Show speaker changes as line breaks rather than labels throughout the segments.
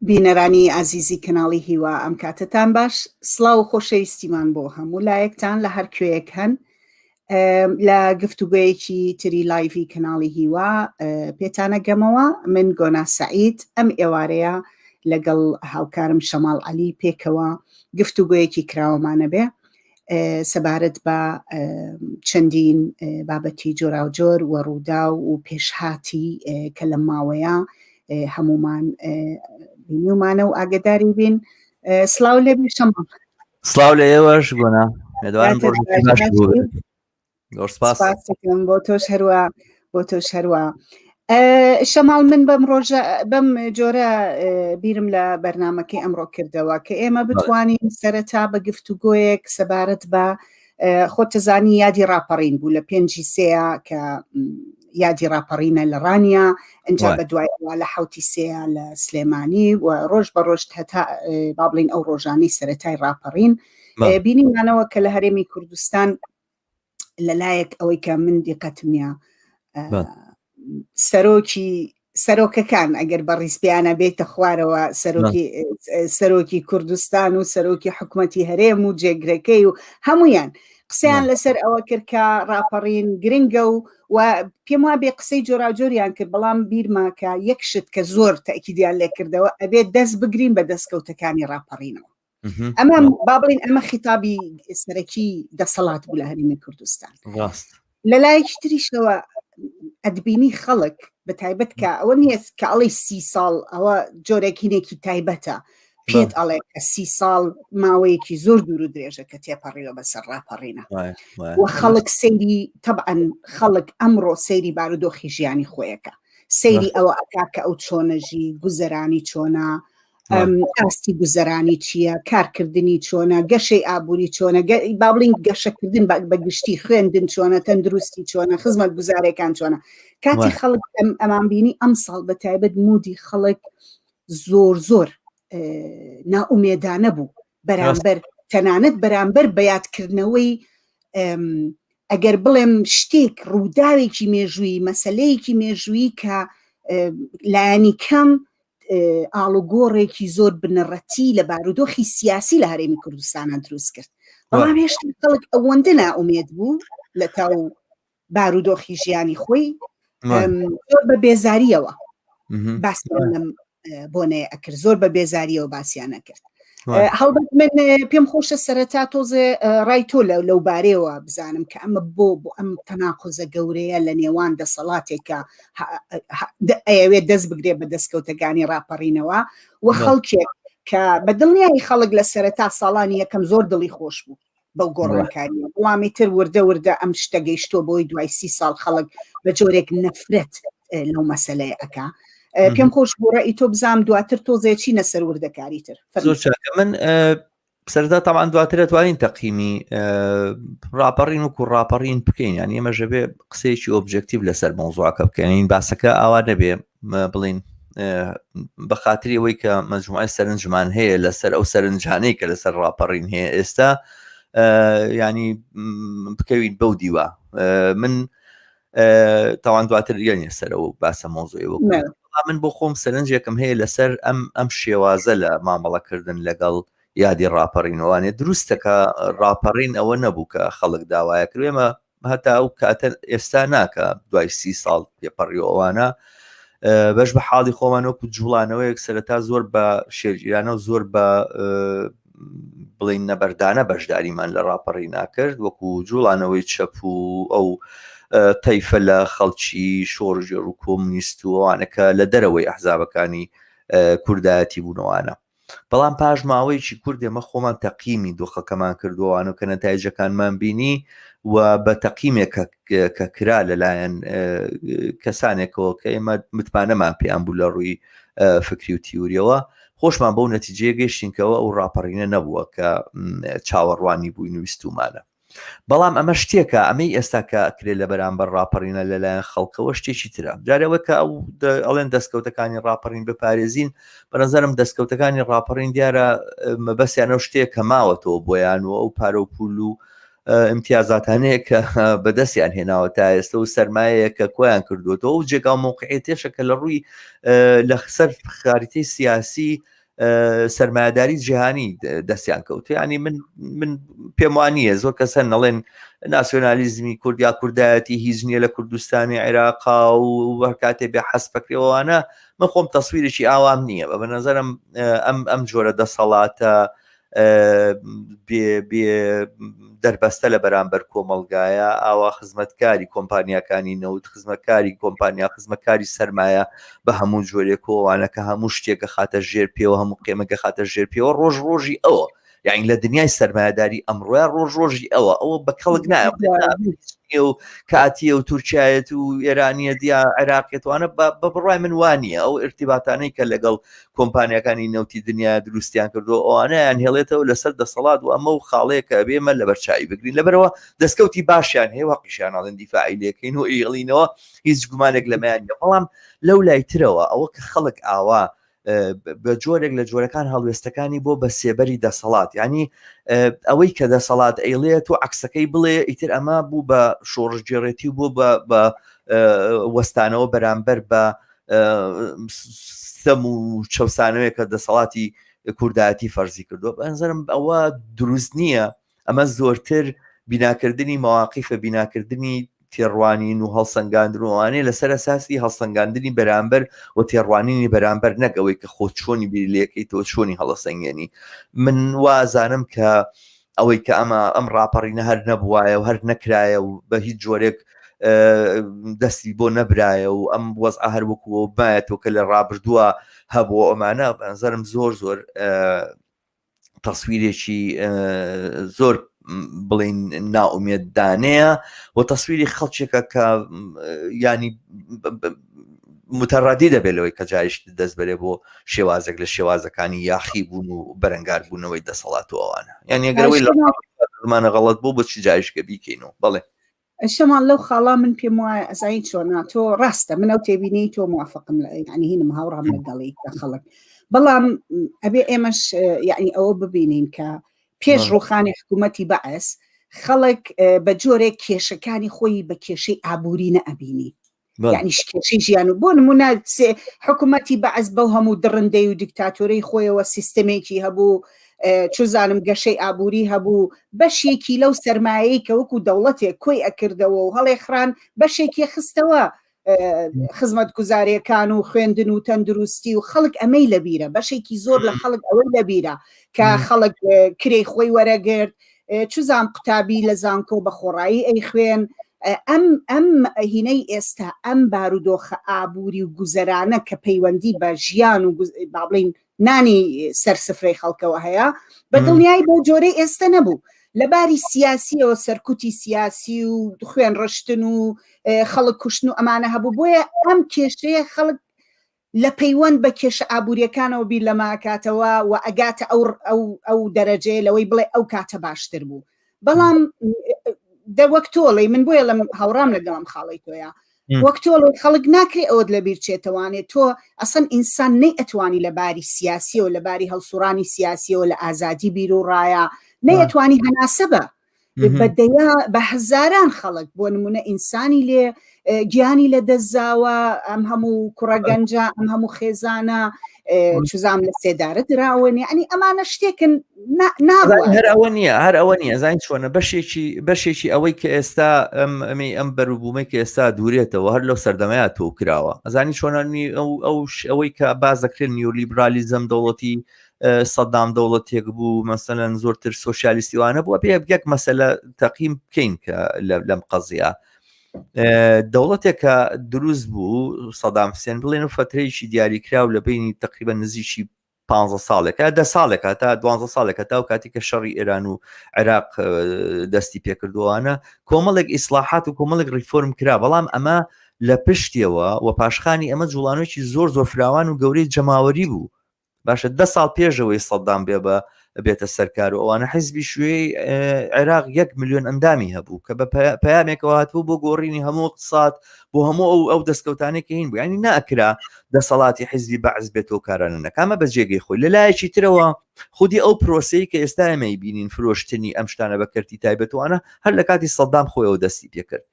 بینەرانی ئازیزی کەناڵی هیوا ئەم کاتتان باش سڵاو و خۆشەویستیمان بۆ هەموو لایەکتان لە هەر کوێیەک هەن لە گفتوگویەکی تری لایڤی کەناڵی هیوا پێتانە گەمەوە من گۆنا سەعید ئەم ئێوارەیە لەگەڵ هاوکارم شەماڵ عەلی پێکەوە گفتوگویەکی کراوەمانە بێ سەبارەت بە چەندین بابەتی جۆراوجۆر و ڕوودا و پێشهاتی کە لە ماوەیە هەمومان بینیومانە و ئاگداری بین. سڵاو لێبی شەماڵ.
سڵاو لە ئێوەش گۆنا
سپاسەکەم بۆ تۆش هەروە شەماڵ من بەم جۆرە بیرم لە بەرنامەکەی ئەمڕۆ کردەوە کە ئێمە بتوانین سەرەتا بە گفتوگۆیەک سەبارەت بە خۆتەزانی یادی ڕاپەڕین بوو لە 5 سێە کە یادی ڕاپەڕینە لە ڕانیا ئەنجا بە دوایەوە لە 7 سێە لە سلێمانی و ڕۆژ بە ڕۆژ هەتا با بڵین ئەو ڕۆژانەی سەرەتای ڕاپەڕین بینیمانەوە کە لە هەرێمی کوردستان لەلایەک ئەوەی کە من دیقەتم نیە سەرۆکەکان ئەگەر بە ڕیسپیانە بێتە خوارەوە سەرۆکی کوردستان و سەرۆکی حکومەتی هەرێم و جێگرەکەی و هەمویان قسەیان لەسەر ئەوە کرد کە ڕاپەڕین گرنگە و پێم وا بێ قسەی جۆراوجۆریان کرد بەڵام بیرماکە یەک شت کە زۆر تەکیدیان لێ کردەوە ئەبێت دەست بگرین بە دەستکەوتەکانی ڕاپەڕینەوە. ئەمە با بڵین ئەمە خیتابی سەرەکی دەسەڵات بوو لە هەرێمی کوردستان. لەلایەکی تریشەوە ئەدبینی خەڵک بە تایبەت کە ئەوە نییە کە ئەڵی 30 ساڵ ئەوە جۆرەکینێکی تایبەتە پێت ئەڵێ کە 30 ساڵ ماوەیەکی زۆر دوور و درێژە کە تێپەڕیەوە بەسەر ڕاپەڕینە و خەڵک سەیری تەبعەن خەڵک ئەمڕۆ سەیری بارودۆخی ژیانی خۆیەکە سەیری ئەوە ئەکا کە ئەو چۆنەژی گوزەرانی چۆنە ئاستی گوزەرانی چییە کارکردنی چۆنە گەشەی ئابووری چۆنە با بڵین گەشەکردن بەگشتی خوێندن چۆنە تەندروستی چۆنە خزمەت گوزارەکان چۆنە کاتی خەڵک ئەمان بینی ئەم ساڵ بە تایبەت مودی خەڵک زۆر ناومێدانە بوو بەرامبەر تەنانەت بەرامبەر بەیادکردنەوەی ئەگەر بڵێم شتێک ڕووداوێکی مێژووی مەسەلەیەکی مێژووی کە لایەنی کەم ئاڵوگۆڕێکی زۆر بنەڕەتی لە بارودۆخی سیاسی لە هەرێمی کوردستانە دروست کرد بەڵام هێشتا خەڵک ئەوەندە ناومێد بوو لە تاو بارودۆخی ژیانی خۆی زۆر بە بێزاریەوە باسییان بۆنێ ئەکرد زۆر بە بێزاریەوە باسییان نەکرد. هەڵبەت من پێم خۆشە سەرەتا تۆزێ ڕای تۆ لەو بارەیەوە بزانم کە ئەمە بۆ ئەم تەناقۆزە گەورەیە لە نێوان دەسەڵاتێکە ئەوێت دەست بگرێت بە دەستکەوتەکانی ڕاپەڕینەوە و خەڵکێک کە بە دڵنیایی خەڵک لە سەرەتا ساڵانی یەکەم زۆر دڵی خۆش بوو بەو گۆڕانکاریە وڵامی تر وردە ئەم شتە گەیشتۆ بۆی دوای 30 ساڵ خەڵک بە جۆرێک نەفرەت لەو مەسەلەیە ئەکا. پێم خۆش بۆ ڕێی تۆ بزانم دواتر تۆزێکی نەسەر وردەکاری تر
من سەرەتا تاوان دواتر دەتوانین تەقییمی ڕاپەڕین و کوڕاپەڕین بکەین یان ئێمەژە بێ قسەیەکی ئۆبجێکتیڤ لەسەر مۆزوعەکە بکەین باسەکە ئاوا نەبێ بڵین بە خاتری ئەوەی کە مەجموعە سەرنجمان هەیە لەسەر ئەو سەرنجانەی کە لەسەر ڕاپەڕین هەیە ئێستا ینی بکەوین بەو دیوە من تاوان دواتر یانی سەرەوە باسە مۆزوعەوە من بۆ خۆم سەرنجێکم هەیە لەسەر ئەم شێوازە لە مامەڵەکردن لەگەڵ یادی ڕاپەڕینەوەوانێ دروستەکە ڕاپەڕین ئەوە نەبوو کە خەڵک داوایە کروێمە هەتا ئەو کاتە ئێستا ناکە دوای 30 ساڵ پێپەڕیەوەوانە بەش بە حاڵی خۆمانەوەکو جوڵانەوەیەک سەرەتا زۆر بە شێرگیرانە و زۆر بە بڵین نەبەردانە بەشداریمان لە ڕاپەڕی ناکرد وەکو جوڵانەوەی چەپ و ئەو تەیفە لە خەڵکی شۆڕژێر و کۆمونیست و ئەوانەکە لە دەرەوەی ئەحزابەکانی کوردایەتی بوونەوەوانە بەڵام پاش ماوەیەکی کورد ئێمە خۆمان تەقییمی دۆخەکەمان کردووانە کە نەتایجەکانمان بینی و بە تەقییمێک کە کرا لەلایەن کەسانێکەوە کە ئێمە متمانەمان پێیان بوو لە ڕووی فکری و تیوریەوە خۆشمان بەو نەتیجەیە گەیشتینکەوە ئەو ڕاپەڕینە نەبووە کە چاوەڕوانی بووین ویستومانە بەڵام ئەمە شتێکە ئەمەی ئێستا کە کرێت لە بەرامبەر ڕاپەڕینە لەلایەن خەڵکەوە شتێکی ترە جارەوە کە ئەو ئەڵێن دەستکەوتەکانی ڕاپەڕین بپارێزین بەنظرم دەستکەوتەکانی ڕاپەڕین دیارە مەبەستیان ئەو شتێک کە ماوەتەوە بۆیان و ئەو پارە و پول و امتیازاتانەیە کە بەدەستیان هێناوە تا ئێستا و سەرمایەیە کە کۆیان کردوێتەوە و جێگا موقعیتێشە کە لە ڕووی لە سەر خاریتەی سیاسی سەرمایه‌داری جیهانی دەستیان کەوتە. ینی من پێم وانییە زۆر کەسە نەڵێن ناسیۆنالیزمی کورد یا کوردایەتی هیچ نییە لە کوردستانی عێراقا و هەر کاتێ بێ حەز بکرێەوەوانە من خۆم تەسویرێکی ئاوام نییە بە نەزەرم ئەم جۆرە دەسەڵاتە دەربەستە لە بەرامبەر کۆمەڵگایە ئاوا خزمەتکاری کۆمپانیاکانی نەوت خزمەتکاری کۆمپانیا خزمەتکاری سەرمایە بە هەموو جۆرێکەوەوانە کە هەموو شتێکە خاتە ژێر پێوە هەموو قێمەکە خاتە ژێر پێوە ڕۆژ ڕۆژی ئەوە یعنی لە دنیای سەرمایه‌داری ئەمڕۆیە ڕۆژ ڕۆژی ئەوە بە کەڵک نایە و کاتیە و تورکایەت و ئێرانیە دیا عێراقێتوانە بە بڕای من وانییە ئەو ارتیباتانەی کە لەگەڵ کۆمپانیەکانی نەوتی دنیا دروستیان کردو ئەوانەیان هێڵێتەوە لەسەر دەسەڵات و ئەمە و خاڵەیەکە بێمە لە بەرچاوی بگرین لەبەرەوە دەستکەوتی باشیان هەیە وەقیشیان ئاڵێن دیفاعی لێکەین و ئیڵینەوە هیچ گومانێک لەمایان نیە بەڵام لەو لای ترەوە ئەوە کە خەڵک ئاوا بە جۆرێک لە جۆرەکان هەڵوێستەکانی بۆ بە سێبەری دەسەڵات ینی ئەوەی کە دەسەڵات ئەیڵێت و عکسەکەی بڵێ ئیتر ئەمە بوو بە شۆڕژگێڕێتی و بۆ بە وەستانەوە بەرامبەر بە سەم و چەسانەوەی کە دەسەڵاتی کوردایەتی فەرزی کردووە بەنظرم ئەوە دروست نییە ئەمە زۆرتر بیناکردنی مەواقیفە بیناکردنی تێڕوانین و هەڵسەنگاندنوانەیە لەسەر ئەساسی هەڵسەنگاندنی بەرامبەر و تێڕوانینی بەرامبەر نەگەوەی کە خۆ چۆنی بیرلەکەی تۆ چۆنی هەڵەسەنگێنی من وازانم کە ئەوەی کە ئەم ڕاپەڕینە هەر نەبووایە و هەر نەکرایە و بە هیچ جۆرێک دەستی بۆ نەبرایە و ئەم وەزع هەر وەکووە بایەتەوە کە لە ڕابردووە هەبووە ئەمانە بەنظرم زۆر تەسویرێکی زۆر بڵین ناومێددانەیە و تەسویری خەڵکێکە کە ینی متەڕادی دەبێتەوەی کە جاریش دەست بەرێ بۆ شێوازێک لە شێوازەکانی یاخی بوون و بەرەنگار بوونەوەی دەسەڵات و ئەوانە یعنی ئەگەرەوەی لەمانە غەڵەت بوو بۆ چی جاریشکە بیکەینەوە بڵێ
شەمان لەو خاڵا من پێم وایە ئەزایی چۆنا تۆ ڕاستە منەو تێبینی تۆ موافقم ینی هینم هاوڕام لەگەڵی کە خەڵک بەڵام ئەبێ ئێمەش یعنی ئەوە ببینین کە پێش ڕوخانی حکوومەتی بەعس خەڵک بە جۆرێک کێشەکانی خۆی بە کێشەی ئابووری نەئەبینی یعنی کێشەی ژیان و بۆ نمونە حکوومەتی بەعس بەو هەموو دڕندەی و دیکتاتۆرەی خۆیەوە سیستەمێکی هەبوو چزانم گەشەی ئابووری هەبوو بەشێکی لەو سەرمایەی کە وەکو دەوڵەتێک کۆی ئەکردەوە و هەڵێخران بەشێکی خستەوە خزمەت گوزاریەکان و خوێندن و تەندروستی و خەڵک ئەمەی لەبیرە بەشێکی زۆر لە خەڵک ئەوەی لەبیرە کە خەڵک کرێی خۆی وەرەگرت چزان قوتابی لە زانکۆ بە خۆڕایی ئەی خوێن ئەم هینەی ئێستا ئەم بارودۆخە ئابووری و گوزەرانە کە پەیوەندی بە ژیان و بابڵین نانی سەرسفرەی خەڵکەوە هەیە بە دڵنیایی بۆ جۆرەی ئێستا نەبوو لەباری سیاسیەوە سەرکوتی سیاسی و خوێن ڕشتن و خەڵک کوشتن و ئەمانە هەبوو بۆیە ئەم کێشەیە خەڵک لە پەیوەند بە کێشە ئابوووریەکانەوە بیر لەماکاتەوە و ئەگاتە ئەو دەرەجەیە لەوەی بڵێ ئەو کاتە باشتر بوو بەڵام وەک تۆڵی من بۆیە لەم هاوڕام لەگەڵم خاڵی تۆیە وەک تۆڵی خەڵک ناکرێ ئەوت لەبیر چێتەوانێت تۆ ئەسەن ئینسان نەی ئەتوانی لەباری سیاسی و لەباری هەڵسوڕانی سیاسیەوە لە ئازادی بیر و ڕایە نەیەتوانی هەناسە بە بەدەیا بە هەزاران خەڵک بۆ نمونە ئینسانی لێ گیانی لە دەستزاوە ئەم هەموو کوڕەگەنجە ئەم هەموو خێزانە چزام لە سێدارە دراون یعنی ئەمانە شتێکن
هەر ئەوە نییە زین چۆنە بەشێکی ئەوەی کە ئێستا ئەم بەروبوومەی کە ئێستا دوورێتەوە هەر لەو سەردەمەیە تۆ کراوە ئەزانی چۆنانی ئەوەی کە بازەکرێن نیۆلیبرالیزم دەوڵەتی سەدام دەوڵەتێک بوو مەسەلەن زۆرتر سۆشیالیستیوانە بووە پێ بگەک مەسەلە تەقیم بکەین کە لەم قەزیە دەوڵەتێک کە دروست بوو سەدام حوسێن بڵێن و فترەیەکی دیاریکراو لە بینی تقریبا نزیکی 15 ساڵێکە 10 ساڵێکە تا 12 ساڵێکە تا و کاتی کە شەڕی ئێران و عێراق دەستی پێکردووانە کۆمەڵێک ئیسلاحات و کۆمەڵێک ریفۆرم کرا بەڵام ئەمە لە پشتیەوە و پاشخانی ئەمە جوڵانێکی زۆر فراوان و گەورەی جەماوەری بوو باشە 10 ساڵ پێشەوەی سەدام بێ بە بێتە سەرکار و ئەوانە حیزبی شوێی عێراق 1 ملیۆن ئەندامی هەبوو کە بە پەیامێکەوە هاتبوو بۆ گۆڕینی هەموو اقتصاد بۆ هەموو ئەو دەستکەوتانێکی هین بوو ینی ناکرا دەسەڵاتی حیزبی بەعز بێتەوە کارانە نەکامە بە جێگەی خۆی لەلایەکی ترەوە خودی ئەو پرۆسەی کە ئێستا ئێمەی بینین فرۆشتنی ئەم شتانە بە کەرتی تایبەتوانە هەر لە کاتی سەدام خۆیەوە دەستی پێکرد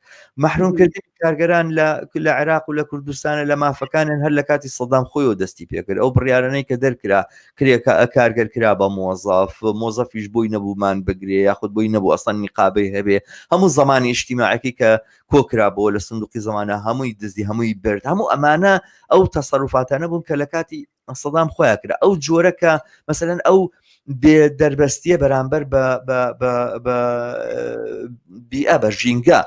محرومکردنی کارگەران لە عێراق و لە کوردستانە لە مافەکانیان هەر لە کاتی سەدام خۆیەوە دەستی پێکرد ئەو بڕیارانەی کە دەرکرا کرێکە کارگەر کرا بە مۆزەفیش بۆی نەبوومان بگرێ یاخود بۆی نەبوو ئەسڵەن نیقابەی هەبێ هەموو زمانی اجتیماعیەکی کە کۆکرا بۆ لە سندوقی زمانە هەمووی دزدی هەمووی برد هەموو ئەمانە ئەو تەسەڕوفاتانە بوون کە لە کاتی سەدام خۆیان کرا ئەو جۆرەکە مەسەلەن ئەو بێ دەربەستیە بەرامبەر بە بیئە بە ژینگە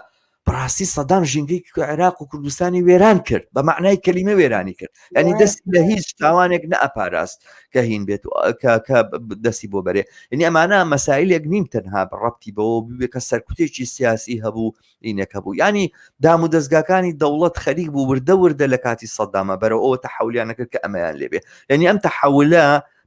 بەڕاستی سەدام ژینگەی عێراق و کوردستانی وێران کرد بە معنای کەلیمە وێرانی کرد ینی دەستی لە هیچ تاوانێک نەئەپاراست کە هین بێت کە دەستی بۆ بەرێ ینی ئەمانە مەسائلێک نین تەنها بەڕەبتی بەوە ببێ کە سەرکوتێکی سیاسی هەبوو ئینێک هەبوو ینی دام و دەستگاکانی دەوڵەت خەریک بوو وردە لە کاتی سەدامە بەرەوە ئەوە تەحولیانە کرد کە ئەمەیان لێبێ ینی ئەم تەحولە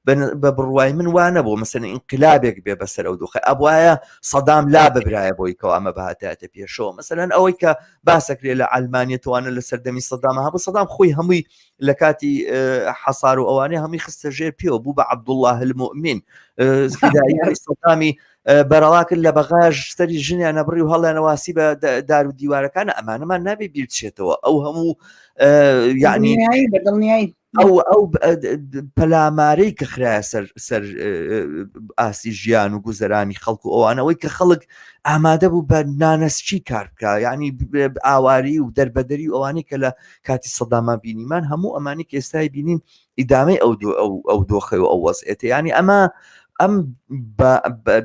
بە بڕوای من وانە بۆ مەسەن ئینقلابێک بێ بەسەر ئەو دۆخە ئەبوایە سەدام لا ببرایە بۆی کەەوە ئەمە بەهاتایەتە پێشەوە مەسەلەن ئەوەی کە باسەکرێ لە ئەلمانیەتوانە لە سەردەمی سەدامە هەبوو سەدام خۆی هەمووی لە کاتی حەسار و ئەوانەیە هەمووی خستە ژێر پێوە بوو بە عەبدوڵڵاه المؤمین فیدایی سەدامی بەرەڵا کرد لە بەغاژ سەری ژنیان نەبڕی و هەڵیانەواسی بە دار و دیوارەکانە ئەمانەمان نابێ بیرچێتەوە ئەو هەموو یعنی ئەو پەلامارەی کە خراە سەر ئاسی ژیان و گوزەرانی خەڵک و ئەوانەوەی کە خەڵک ئامادە بوو بە نانەسچی کار بکە یعنی ئاواری و دەربەدەری و ئەوانەی کە لە کاتی سەداما بینیمان هەموو ئەمانی کە ئێستای بینین ئیدامەی ئەو دۆخەی و ئەو وەزعێتە ینی ئەم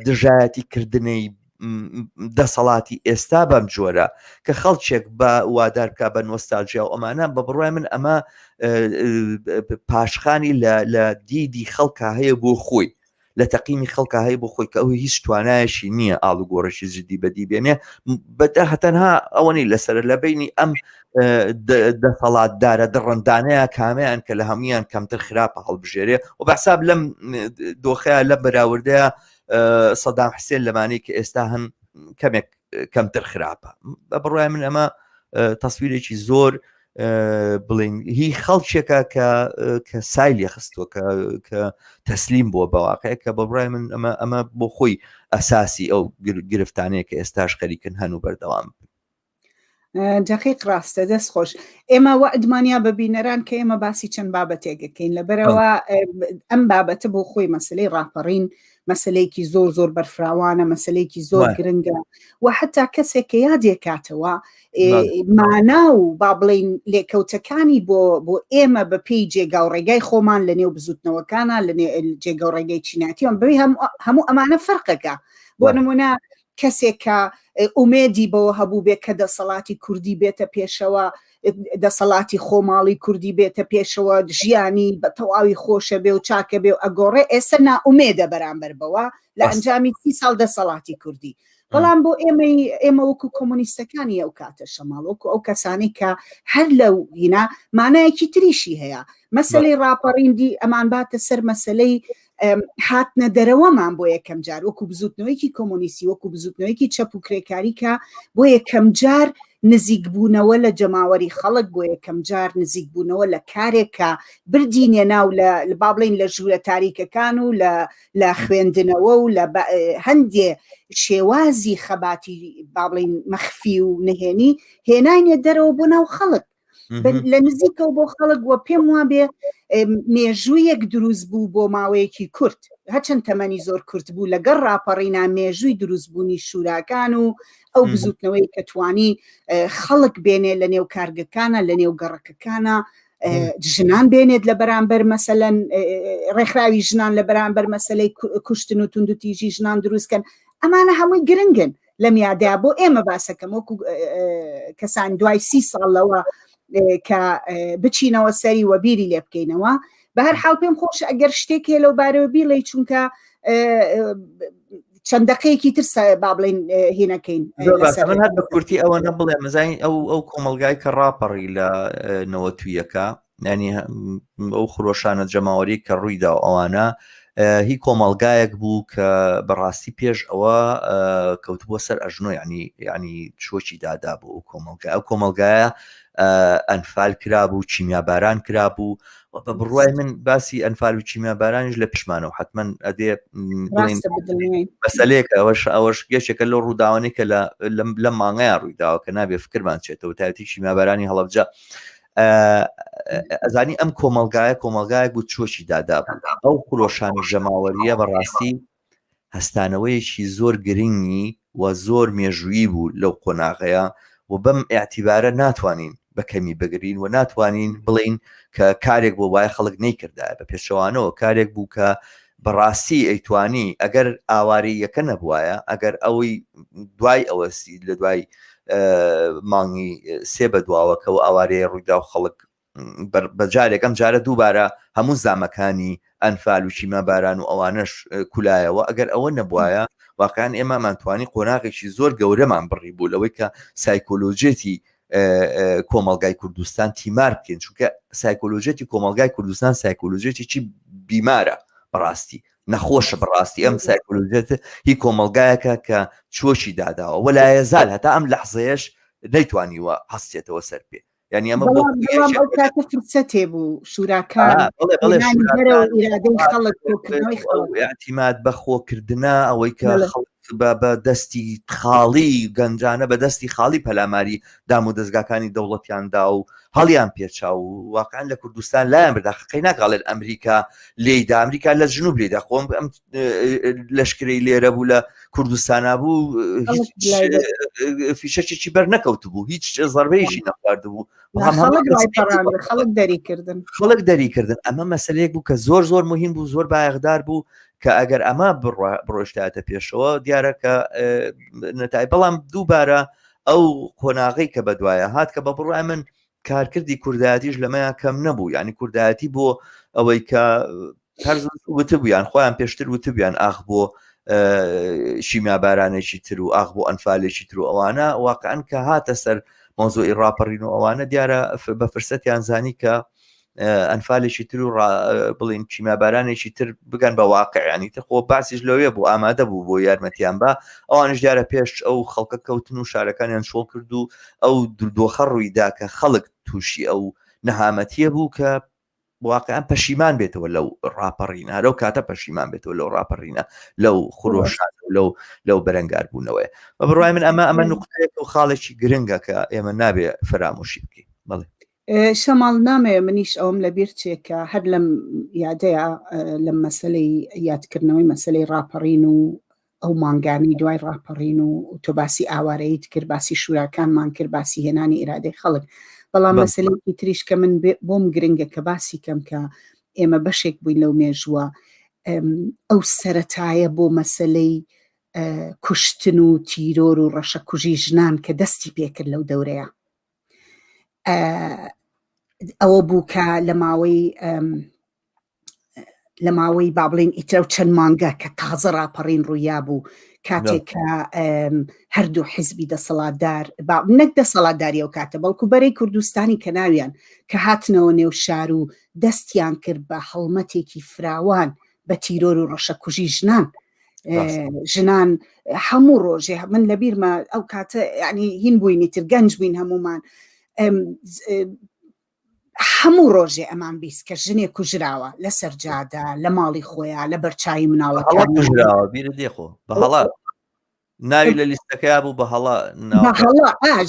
دژایەتی کردنەی دەسەڵاتی ئێستا بەم جۆرە کە خەڵکێک بە وادار بکە بە نۆستالژیا و ئەمانە بە بڕوای من ئەمە پاشخانی لە دیدی خەڵکە هەیە بۆ خۆی لە تەقیمی خەڵکە هەیە بۆ خۆی کە ئەو هیچ توانایشی نییە ئاڵ و گۆڕشی جدی بەدی بێنێ هەتەنها ئەوەنی لەسەر لە بینی ئەم دەسەڵاتدارە دڕندانەیە کامیان کە لە هەمویان کەمتر خراپە هەڵبژێرێ و بەحساب لەم دۆخەیە لە بەراوردەیە سەدام حسێن لەمانەی کە ئێستا هەن کەمێک کەمتر خراپە بە بڕوای من ئەمە تەسویرێکی زۆر بڵین هی خەڵکێکە کە سایلی خستووە کە تەسلیم بووە بەواقع کە بە بڕای من ئەمە بۆ خۆی ئەساسی ئەو گرفتانەیە کە ئێستاش خەریکن هەن و بەردەوام
دقیق ڕاستە دەست خۆش ئێمە وەعدمانیا بە بینەران کە ئێمە باسی چەند بابەتێکەکەین لەبەرەوە ئەم بابەتە بۆ خۆی مەسلەی ڕاپەڕین مەسلەیەکی زۆر بەرفراوانە مەسلەیەکی زۆر گرنگە و حتا کەسێک کە یادێکاتەوە مانا و با بڵین لێکەوتەکانی بۆ ئێمە بە پێی جێگا و ڕێگای خۆمان لە نێو بزوتنەوەکانە لە جێگا و ڕێگای چیناتیان بەوەی هەموو ئەمانە فەرقەکە بۆ نمونە کەسێکە ئومێدی بەوە هەبوو بێت کە دەسەڵاتی کوردی بێتە پێشەوە دەسەڵاتی خۆماڵی کوردی بێتە پێشەوە ژیانی بە تەواوی خۆشە بێ و چاکە بێ و ئەگۆڕێ ئێستا نائومێدە بەرامبەر بەوە لە ئەنجامی 30 ساڵ دەسەڵاتی کوردی بەڵام بۆ ئێمە وەکو کۆمونیستەکانی ئەو کاتە شەماڵ وەکو ئەو کەسانی کە هەر لەو هینا مانایەکی تریشی هەیە مەسلەی ڕاپەڕیندی ئەمان باتە سەر مەسلەی هاتنە دەرەوەمان بۆ یەکەم جار وەکو بزوتنەوەیکی کۆمونیستی وەکو بزوتنەوەیکی چەپ و کرێکاریکە بۆ یەکەم جار نزیکبوونەوە لە جەماوەری خەڵک بۆ یەکەم جار نزیکبوونەوە لە کارێکە بردینێ ناو لە بابڵین لە ژوورە تاریکەکان و لە خوێندنەوە و لە هەندێ شێوازی خەباتی بابڵین مەخفی و نهێنی هێناینێ دەرەوە بۆ ناو خەڵک لە نزیکەوە بۆ خەڵک وە پێم وابێ مێژوویەک دروست بوو بۆ ماوەیەکی کورت هەچەند تەمەنی زۆر کورت بوو لەگەڵ ڕاپەڕینا مێژووی دروستبوونی شوراکان و ئەو بزوتنەوەی کە توانی خەڵک بێنێ لە نێو کارگەکانە لە نێو گەڕەکەکانە ژنان بێنێت لە بەرامبەر مەسەلەن ڕێکخراوی ژنان لە بەرامبەر مەسەلەی کوشتن و توندوتیژی ژنان دروستکەن ئەمانە هەمووی گرنگن لە میادەیە بۆ ئێمە باسەکەم وەکو کەسان دوای 30 ساڵەوە کە بچینەوە سەری وە بیری لێ بکەینەوە بە هەر حاڵ پێم خۆش ئەگەر شتێک هەیە لەو بارەوە بیڵێ چونکە چەند دقەیەکی تر با بڵێن هێنەکەین
من هەر بە کورتی ئەوە نەبڵێ مەزای ئەو کۆمەلگای کە ڕاپەڕی لە نەوەتویەکە ینی ئەو خرۆشانە جەماوەری کە ڕوویدا ئەوانە هی کۆمەڵگایەک بوو کە بەڕاستی پێش ئەوە کەوتبووە سەر ئەژنۆ ینی چۆکی دادا بوو ئەو کۆمەڵگایە ئەنفال کرابوو چیمیاباران کرابوو بە بڕوای من باسی ئەنفال و چیمیابارانیش لە پیشمانەوە حتمما ئەدێ مەسلەیەک ئەوەش گەشتێکە لەو ڕووداوانەی کە لە مانگایان ڕوویداوە کە نابێ فکرمان چێتەوە تایەتی چیمیابارانی هەڵەبجە ئەزانی ئەم کۆمەلگایەک بوو چۆکی دادا بوو ئەو خرۆشانی ژەماوەریە بەڕاستی هەستانەوەیەکی زۆر گرنگی و زۆر مێژویی بوو لەو قۆناغەیە و بەم ئاعتیبارە ناتوانین بەکەمی بگرین و ناتوانین بڵین کە کارێک بۆ وایە خەڵک نەیکردایە بە پێشەوانەوە کارێک بوو کە بەڕاستی ئەیتوانی ئەگەر ئاواری یەکە نەبوایە ئەگەر ئەوەی دوای ئەوەسی لە دوای مانگی سێ بەدواوەکە و ئاوارەیە ڕوویدا و خەڵک بەجارێک ئەم جارە دووبارە هەموو زامەکانی ئەنفال و چیمەباران و ئەوانش کولایەوە ئەگەر ئەوە نەبوایە واقعان ئێمەمانتوانی قۆناغێکی زۆر گەورەمان بڕی بوو لەوەی کە سایکۆلۆژێتی کۆمەلگای کوردستان تیمار بکەین چونکە سایکۆلۆژێتی کۆمەلگای کوردستان سایکۆلۆژێتێکی بیمارە بەڕاستی نەخۆشە بەڕاستی ئەم سایکۆلۆژێت هی کۆمەلگایەکە کە چۆشی داداوە وەلایەزال هەتا ئەم لەحظەیەش نەیتوانیوە هەستێتەوە سەر پێ ینی ئەمە
فرسەتێ بوو شوراکان
ئاعتیماد بەخۆکردنە ئەوەی کە بە دەستی خاڵی گەنجانە بە دەستی خاڵی پەلاماری دام و دەستگاکانی دەوڵەتیاندا و هەڵیان پێچا و واقعان لە کوردستان لایەن برداخەکەی ناکڵێت ئەمریکا لێیدا ئەمریکا لە جنوب لێدا خۆم ئەم لەشکرەی لێرە بوو لە کوردستانە بوو فیشەکێکی بەر نەکەوت بوو هیچ زەربەیەشی نەخوارد بوو خەڵک دەریکردن ئەمە مەسلەیەک بوو کە زۆر مهم بوو زۆر بایەغدار بوو کە ئەگەر ئەمە بڕۆشتایەتە پێشەوە دیارە کە نەتای بەڵام دووبارە ئەو قۆناغی کە بەدوایە هات کە بە بڕای من کارکردی کوردایەتیش لەمەیان کەم نەبوو ینی کوردایەتی بۆ ئەوەی کە وتبوویان خۆیان پێشتر وتبیان ئاخ بۆ شیمیابارانێکی تر و ئاخ بۆ ئەنفالێکی تر و ئەوانە واقعان کە هاتە سەر مۆزۆی ڕاپەڕین و ئەوانە دیارە بە فرسەتیان زانی کە ئەنفالێکی تر و بڵین چیمابارانێکی تر بگەن بە واقعیانی تر خۆ باسیش لەوێ بوو ئامادە بوو بۆ یارمەتیان بە ئەوانش دیارە پێش ئەو خەڵکە کەوتن و شارەکانیان شۆڵ کرد و ئەو دۆخە ڕوویدا کە خەڵک تووشی ئەو نەهامەتیە بوو کە واقعان پەشیمان بێتەوە لەو ڕاپەڕینە لەو کاتە پەشیمان بێتەوە لەو ڕاپەڕینە لەو خۆشان لەو بەرەنگار بوونەوەی بە بڕای من ئەمە نوقتەیەک و خاڵێکی گرنگە کە ئێمە نابێ فرامۆشی بکەین بەڵێ
شەماڵ نامێ منیش ئەوم لەبیر چێکە هەر لەم یادەیە لەم مەسلەی یادکردنەوەی مەسلەی ڕاپەڕین و ئەو مانگانی دوای ڕاپەڕین و تۆ باسی ئاوارەیت کرد باسی شوراکانمان کرد باسی هێنانی ئیرادەی خەڵک بەڵام مەسلەیەکی تریش کە من بۆم گرنگە کە باسی کەم کە ئێمە بەشێک بووین لەو مێژووە ئەو سەرەتایە بۆ مەسلەی کوشتن و تیرۆر و ڕەشە کوژی ژنان کە دەستی پێکرد لەو دەورەیە ئەوە بوو کە لە ماوەی با بڵین ئیترە و چەند مانگە کە تازە ڕاپەڕین ڕوویا بوو کاتێک کە هەردوو حیزبی دەسەڵاتدار نەک دەسەڵاتداری ئەو کاتە بەڵکو بەرەی کوردستانی کە ناویان کە هاتنەوە نێو شار و دەستیان کرد بە هەڵمەتێکی فراوان بە تیرۆر و ڕەشە کوژی ژنان هەموو ڕۆژێ من لەبیرمە ئەو کاتە ینی هین بووینی تر گەنج بووین هەمومان هەموو ڕۆژێ ئەمان بیست کە ژنێک کوژراوە لە سەرجادا لە ماڵی خۆیان لە بەرچاوی مناڵەکان
ناوی لە لیستەکە بوو بە هەڵا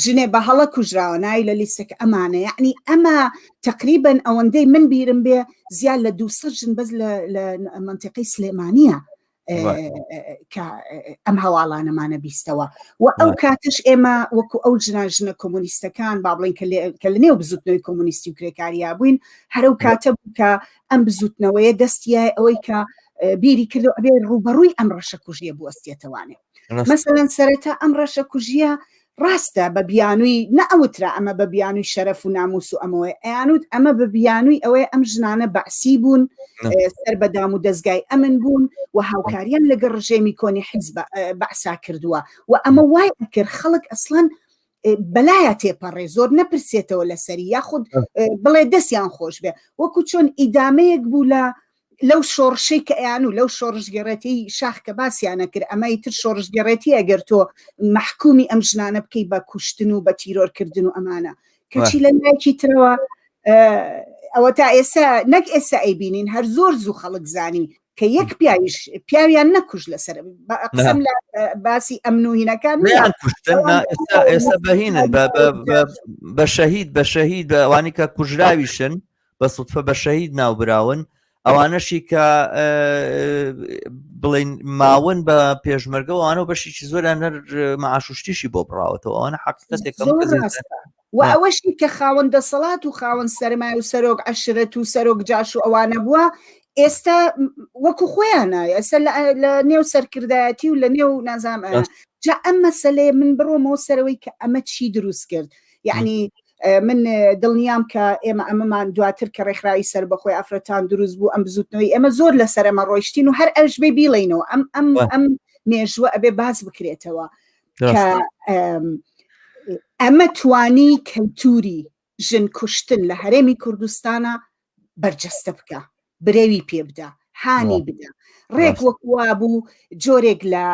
ژنێ بە هەڵە کوژراوە ناوی لە لیستەکە ئەمانە یعنی ئەمە تقریبا ئەوەندەی من بیرم بێ زیاد لە 200 ژن بەس لە منتیقەی سلێمانیە کە ئەم هەواڵانەمانە بیستەوە و ئەو کاتش ئێمە وەکو ئەو ژنە کۆمونیستەکان با بڵین کە لە نێو بزوتنەوەی کۆمونیستی و کرێکاریا بووین هەرو کاتە بوو کە ئەم بزوتنەوەیە دەستیە ئەوەی کە بیری کردو ئەبێ ڕوبەڕووی ئەم ڕەشە کوژیە بوو ئەستێتەوانێ مەسەڵەن سەرەتا ئەم ڕەشە کوژیە ڕاستە بە بیانووی نەئەوترا ئەمە بە بیانووی شەرەف و ناموس و ئەمەوەی ئەیانوت ئەمە بە بیانووی ئەوەی ئەم ژنانە بەعسی بوون سەر بەدام و دەستگای ئەمن بوون و هاوکاریان لەگەڵ ڕژێمی کۆنی حیزب بەعسا کردووە و ئەمە وای ئەکرد خەڵک ئەسڵەن بەلایە تێپەڕێ زۆر نەپرسێتەوە لەسەری یاخود بڵێ دەستیان خۆش بێ وەکو چۆن ئیدامەیەک بوو لەو شۆڕشەی کە ئەیان و لەو شۆڕژگەڕێتی شاخ کە باسییانە کرد ئەمەی تر شۆڕژگەڕێتی ئەگەر تۆ مححکومی ئەم ژنانە بکەی بە کوشتن و بە تیرۆرکردن و ئەمانە کەچی لە لایەکی ترەوە ئەوە تا ئێستا نەک ئێستا ئەیبینین هەر زۆر زوو خەڵک زانی کە یەک پیاویان نەکوش لەسەر قسم لە باسی ئەمنوهینەکان
ئێستا بەهینن بە شەهید بە ئەوانی کە کوژراویشن بە سوتفە بە شەهید ناوبراون ئەوانەشی کە بڵین ماون بە پێشمەرگە وانە بەشیی زۆریان هەر مەعاشوشتیشی بۆ بڕاوەتەوە ئەوانە حقیقەتێکم
و ئەوەشی کە خاوەن دەسەڵات و خاوەن سەرمای و سەرۆک عەشرەت و سەرۆک جاش و ئەوانە بووە ئێستا وەکو خۆیانە ئێستا لە نێو سەرکردایەتی و لە نێو نازام جا ئەم مەسەلەیە من بڕۆمەوە سەرەوەی کە ئەمە چی دروست کرد یعنی من دڵنیام کە ئێمە ئەمەمان دواتر کە ڕێکخراوی سەر بەخۆی ئافرەتان دروست بوو ئەم بزوتنەوەی ئێمە زۆر لەسەر ئەمە ڕۆیشتین و هەر ئەژبێ بیڵێنەوە ئەم مێژووە ئەبێ باز بکرێتەوە کە ئەمە توانی کەلتوری ژن کوشتن لە هەرێمی کوردستانە بەرجەستە بکە برێوی پێ بدە هانی بدە ڕێک وەکووا بوو جۆرێک لە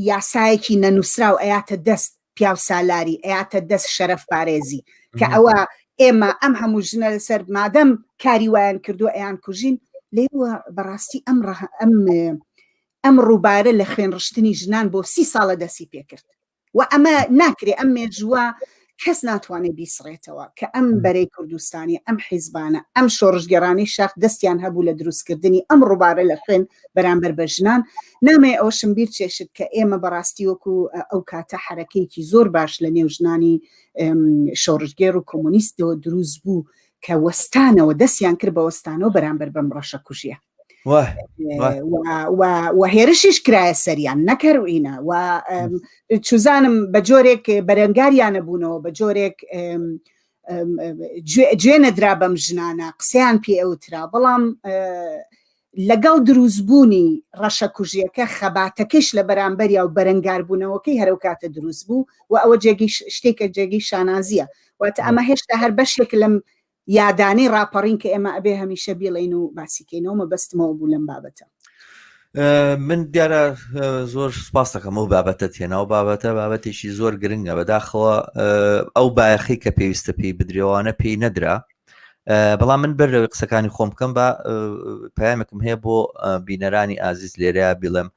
یاسایەکی نەنووسراو ئەیاتە دەست پیاو سالاری ئەیاتە دەست شەرەف پارێزی کە ئەوە ئێمە ئەم هەموو ژنە لەسەر مادەم کاری وایان کردو ئەیان کوژین لێوە بەڕاستی ئەم ڕووبارە لە خوێنڕشتنی ژنان بۆ 30 ساڵە دەستی پێکرد و ئەمە ناکرێ ئەم مێژووە کەس ناتوانێت بیسڕێتەوە کە ئەم بەرەی کوردستانی ئەم حیزبانە ئەم شۆڕژگەرانی شاخ دەستیان هەبوو لە دروستکردنی ئەم ڕووبارە لە خوێن بەرامبەر بە ژنان نامێ ئەوشم بیر چێشت کە ئێمە بەڕاستی وەکو ئەو کاتە حرەکەیەکی زۆر باش لە نێو ژنانی شۆڕژگێر و کۆمونیستەوە دروست بوو کە وەستانەوە دەستیان کرد بە وەستانەوە بەرامبەر بەم ڕەشە کوژیە و هێرشیش کرایە سەریان نەکەڕوینە و چوزانم بە جۆرێک بەرەنگاریانە بوونەوە بە جۆرێک گوێ نەدرا بەم ژنانە قسەیان پێ ئەوترا بەڵام لەگەڵ دروستبوونی ڕەشە کوژیەکە خەباتەکەش لە بەرامبەریا و بەرەنگاربوونەوەکەی هەرو کاتە دروست بوو و ئەوە شتێکە جێگەی شانازیە واتە ئەمە هێشتا هەر بەشێک لەم یادانەی راپەڕین کە ئێمە ئەبێ هەمیشە بیڵین و باسیکەینەوە مەبەستمەوە بوو لەم بابەتە
من دیارە زۆر سپاس دەکەم ئەو بابەتە تێناو بابەتێکی زۆر گرنگە بەداخەوە ئەو بایەخی کە پێویستە پێی بدرێوانە پێی نەدرا بەڵام من بەر قسەکانی خۆم بکەم بە پەیامێکم هەیە بۆ بینەرانی ئازیز لێرەیە بڵێم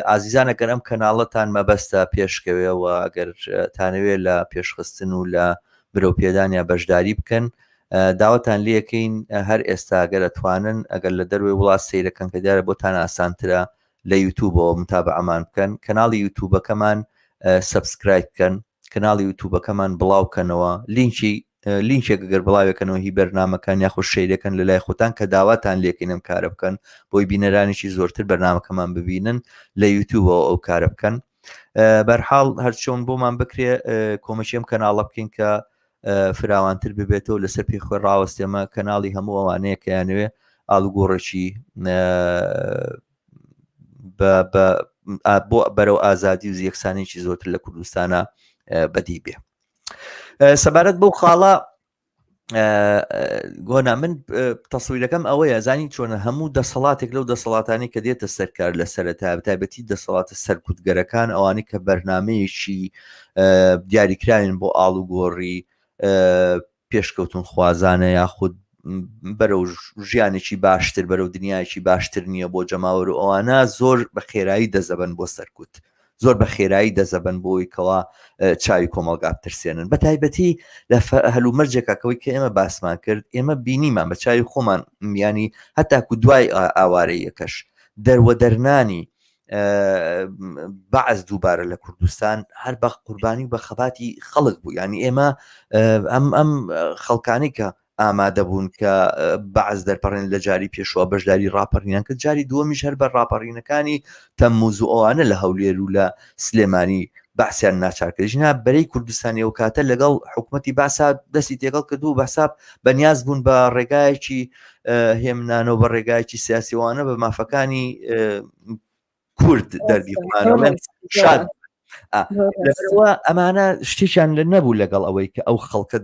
ئازیزانەکە ئەم کەناڵەتان مەبەستە پێشکەوێەوە ئەگەر تانەوێت لە پێشخستن و لە برەوپێدانیا بەشداری بکەن داوەتان لەکەین هەر ئێستا گەر ئەتوانن ئەگەر لە دەروێ وڵات سەیرەکەن کە دیارە بۆتان ئاسانترە لە یوتیوبەوە متابعەمان بکەن کەناڵی یوتیوبەکەمان سەبسکرایب بکەن کەناڵی یوتیوبەکەمان بڵاوکەنەوە لینکێک گەر بڵاوێکەنەوە هی بەرنامەکان یاخود شەیرەکەن لە لای خۆتان کە داواتان لێکەین ئەم کارە بکەن بۆی بینەرانێکی زۆرتر بەرنامەکەمان ببینن لە یوتیوبەوە ئەو کارە بکەن بەرحاڵ هەرچۆن بۆمان بکرێ کۆمەچێم کەناڵە بکەین کە فراوانتر ببێتەوە لەسەر پێی خۆی ڕاوەستێمە کەناڵی هەموو ئەوانەیە کە یانوێ ئاڵوگۆڕێکی بۆ بەرەو ئازادی و یەکسانێکی زۆرتر لە کوردستانە بەدی بێ سەبارەت بەو خاڵە گۆنا من تەسویرەکەم ئەوەیە زانی چۆنە هەموو دەسەڵاتێک لەو دەسەڵاتانی کە دێتە سەرکار لە سەرەتا تایبەتی دەسەڵاتە سەرکوتگەرەکان ئەوانەی کە بەرنامەیەکی دیاریکراین بۆ ئاڵوگۆڕی پێشکەوتون خوازانە یاخود بەرەو ژیانێکی باشتر بەرەو دنیایکی باشتر نییە بۆ جەماوەر و ئەوانە زۆر بە خێرایی دەزەبن بۆ سەرکوت زۆر بە خێرایی دەزەبن بۆی کەوا چاوی کۆمەلگا بترسێنن بە تایبەتی لە هەلومەرجێکەکەوەی کە ئێمە باسمان کرد ئێمە بینیمان بە چاوی خۆمان میانی هەتاکو دوای ئاوارەیەکەش دەروە دەرنانی بەعز دووبارە لە کوردستان هەر بە قوربانی بە خەباتی خەڵک بوو ینی ئێمە ئەم خەڵکانی کە ئامادە بوون کە بەعز دەرپەڕێن لە جاری پێشوە بەشداری ڕاپەڕینان کە جاری دووەمیش هەر بە ڕاپەڕینەکانی تەمموز و ئەوانە لە هەولێر و لە سلێمانی باسییان ناچارکردژنا بەرەی کوردستانی و کاتە لەگەڵ حکوومەتی باسا دەستی تێگەڵ کردو و بەساب بەنیاز بوون بە ڕێگایەکی هێمنانەوە بە ڕێگایکی سیاسیوانە بە مافەکانی کورد دەردیخوانەوە لەبەرەوە ئەمانە شتێکیان لە نەبوو لەگەڵ ئەوەی کە ئەو خەڵکە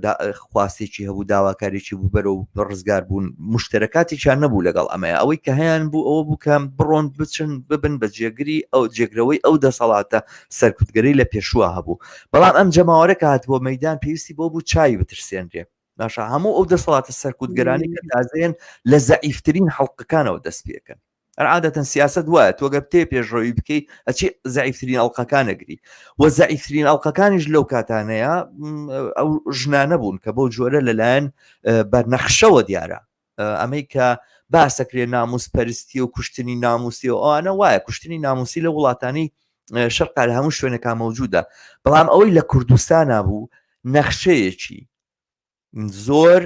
خواستێکی هەبوو داواکارێکی بوو بەرەو ڕزگار بوون مشتەرەکاتێکیان نەبوو لەگەڵ ئەمەیە ئەوەی کە هەیان بوو ئەوە بوو کە بڕۆن بچن ببن بە جێگری ئەو جێگرەوەی ئەو دەسەڵاتە سەرکوتگەری لە پێشووە هەبوو بەڵام ئەم جەماوەرە کە هاتبووە مەیدان پێویستی بۆ بوو چای بترسێنرێ باشە هەموو ئەو دەسەڵاتە سەرکوتگەرانی کە تازەیەن لە زەعیفترین حەڵقەکانەوە دەست پێکەن عادەتەن سیاست وایە تۆ گە بتێ پێشڕۆوی بکەی ئەچی زەعیفترین ئەڵقەکانەگری و زەعیفترین ئەڵقەکانیش لەو کاتانەیە ئەو ژنانە بوون کە بۆ جۆرە لەلایەن بە نەخشەوە دیارە ئەمەی کە باسەکرێ ناموس پەرستی و کوشتنی ناموسی و ئەوانە وایە کوشتنی ناموسی لە وڵاتانی شەرقا لە هەموو شوێنەکان مەوجودە بەڵام ئەوەی لە کوردستان بوو نەخشەیەکی زۆر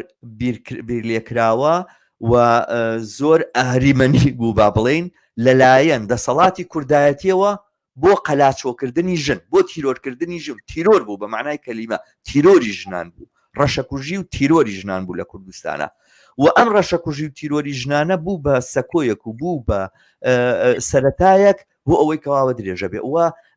بیرلێکراوە و زۆر ئاهریمەنی بوو با بڵێن لەلایەن دەسەڵاتی کوردایەتیەوە بۆ قەلاچۆکردنی ژن بۆ تیرۆرکردنی ژن تیرۆر بوو بە معنای کەلیمە تیرۆری ژنان بوو ڕەشەکوژی و تیرۆری ژنان بوو لە کوردستانە و ئەم ڕەشەکوژی و تیرۆری ژنانە بوو بە سەکۆیەک و بوو بە سەرەتایەک بۆ ئەوەی کەواوە درێژە بێ و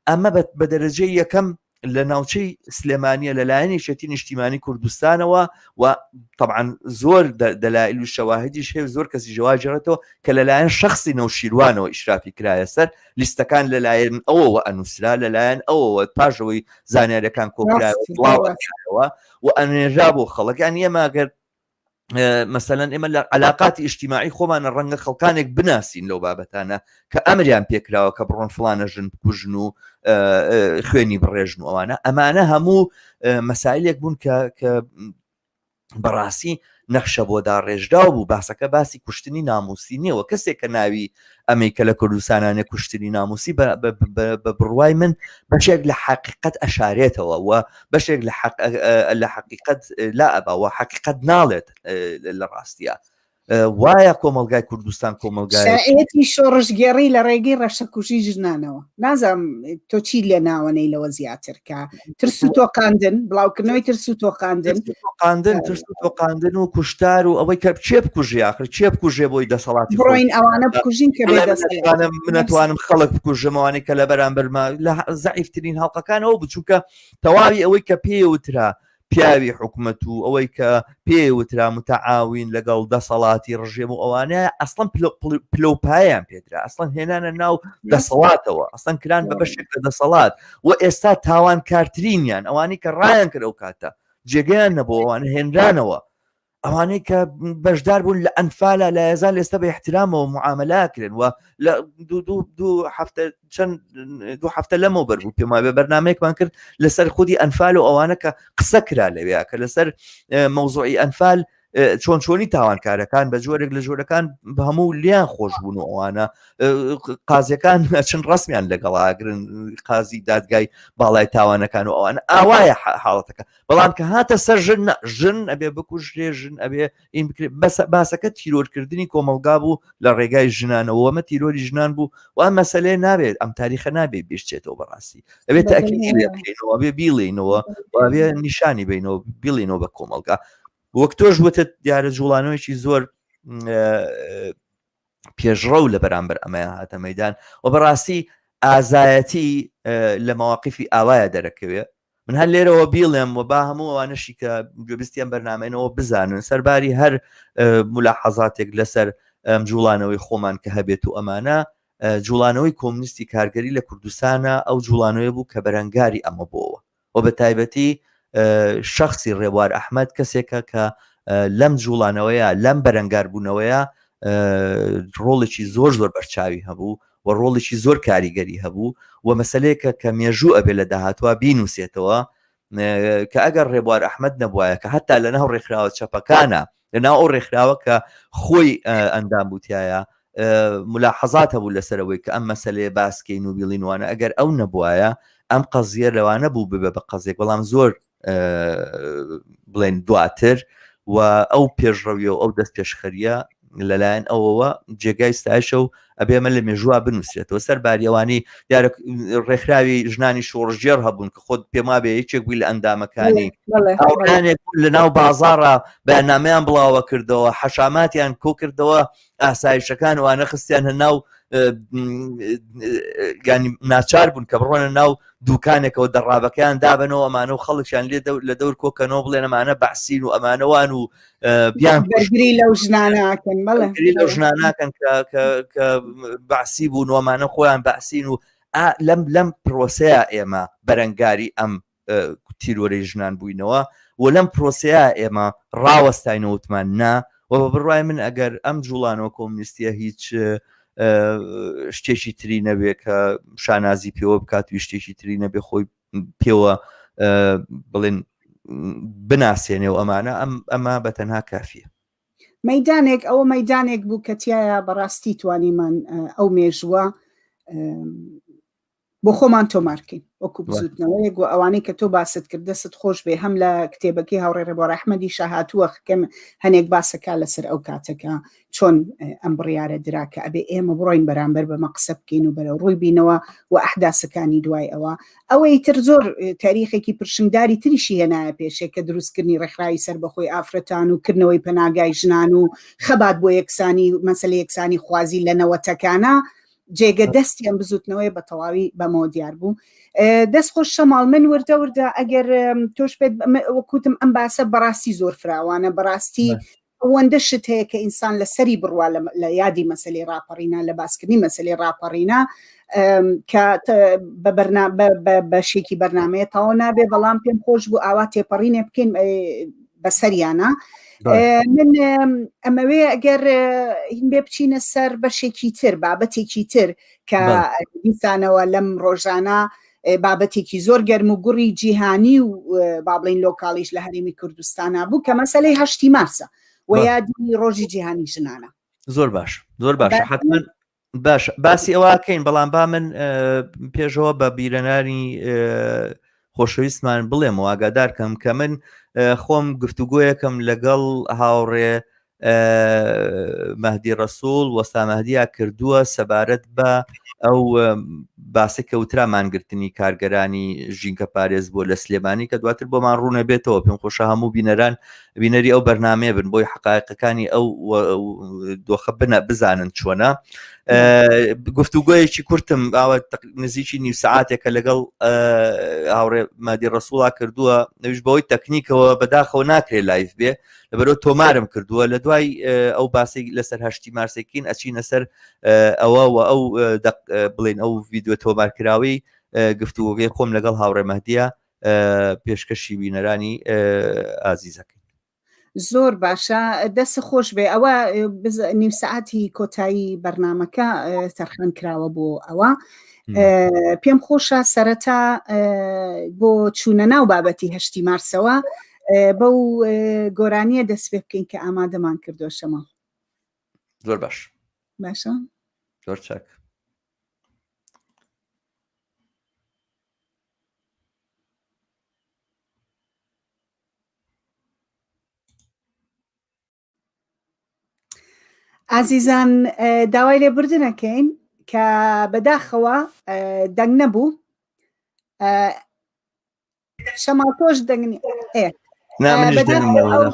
ئەمە بە دەرەجەی یەکەم لە ناوچەی سلێمانیە لەلایەنی شێتی نیشتیمانی کوردستانەوە و طبعا زۆر دەلایل و شەواهدیش هەیە زۆر کەسی جواجێڕێتەوە کە لەلایەن شخصی نەوشیروانەوە ئیشرافی کرایە سەر لیستەکان لەلایەن ئەوەوە ئەنووسرا لەلایەن ئەوەوە پاشەوەی زانیاریەکان کۆکراوە و ئەنێژا بۆ خەڵک یان ئێمەگەر مثلەن ئێمە لە علاقاتی ئیجتیماعی خۆمانە ڕەنگە خەڵکانێک بناسین لەو بابەتانە کە ئەمریان پێکراوە کە بڕۆن فڵانە ژن بکوژن و خوێنی بڕێژن و ئەمانە هەموو مەسائلێک بوون کە بەڕاستی نەخشە بۆ داڕێژراو بوو باسەکە باسی کوشتنی ناموسی نییەوە کەسێک کە ناوی ئەمریکا لە کوردستانانە کوشتنی ناموسی بە بڕوای من بەشێک لە حقیقت ئەشارێتەوە و بەشێک لە حقیقت لا ئەبا و حقیقت ناڵێت لە ڕاستیە وایە کۆمەلگای کوردستان
کۆمەلگایەتی شۆڕژگێڕی لە ڕێگەی ڕەشەکوژی ژنانەوە نازانم تۆ چی لێ ناوەنەی لەوە زیاترکە ترس و تۆقاندن بڵاوکردنەوەی ترس و
تۆقاندن و کوشتار و ئەوەی کە چێ بکوژێ آخر چێ بکوژێ بۆی دەسەڵاتی
بڕۆین ئەوانە بکوژین کە
منەتوانم خەڵک بکوژمەوانی کە لە بەرامبەرمە لە زەعیفترین هەڵقەکانەوە بچووکە تەواوی ئەوەی کە پێوترا پیاوی حکومت و ئەوەی کە پێوترا متعاوین لەگەڵ دەسەڵاتی ڕژێم و ئەوانەیە ئەسڵەن پلۆپایان پێدرا ئەسڵەن هێنانە ناو دەسەڵاتەوە ئەسڵەن کران بە بەشێک لە دەسەڵات و ئێستا تاوان کارترینیان ئەوانی کە ڕایان کرد ئەو کاتە جێگەیان نەبوو ئەوانە هێنرانەوە ئەوانەی کە بەشدار بوون لە ئەنفالە لە ێزان ئێستا بە احترامەوە معاملەکردن و لە دوو هەفتە لەمەوە بەربوو پێما بێ بەرنامەیەکمان کرد لەسەر خودی ئەنفال و ئەوانە کە قسە کرا لەوێ کە لەسەر مەوزوعی ئەنفال چۆنی تاوانکارەکان بە جۆرێک لە جۆرەکان بە هەموو لیان خۆش بوون و ئەوانە قازیەکان چەند ڕسمیان لەگەڵاگرن قازی دادگای باڵای تاوانەکان و ئەوانە ئاوایە حاڵەتەکە بەڵام کە هاتە سەر ژن ئەبێ بکوژرێ ژن ئەبێ این بکرێت باسەکە تیرۆرکردنی کۆمەلگا بوو لە ڕێگای ژنانەوە ئەمە تیرۆری ژنان بوو و ئەم مەسەلەیە نابێت ئەم تاریخە نابێت بێشتێتەوە بەڕاستی ئەبێت تاکیدی لێ بکەینەوە ئەبێ بیڵێنەوە ئەبێ نیشانی بینەوە بیڵێنەوە بە کۆمەلگا وەک تۆش وتت دیارە جوڵانەوەیکی زۆر پێشڕە و لە بەرامبەر ئەمەیە هاتە مەیدان و بەڕاستی ئازایەتی لە مەواقفی ئاوایە دەرەکەوێت من هەر لێرەوە بیڵێم و با هەموو ئەوانەشی کە گوێبیستیان بەرنامێنەوە بزانن سەرباری هەر ملاحەزاتێک لەسەر جوڵانەوەی خۆمان کە هەبێت و ئەمانە جوڵانەوەی کۆمونیستی کارگەری لە کوردستانە ئەو جوڵانەوەی بوو کە بەرەنگاری ئەمە بووەوە و بە تایبەتی شخصی ڕێبوار ئەحمەد کەسێکە کە لەم جوڵانەوەیە لەم بەرەنگار بوونەوەیە ڕۆڵێکی زۆر بەرچاوی هەبوو و ڕۆڵێکی زۆر کاریگەری هەبوو و مەسەلەیەکە کە مێژوو ئەبێ لە داهاتوە بینوسێتەوە کە ئەگەر ڕێبوار ئەحمەد نەبووایە کە هەتا لە ناو ڕێکخراوە چەپەکانە لە ناو ئەو ڕێکخراوە کە خۆی ئەندام بوتایە ملاحەزات هەبوو لەسەرەوەی کە ئەم مەسەلەیە باسکەین و بیڵینوانە ئەگەر ئەو نەبووایە ئەم قەزیە لەوانە بوو ببێ بە قەزێک بەڵام زۆر بڵێن دواتر و ئەو پێشڕەویە و ئەو دەست پێشخەریە لەلایەن ئەوەوە جێگای ستایشە و ئەبێمە لە مێژووا بنووسێتەوە سەر باریەوانی دیارە ڕێکخراوی ژنانی شۆڕژێر هەبوون کە خۆت پێما بێ یەکێک بووی لە ئەندامەکانی لە ناو بازاڕە بەنامەیان بڵاوە کردەوە حەشاماتیان کۆ کردەوە ئاسایشەکان وانە خستیان هەناو ینی ناچار بوون کە بڕۆنە ناو دوکانێکەوە دەڕابەکەیان دابنەوە ئەمانە و خەڵکیان لە دەور کۆکەنەوە بڵێن ئەمانە بەحسین و ئەمانەوان و بیان
بەرگری لەو ژناناکەن
لەو ژناناکەن کە بەعسی بوون وەمانە خۆیان بەعسین و لەم پرۆسەیە ئێمە بەرەنگاری ئەم تیرۆرەی ژنان بووینەوە و لەم پرۆسەیە ئێمە ڕاوەستاینەوتمان نا و بە بڕای من ئەگەر ئەم جوڵانەوە کۆمونیستیە هیچ شتێکی تری نەبێ کە شانازی پێوە بکات و شتێکی تری نەبێ خۆی پێوە بڵێن بناسیێنێ و ئەمانە ئەمە بەتەنها کافیە.
مەیدانێک ئەوە مەیدانێک بوو کە تایە بەڕاستی توانیمان ئەو مێژووە بۆ خۆمان تۆمارکەین وەکو بزوتنەوەیەک و ئەوانەی کە تۆ باست کرد دەست خۆش بێ هەم لە کتێبەکەی هاوڕێ ڕێبۆر ئەحمەدی شاهاتووە خکەم هەنێک باسەکە لەسەر ئەو کاتەکە چۆن ئەم بڕیارە دراکە ئەبێ ئێمە بڕۆین بەرامبەر بەمە قسە بکەین و بەرەو ڕووی بینەوە و ئەحداسەکانی دوای ئەوەی تر زۆر تاریخێکی پرشنگداری تریشی هێنایە پێشێک کە دروستکردنی ڕێکخراوی سەربەخۆی ئافرەتان و کردنەوەی پەناگای ژنان و خەبات بۆ یەکسانی مەسەلە یەکسانی خوازی لە نەوەتەکانە جێگە دەستیان بزوتنەوەی بە تەواوی بەمەوە دیار بوو. دەست خۆش شەماڵ من وردە ئەگەر تۆش پێت وەکوتم ئەم باسە بەڕاستی زۆر فراوانە بەڕاستی ئەوەندە شت هەیە کە ئینسان لە سەری بڕوا لە یادی مەسەلەی ڕاپەڕینە لە باسکردنی مەسەلەی ڕاپەڕینە کە بە شێکی بەرنامەیە تاوا نابێ بەڵام پێم خۆش بوو ئاوا تێپەڕینێ بکەین بەسەریانە. من ئەمەوێ ئەگەر هین بێ بچینە سەر بەشێکی تر بابەتێکی تر کە دیسانەوە لەم ڕۆژانە بابەتێکی زۆر گەرم و گوڕی جیهانی و بابڵین لۆکاڵیش لە هەرێمی کوردستانە بوو کە مەسەلەی 8 مارسە و یادی ڕۆژی جیهانی ژنانە.
زۆر باش زۆر باشە حتمما باش باسی ئەوەکەین بەڵام با من پێشەوە بە بیرەنانی خۆشەویستمان بڵێم و ئاگادارکەم کە من خۆم گفتوگۆیەکەم لەگەڵ هاوڕێ مەهدی ڕەسوڵ وەستا مەهدیە کردووە سەبارەت بە ئەو باسی کەوترا مانگرتنی کارگەرانی ژینکە پارێز بۆ لە سلێمانی کە دواتر بۆمان ڕوونە بێتەوە پێم خۆشە هەموو بینەران بینەری ئەو بەرنامەیە بن بۆی حقایقەکانی ئەو دۆخە بزانن چۆنە. گفتوگۆیەکی کورتم ئاوە نزیکی نیو سەعاتێکە لەگەڵ هاوڕێ مەهدی ڕەسوڵا کردووە نەویش بەوەی تەکنیکەوە بەداخەوە ناکرێت لایف بێ لەبەرەوە تۆمارم کردووە لە دوای ئەو باسی لەسەر 8 مارسێکین ئەچینە سەر ئەوە و ئەو بڵێن ئەو ڤیددیۆ تۆمارکراوی گفتوگۆی خۆم لەگەڵ هاوڕێ مەهدیە پێشکەشی بینەرانی ئازیزەکەی.
زۆر باشە دەست خۆش بێ ئەوە نیو سەعاتی کۆتایی بەرنامەکە تەرخان کراوە بۆ ئەوە پێم خۆشە سەرەتا بۆ چوونە ناو بابەتی 8 مارسەوە بەو گۆرانیە دەست پێ بکەین کە ئامادەمان کردو شەماڵ.
زۆر باش
باشە
زۆر چاک.
ئازیزان داوای لێبوردنەکەین کە بەداخەوە دەنگ نەبوو شەماڵ تۆش دەنگنی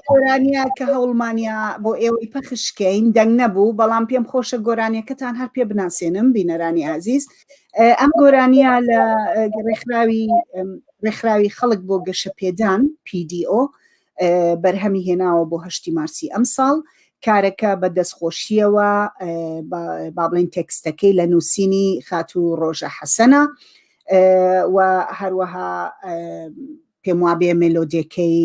گۆرانیە کە هەوڵمانیا بۆ ئێوەی پەخشکەین دەنگ نەبوو بەڵام پێم خۆشە گۆرانیەکەتان هەر پێ بناسێنم بینەرانی ئازیز. ئەم گۆرانیە لە ڕێکخراوی خەڵک بۆ گەشە پێدان PDO بەرهەمی هێناوە بۆ 8 مارسی ئەم ساڵ کارەکە بە دەستخۆشیەوە با بڵێن تێکستەکەی لە نووسینی خاتوو ڕۆژە حەسەنە و هەروەها پێم وابێ مێلۆدیەکەی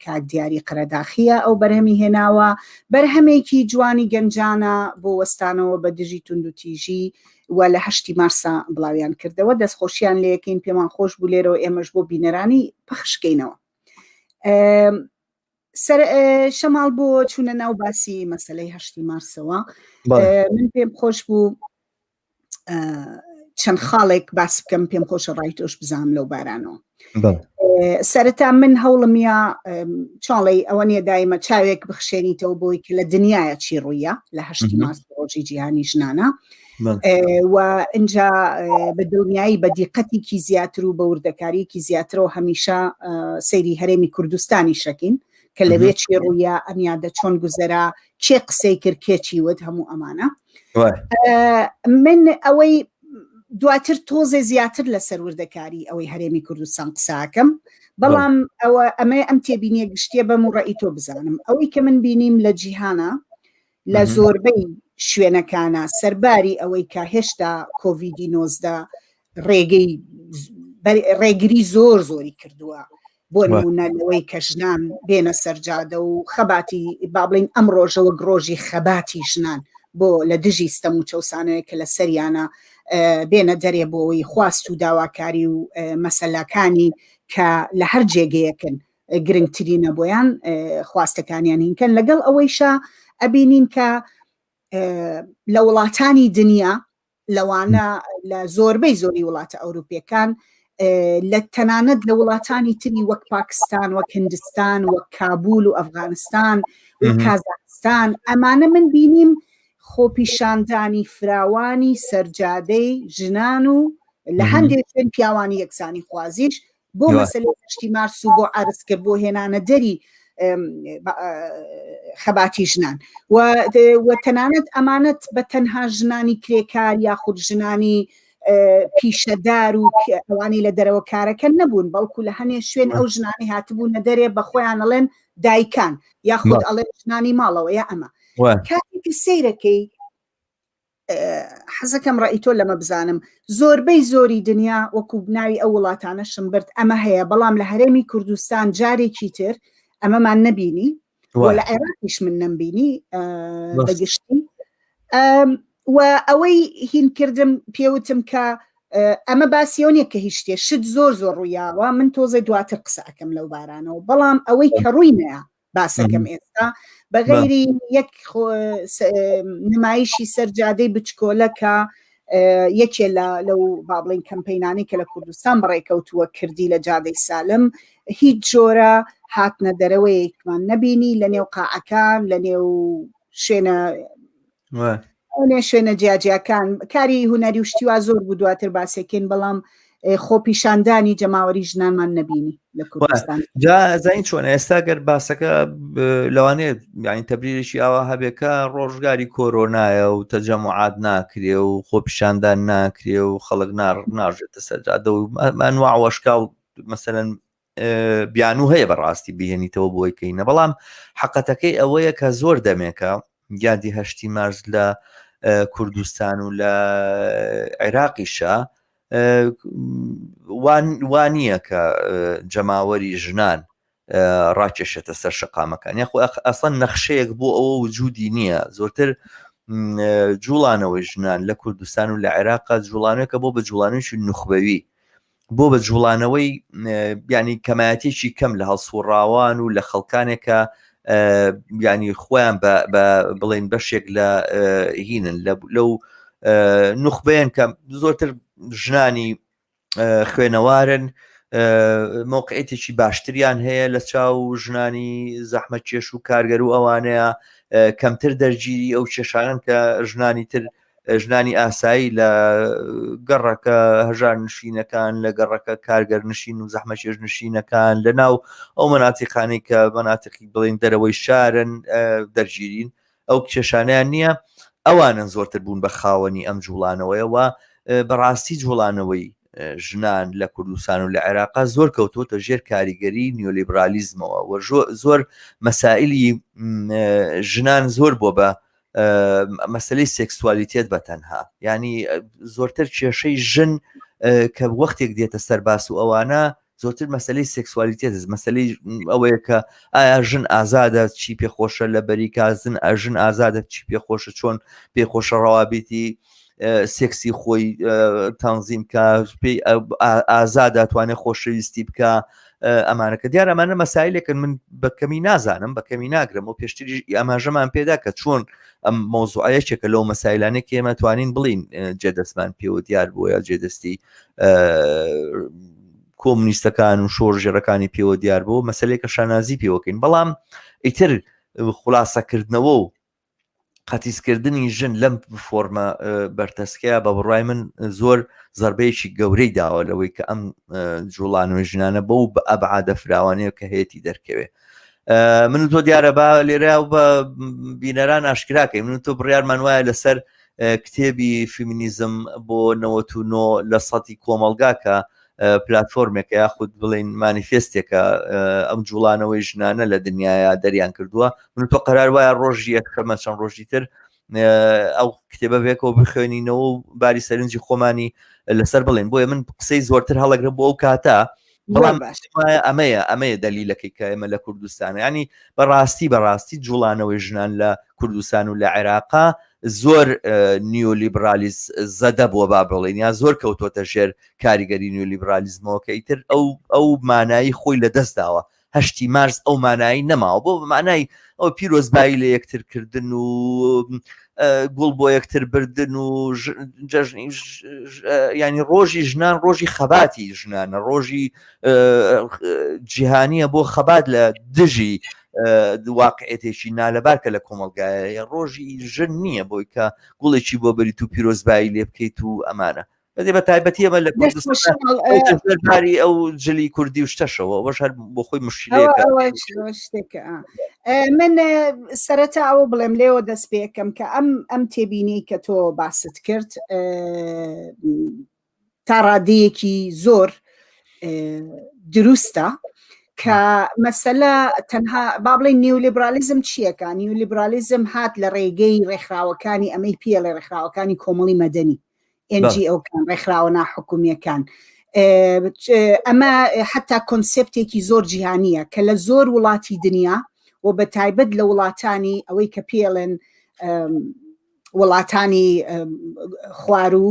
کاک دیاری قەرەداخیە ئەو بەرهەمی هێناوە بەرهەمێکی جوانی گەنجانە بۆ وەستانەوە بە دژی تونند و تیژی و لە 8 مارسە بڵاویان کردەوە دەستخۆشیان لەکەین پێمان خۆش بوو لێرەوە ئێمەش بۆ بینەرانی پەخشکەینەوە. شەماڵ بۆ چوونە ناو باسی مەسەلەی 8 مارسەوە من پێم خۆش بوو چەند خاڵێک باس بکەم پێم خۆشە ڕای تۆش بزانم لەو بارانەوە. سەرەتا من هەوڵمە چاڵی ئەوە نیە دایمە چاوێک بخشێنیتەوە بۆی کە لە دنیاە چی ڕوویە لە 8 مارس ڕۆژی جیهانی ژنانە و اینجا بە دڵنیایی بە دیقەتێکی زیاتر و بە وردەکاریەکی زیاترەوە هەمیشە سەیری هەرێمی کوردستانی شەکین کە لەوێ چێ ڕوویە ئەمیادە چۆن گوزەرا چێ قسەی کرد کێکی وت هەموو ئەمانە من ئەوەی دواتر تۆزێ زیاتر لەسەر وردەکاری ئەوەی هەرێمی کوردستان قساکەم بەڵام ئەم تێبینیە گشتیە بەم و ڕێی تۆ بزانم ئەوەی کە من بینیم لە جیهانە لە زۆربەی شوێنەکانە سەرباری ئەوەی کە هێشتا کۆڤیدی 19 ڕێگری زۆری کردووە بۆ نمونە لەوەی کە ژنان بێنە سەرجادە و خەباتی با بڵین ئەم ڕۆژەوە گرۆژی خەباتی ژنان بۆ لە دژی ستەم و چەوسانەیە کە لە سەریانە بێنە دەرێ بۆەوەی خواست و داواکاری و مەسەلاکانی کە لە هەر جێگەیەکن گرنگترینە بۆیان خواستەکانیان هینکەن لەگەڵ ئەوەیشە ئەبینین کە لە وڵاتانی دنیا لەوانە لە زۆربەی زۆری وڵاتە ئەوروپیەکان لە تەنانەت لە وڵاتانی تری وەک پاکستان وەک هندستان وەک کابول و ئەفغانستان و کازاخستان ئەمانە من بینیم خۆپیشاندانی فراوانی سەرجادەی ژنان و لە هەندێک شوێن پیاوانی یەکسانی خوازیش بۆ مەسەلەی هەشتی مارس و بۆ عەرزکرد بۆ هێنانە دەری خەباتی ژنان و تەنانەت ئەمانەت بە تەنها ژنانی کرێکار یاخود ژنانی پیشەدار و ئەوانی لە دەرەوە کارەکە نەبوون بەڵکو لە هەنێ شوێن ئەو ژنانی هاتبوون نە دەرێ بە خۆیان ئەڵێن دایکان یاخود ئەڵێن ژنانی ماڵەوە یا ئەمە کاتێکی سەیرەکەی حەزەکەم ڕای تۆ لەمە بزانم زۆربەی زۆری دنیا وەکو ناوی ئەو وڵاتانە شمبرد ئەمە هەیە بەڵام لە هەرێمی کوردستان جارێکی تر ئەمەمان نەبینی لە عێراقیش من نەمبینی بەگشتی و ئەوەی هین کردم پێوتم کە ئەمە باسیۆنیە کە هیچ شتێ شت زۆر ڕوویاوە من تۆزە دواتر قسەکەم لەو بارانەوە بەڵام ئەوەی کە ڕووی نەیە باسەکەم ئێستا بەغەیری یەک نمایشی سەرجادەی بچکۆلەکە یەکێ لەو بابڵین کەمپەینانی کە لە کوردستان بڕێکەوتووە کردی لە جادەی سالم هیچ جۆرە هاتنە دەرەوەیەکمان نەبینی لە نێو قاعەکان لە نێو شوێنە جیاجیەکان کاری هوەری و شتیوا زۆر بوو دواتر باسێکین بەڵام خۆپیشاندانی جەماوەری ژنانمان نەبینی لە کوردستان
زین چۆن ئێستا گەر باسەکە لەوانەیە یعنی تەبریرێکی ئاوا هەبێکە ڕۆژگاری کۆرۆنایە و تەجەموعات ناکرێ و خۆپیشاندان ناکرێ و خەڵک ناژێتە سەرجادە و مانوع وەشکا و مەسەلەن بیانوو هەیە بەڕاستی بهێنیتەوە بۆی کەینە بەڵام حەقەتەکەی ئەوەیە کە زۆر دەمێکە یادی هەشتی مارس لە کوردستان و لە عێراقیشە وانییە کە جەماوەری ژنان ڕاکێشێتە سەر شەقامەکان یاخۆ ئەسڵەن نەخشەیەک بۆ ئەوە وجودی نییە زۆرتر جوڵانەوەی ژنان لە کوردستان و لە عێراقا جوڵانەکە بۆ بە جوڵانێکی نوخبەوی بۆ بە جوڵانەوەی ینی کەمایەتێکی کەم لە هەڵسوڕاوان و لە خەڵکانێکە ینی خۆیان بڵێن بەشێک لە هینن لەو نوخبەیەن کە زۆرتر ژنانی خوێنەوارن مۆقعێتێکی باشتریان هەیە لە چاو ژنانی زەحمەتکێش و کارگەر و ئەوانەیە کەمتر دەرگیری ئەو کێشانن کە ژنانی تر ژنانی ئاسایی لە گەڕەکە هەژار نشینەکان لە گەڕەکە کارگەر نشین و زەحمەتکێش نشینەکان لە ناو ئەو مەناتیقانی کە مەناتیقی بڵین دەرەوەی شارن دەرگیرین ئەو کێشانیان نییە ئەوانن زۆرتر بوون بە خاوەنی ئەم جوڵانەوەیەوە بەڕاستی جوڵانەوەی ژنان لە کوردستان و لە عێراقا زۆر کەوتوتە ژێر کاریگەری نیۆلیبرالیزمەوە و زۆر مەسائلی ژنان زۆر بۆ بە مەسلەی سێکسوالیتێت بە تەنها ینی زۆرتر کێشەی ژن کە وەختێک دێتە سەرباس و ئەوانە زۆرتر مەسلەی سێکسوالیتێت مەسلەی ئەوەیە کە ئایا ژن ئازادە چی پێخۆشە لە بەریکازن ژن ئازادە چی پێخۆشە چۆن پێخۆشە ڕەوابێتی سێکسی خۆی تەنزیم کە پێی ئازادە توانێت خۆشەویستی بکە ئەمانەکە دیار ئەمانە مەسایلێکن من بەکەمی نازانم بەکەمی ناگرم و پێشتری ئاماژەمان پێدا کە چۆن ئەم مۆزوعەیەکێکە لەو مەسایلانێک ئێمە توانین بڵین جێدەستمان پێوە دیار بۆیە جێدەستی کۆمونیستەکان و شۆڕژێرەکانی پێوە دیار بوو مەسلەیەکە شانازی پێوەکەین بەڵام ئیتر خولاسەکردنەوە و قەتیسکردنی ژن لەم فۆرمە بەرتەسکەیە بە بڕای من زۆر زەربەیەکی گەورەی داوە لەوەی کە ئەم جوڵانەوەی ژنانە بەو بە ئەبعادە فراوانەیە کە هەیەی دەرکەوێ من تۆ دیارە با لێرە و بە بینەران ئاشکراکەی من تۆ بڕیارمان وایە لەسەر کتێبی فیمینیزم بۆ 99 لە سەتی کۆمەلگاکە پلتفۆرمێکە یاخود بڵین مانیفێستێکە ئەم جوڵانەوەی ژنانە لە دنیاە دەریان کردووە من تۆ قەرار وایە ڕۆژی یەکەمە چەند ڕۆژی تر ئەو کتێبە بێکەوە بخوێنینەوە و باری سەرنجی خۆمانی لەسەر بڵێن بۆیە من قسەی زۆرتر هەڵەگرە بۆ ئەو کاتە بەڵام ئەمەیە دەلیلەکەی کە ئێمە لە کوردستان ینی بەڕاستی جوڵانەوەی ژنان لە کوردستان و لە عێراقا زۆر نیۆلیبرالیز زەدە بووە با بڵێن یا زۆر کەوتۆتە ژێر کاریگەری نیۆلیبرالیزمەوە کە ئیتر ئەو مانایی خۆی لە دەست داوە 8 مارس ئەو مانایی نەماوە بۆ مانای ئەو پیرۆزبایی لە یەکترکردن و گوڵ بۆ یەکتر بردن و ینی ڕۆژی ژنان ڕۆژی خەباتی ژنانە ڕۆژی جیهانیە بۆ خەبات لە دژی واقعێتێکی نالەبارکە لە کۆمەلگایە ڕۆژی ژن نییە بۆی کە گوڵێکی بۆ بریت و پیرۆزبایی لێ بکەیت و ئەمانە بەدێ بە تایبەتی ئەمە لە کوردستانی ئەو جلی کوردی و شتەشەوە بەش هەر بۆ خۆی مشکلەکە
شتێکە من سەرەتا ئەوە بڵێم لێوە دەست پێکەم کە ئەم تێبینی کە تۆ باست کرد تا ڕادەیەکی زۆر دروستە کە مەسەلە تەنها با بڵێن نیۆلیبرالیزم چیەکە نیۆلیبرالیزم هات لە ڕێگەی ڕێکخراوەکانی ئەمەی پێ لە ڕێکخراوەکانی کۆمەڵی مەدەنی NGO-کان ڕێکخراوە ناحکومیەکان ئەمە حتا کۆنسپتێکی زۆر جیهانیە کە لە زۆر وڵاتی دنیا و بە تایبەت لە وڵاتانی ئەوەی کە پێڵێن وڵاتانی خوارو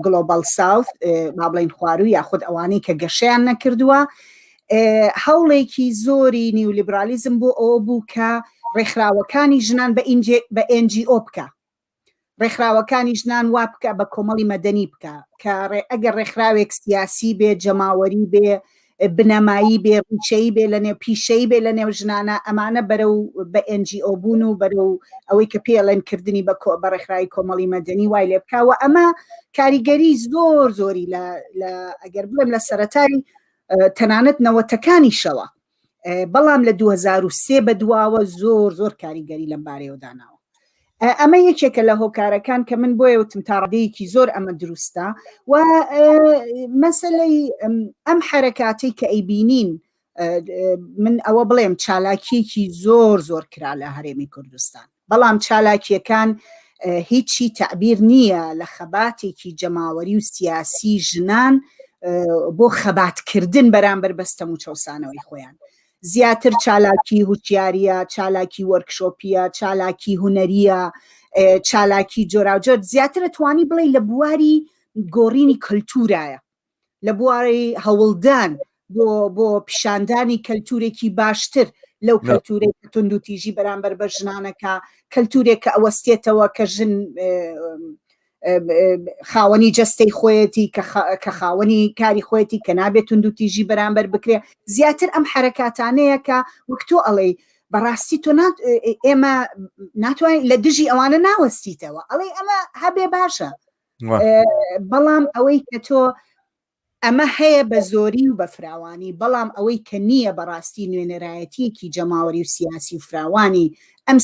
گلۆبال ساوت با بڵێن خوارو یاخود ئەوانەی کە گەشەیان نەکردووە هەوڵێکی زۆری نیۆلیبرالیزم بۆ ئەوە بوو کە ڕێکخراوەکانی ژنان بە NGO بکە ڕێکخراوەکانی ژنان وا بکە بە کۆمەڵی مەدەنی بکە کە ئەگەر ڕێکخراوێک سیاسی بێ جەماوەری بێ بنەمایی بێ ڕوچەی بێ لە نێو پیشەی بێ لە نێو ژنانە ئەمانە بەرەو بە NGO بوون و بەرەو ئەوەی کە پێڵێن کردنی بە ڕێکخراوی کۆمەڵی مەدەنی وای لێ بکەوە ئەمە کاریگەری زۆر زۆری لە ئەگەر بڵێم لە سەرەتای تەنانەت نەوەتەکانی شەوە بەڵام لە 2003 بەدواوە زۆر کاریگەری لەم بارەیەوە داناوە ئەمە یەکێکە لە هۆکارەکان کە من بۆیە وتم تا ڕادەیەکی زۆر ئەمە دروستە و مەسەلەی ئەم حرەکاتی کە ئەیبینین من ئەوە بڵێم چالاکیەکی زۆر کرا لە هەرێمی کوردستان بەڵام چالاکیەکان هیچی تعبیر نییە لە خەباتێکی جەماوەری و سیاسی ژنان بۆ خەباتکردن بەرامبەر بەستەم و چەوسانەوەی خۆیان زیاتر چالاکی هوشیاریە چالاکی وەرکشۆپیە چالاکی هوەریە چالاکی جۆراوجۆر زیاتر توانی بڵێ لە بواری گۆڕینی کەلتورایە لە بواری هەوڵدان بۆ پیشاندانی کەلتورێکی باشتر لەو کەلتورێک تونند و تیژی بەرامبەر بە ژنانەکە کەلتورێک کە ئەوەستێتەوە کە ژن خاوەنی جەستەی خۆیەتی کە خاوەنی کاری خۆیەتی کە نابێت تونند و تیژی بەرامبەر بکرێ زیاتر ئەم حرەکاتانەیە کە وەک تۆ ئەڵێ بەڕاستی تۆ ئێمە ناتوانین لە دژی ئەوانە ناوەستیتەوە ئەڵێ ئەمە هەبێ باشە بەڵام ئەوەی کە تۆ ئەمە هەیە بە زۆری و بە فراوانی بەڵام ئەوەی کە نییە بەڕاستی نوێنەرایەتیەکی جەماوەری و سیاسی و فراوانی ئەم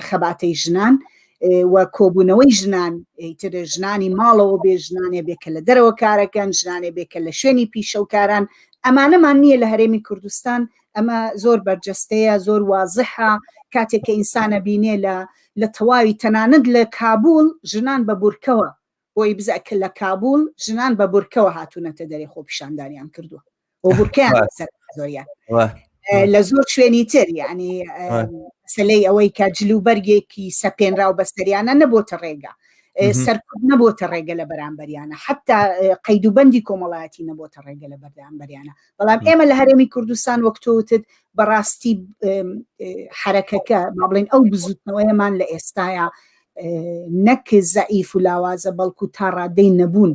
خەباتەی ژنان و کۆبوونەوەی ژنان تر ژنانی ماڵەوە بێ ژنانێ بێکە لە دەرەوە کارەکەن ژنانێ بێکە لە شوێنی پیشەوکاران ئەمانەمان نییە لە هەرێمی کوردستان ئەمە زۆر بەرجەستەیە زۆر وازحە کاتێک کە ئینسانە بینێ لە تەواوی تەنانەت لە کابول ژنان بە بورکەوە بۆی بزەکە لە کابول ژنان بە بورکەوە هاتوونەتە دەرێ خۆ پیشاندانیان کردووە بۆ بورکیان سەر زۆریان لە زۆر شوێنی تر یعنی سلەی ئەوەی کە جلوبەرگێکی سەپێنرا و بەستەریانە نەبۆتە ڕێگە سەرکوب نەبۆتە ڕێگە لە بەرامبەریانە حتا قەیدوبەندی کۆمەڵایەتی نەبۆتە ڕێگە لە بەرامبەریانە بەڵام ئێمە لە هەرێمی کوردستان وەکتۆتت بەڕاستی حرەکەکە با بڵێن ئەو بزوتنەوەیەمان لە ئێستاە نەک زەعیف و لاوازە بەڵکو تا ڕادەی نەبوون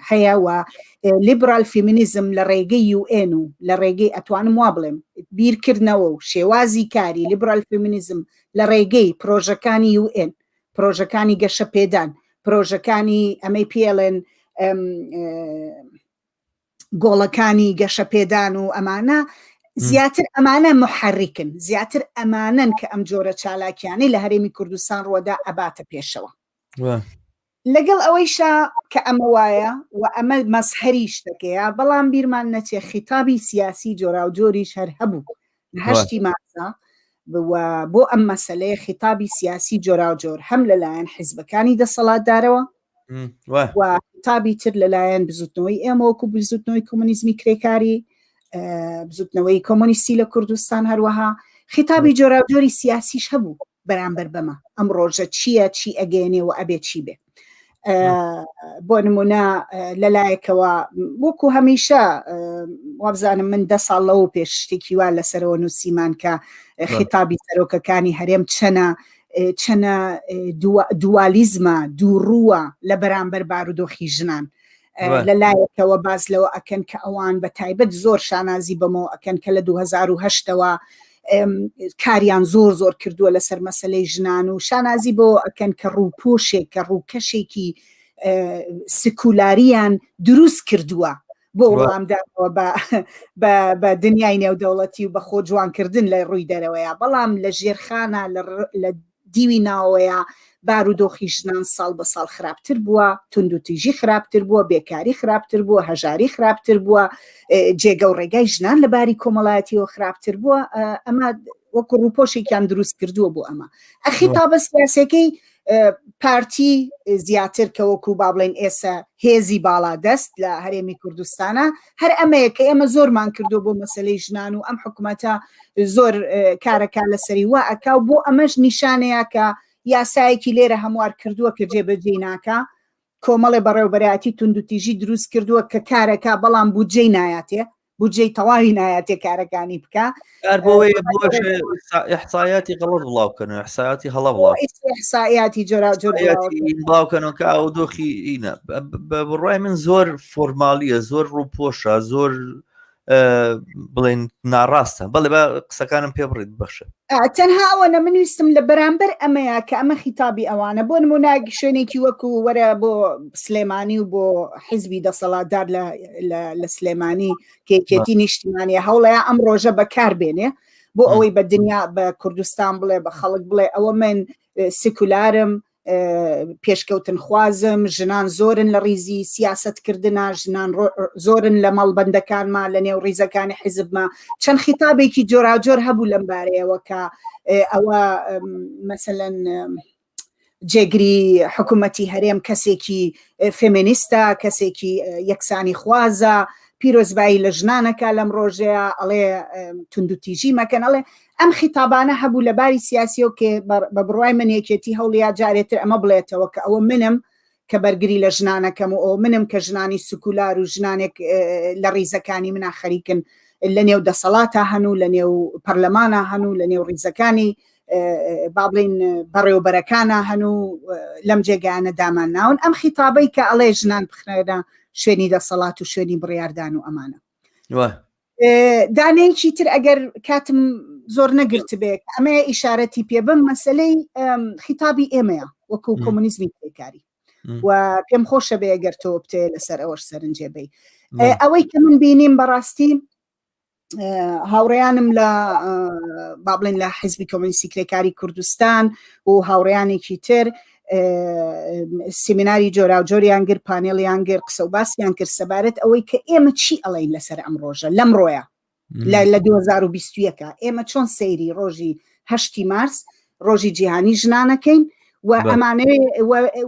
هەیە و لیبرال فیمینیزم لە ڕێگەی UN و لە ڕێگەی ئەتوانم وا بڵێم بیرکردنەوە و شێوازی کاری لیبرال فیمینیزم لە ڕێگەی پرۆژەکانی UN پرۆژەکانی گەشە پێدان پرۆژەکانی ئەمەی پێڵێن گۆڵەکانی گەشە پێدان و ئەمانە زیاتر ئەمانە محرکن زیاتر ئەمانن کە ئەم جۆرە چالاکیانەی لە هەرێمی کوردستان ڕۆدا ئەباتە پێشەوە لەگەڵ ئەوەیشا کە ئەمە وایە و ئەمە مەسهەری شتەکەیە بەڵام بیرمان نەچێ خیتابی سیاسی جۆرا و جۆریش هەر هەبوو هەشتی مارسە بۆ ئەم مەسەلەیە خیتابی سیاسی جۆرا و جۆر هەم لەلایەن حیزبەکانی دەسەڵاتدارەوە و خیتابی تر لەلایەن بزوتنەوەی ئێمە وەکو بزوتنەوەی کۆمونیزمی کرێکاری بزوتنەوەی کۆمونیستی لە کوردستان هەروەها خیتابی جۆرا و جۆری سیاسیش هەبوو بەرامبەر بەمە ئەم ڕۆژە چییە چی ئەگەێنێ و ئەبێ چی بێ بۆ نمونە لەلایەکەوە وەکو هەمیشە وابزانم من 10 ساڵ لەوە پێش شتێکی وا لەسەرەوە نووسیمان کە خیتابی سەرۆکەکانی هەرێم چەنە دوالیزمە دووڕووە لە بەرامبەر بارودۆخی ژنان لەلایەکەوە باز لەوە ئەکەن کە ئەوان بە تایبەت زۆر شانازی بەمەوە ئەکەن کە لە 2008ەوە کاریان زۆر کردووە لەسەر مەسەلەی ژنان و شانازی بۆ ئەکەن کە ڕووپۆشێک کە ڕووکەشێکی سکولاریان دروست کردووە بۆ وەڵامدانەوە بە دنیای نێودەوڵەتی و بە خۆ جوانکردن لە ڕووی دەرەوەیە بەڵام لە ژێرخانە لە دیوی ناوەیە بارودۆخی ژنان ساڵ بە ساڵ خراپتر بووە تونند و تیژی خراپتر بووە بێکاری خراپتر بووە هەژاری خراپتر بووە جێگە و ڕێگای ژنان لە باری کۆمەڵایەتیەوە خراپتر بووە ئەمە وەکو ڕووپۆشێکیان دروست کردووە بۆ ئەمە خیتابە سیاسەکەی پارتی زیاتر کە وەکو با بڵێن ئێستا هێزی باڵا دەست لە هەرێمی کوردستانە هەر ئەمەیە کە ئێمە زۆرمان کردو بۆ مەسەلەی ژنان و ئەم حکوومەتە زۆر کارەکە لەسەری وا ئەکا و بۆ ئەمەش نیشانەیە کە یاسایەکی لێرە هەموار کردووە کە جێبەجێ ناکا کۆمەڵێ بەڕێوەبەرایەتی تونند و تیژی دروست کردووە کە کارەکە بەڵام بودجەی نایەتێ بودجەی تەواوی نایەتێ کارەکانی بکە
احصایاتی غەڵەت بڵاوکەن احصایاتی هەڵە بڵاو
احصایاتی جۆرا جۆر
بڵاوکەن کە ئەو دۆخی ئینە بڕای من زۆر فۆرمالیە زۆر ڕووپۆشە زۆر بڵێن ناڕاستە بەڵێ بە قسەکانم پێ بڕێت بەخشە
تەنها ئەوەنە من ویستم لە بەرامبەر ئەمەیە کە ئەمە خیتابی ئەوانە بۆ نمونە شوێنێکی وەکو وەرە بۆ سلێمانی و بۆ حیزبی دەسەڵاتدار لە سلێمانی کێکێتی نیشتیمانیە هەوڵەیە ئەم ڕۆژە بەکار بێنێ بۆ ئەوەی بە دنیا بە کوردستان بڵێ بە خەڵک بڵێ ئەوە من سیکولارم پێشکەوتن خوازم ژنان زۆرن لە ڕیزی سیاستکردنا ژنان زۆرن لە مەڵبەندەکانمان لە نێو ڕیزەکانی حیزبما چەند خیتابێکی جۆراجۆر هەبوو لەم بارەیەوە کە ئەوە مەسەلەن جێگری حکوومەتی هەرێم کەسێکی فێمینیستە کەسێکی یەکسانی خوازە پیرۆزبایی لە ژنانەکە لەم ڕۆژەیە ئەڵێ تونند و تیژی مەکەن ئەڵێ ئەم خیتابانە هەبوو لە باری سیاسیەوە کە بە بڕوای منێکێتی هەوڵیا جارێتر ئەمە بڵێتەوە کە ئەوە منم کە بەرگری لە ژنانەکەم و ئەو منم کە ژنانی سکولار و ژنانێک لە ڕیزەکانی منە خەریکن لە نێو دەسەڵاتە هەنوو لە نێو پەرلەمانە هەنوو لە نێو ڕیزەکانی با بڵێن بەڕێوەبەرەکانە هەنوو لەم جێگایانە دامان ناون ئەم خیتابەی کە ئەڵێ ژنان بخنێنە شوێنی دەسەڵات و شوێنی بڕیاردان و ئەمانە دانەیەکی تر ئەگەر کاتم زۆر نەگرت بێ ئەمە ئیشارەتی پێ بم مەسەلەی خیتابی ئێمەیە وەکو کۆمونیزمی کرێکاری و پێم خۆشە بێ ئەگەر تۆ بتێ لەسەر ئەوەش سەرنجێبەی ئەوەی کە من بینیم بەڕاستی هاوڕێیانم لە با بڵێن لە حیزبی کۆمونیستی کرێکاری کوردستان و هاوڕێیانێکی تر سیمیناری جۆرا و جۆریان گر پانێڵیان گر قسە و باسییان کرد سەبارەت ئەوەی کە ئێمە چی ئەڵێن لەسەر ئەم ڕۆژە لەم ڕۆیە لە 2021 ئێمە چۆن سەیری ڕۆژی 8 مارس ڕۆژی جیهانی ژنانەکەین و ئەمانەوێ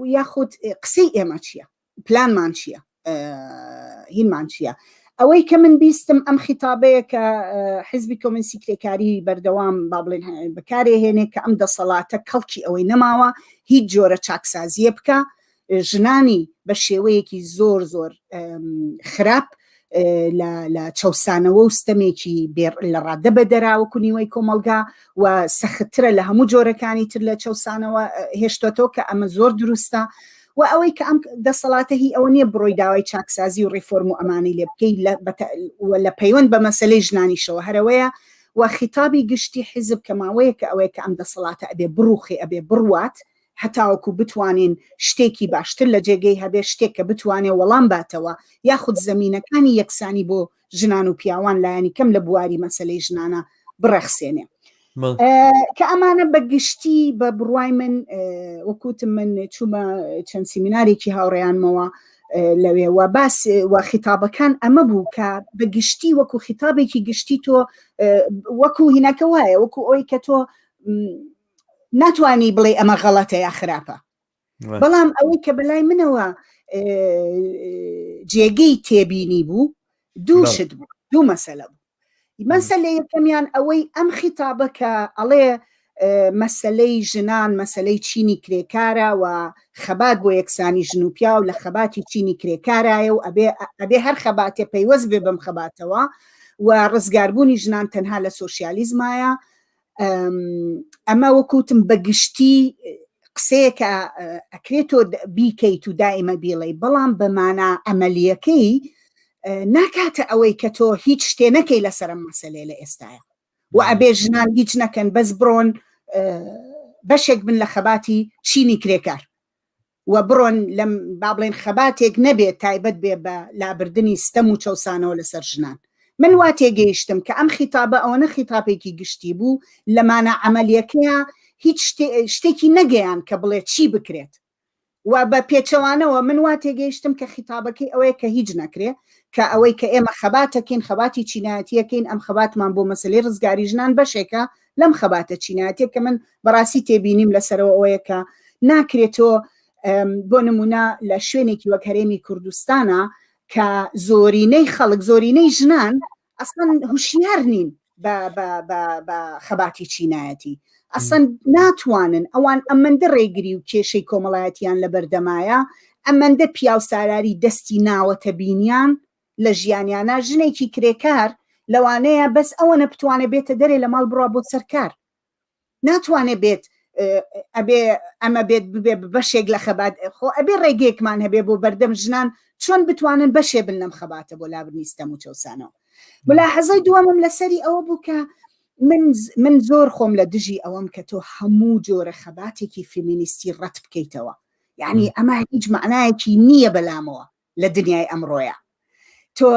یاخود قسەی ئێمە چییە پلانمان چییە هینمان چییە ئەوەی کە من بیستم ئەم خیتابەیە کە حیزبی کۆمونیستی کرێکاری بەردەوام با بڵێن بەکارێهێنێ کە ئەم دەسەڵاتە کەڵکی ئەوەی نەماوە هیچ جۆرە چاکسازیە بکە ژنانی بە شێوەیەکی زۆر خراپ لە چەسانەوە و ستەمێکی لە ڕادە بەدەراوەکو نیوەی کۆمەلگا و سەختترە لە هەموو جۆرەکانی تر لە چەسانەوە هێشتۆتەوە کە ئەمە زۆر دروستە و ئەوەی کە ئەم دەسەڵاتە هی ئەوە نییە بڕۆی داوای چاکسازی و ڕیفۆرم و ئەمانی لێ بکەی لە پەیوەند بە مەسەلەی ژنانیشەوە هەرەوەیە و خیتابی گشتی حیزب کە ماوەیە کە ئەوەیە کە ئەم دەسەڵاتە ئەبێ بڕوخی ئەبێ بڕوات هەتاوەکو بتوانین شتێکی باشتر لە جێگەی هەبێ شتێک کە بتوانێ وەڵام باتەوە یاخود زەمینەکانی یەکسانی بۆ ژنان و پیاوان لایەنی کەم لە بواری مەسەلەی ژنانە بڕەخسێنێ کە ئەمانە بەگشتی بە بڕوای من وەکوتم من چوومە چەند سیمینارێکی هاوڕێیانمەوە لەوێ و باس و خیتابەکان ئەمە بوو کە بەگشتی وەکو خیتابێکی گشتی تۆ وەکو هینەکە وایە وەکو ئەوی کە تۆ ناتوانی بڵێ ئەمە غەڵەتە یا خراپە بەڵام ئەوەی کە بەلای منەوە جێگەی تێبینی بوو دووشت بوو دوو مەسەلە بوو مەسەلە یەکەمیان ئەوەی ئەم خیتابەکە ئەڵێ مەسەلەی ژنان مەسەلەی چینی کرێکارە و خەبات بۆ یەکسانی ژن و پیا و لە خەباتی چینی کرێکارایە و ئەبێ هەر خەباتێ پەیوەست بێ بەم خەباتەوە و ڕزگاربوونی ژنان تەنها لە سۆشیالیزمایە ئەمە وەکوتم بەگشتی قسەیەکە ئەکرێتۆ بیکەیت و دائیمە بیڵێ بەڵام بەمانە ئەمەلیەکەی ناکاتە ئەوەی کە تۆ هیچ شتێ نەکەی لەسەرم مەسەلێ لە ئێستاە و ئەبێ ژنان هیچ نەکەن بەس بڕۆن بەشێک بن لە خەباتی چینی کرێکار و بڕۆن لەم با بڵێن خەباتێک نەبێت تایبەت بێ بە لابردنی ستەم و چەوسانەوە لەسەر ژنان من وا تێگەیشتم کە ئەم خیتابە ئەوەنە خیتابێکی گشتی بوو لەمانە ئەمەلیەکەیە هیچ شتێکی نەگەیان کە بڵێ چی بکرێت و بە پێچەوانەوە من وا تێگەیشتم کە خیتابەکەی ئەوەیە کە هیچ نەکرێ کە ئەوەی کە ئێمە خەباتەکەین خەباتی چینایەتیەکەین ئەم خەباتمان بۆ مەسلەی ڕزگاری ژنان بەشێکە لەم خەباتە چینایەتیە کە من بەڕاستی تێبینیم لەسەرەوە ئەوەیە کە ناکرێتەوە بۆ نمونە لە شوێنێکی وەک هەرێمی کوردستانە کە زۆرینەی خەڵک زۆرینەی ژنان ئەسڵەن هوشیار نین بە خەباتی چینایەتی ئەسڵەن ناتوانن ئەوان ئەمەندە ڕێگری و کێشەی کۆمەڵایەتیان لە بەردەمایە ئەمەندە پیاو سالاری دەستی ناوەتە بینیان لە ژیانیانە ژنێکی کرێکار لەوانەیە بەس ئەوە نەبتوانێ بێتە دەرێ لە ماڵ بڕوا بۆ سەرکار ناتوانێ بێت ئەمە بێت ببێ بەشێک لە خەبات خۆ ئەبێ ڕێگەیەکمان هەبێ بۆ بەردەم ژنان چۆن بتوانن بەشێ بن لەم خەباتە بۆ لابرنی ستەم و چەوسانەوە ملاحەزەی دووەمم لەسەری ئەوە بوو کە من زۆر خۆم لە دژی ئەوەم کە تۆ هەموو جۆرە خەباتێکی فیمینیستی ڕەت بکەیتەوە یعنی ئەمە هیچ معنایەکی نییە بەلامەوە لە دنیای ئەمڕۆیە تۆ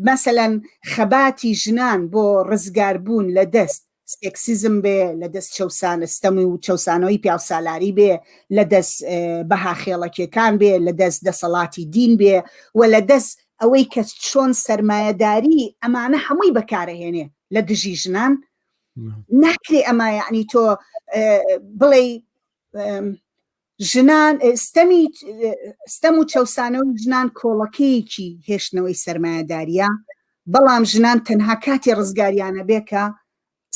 مەسەلەن خەباتی ژنان بۆ ڕزگاربوون لە دەست سێکسیزم بێ لە دەست چەوسانە ستەمی و چەوسانەوەی پیاوسالاری بێ لە دەست بەها خێڵەکیەکان بێ لە دەست دەسەڵاتی دین بێ و لە دەست ئەوەی کە چۆن سەرمایەداری ئەمانە هەمووی بەکارەهێنێ لە دژی ژنان ناکرێ ئەمە یعنی تۆ بڵێ ژنان ستەم و چەوسانەوەی ژنان کۆڵەکەیەکی هێشتنەوەی سەرمایەداریە بەڵام ژنان تەنها کاتی ڕزگاریانە بێ کە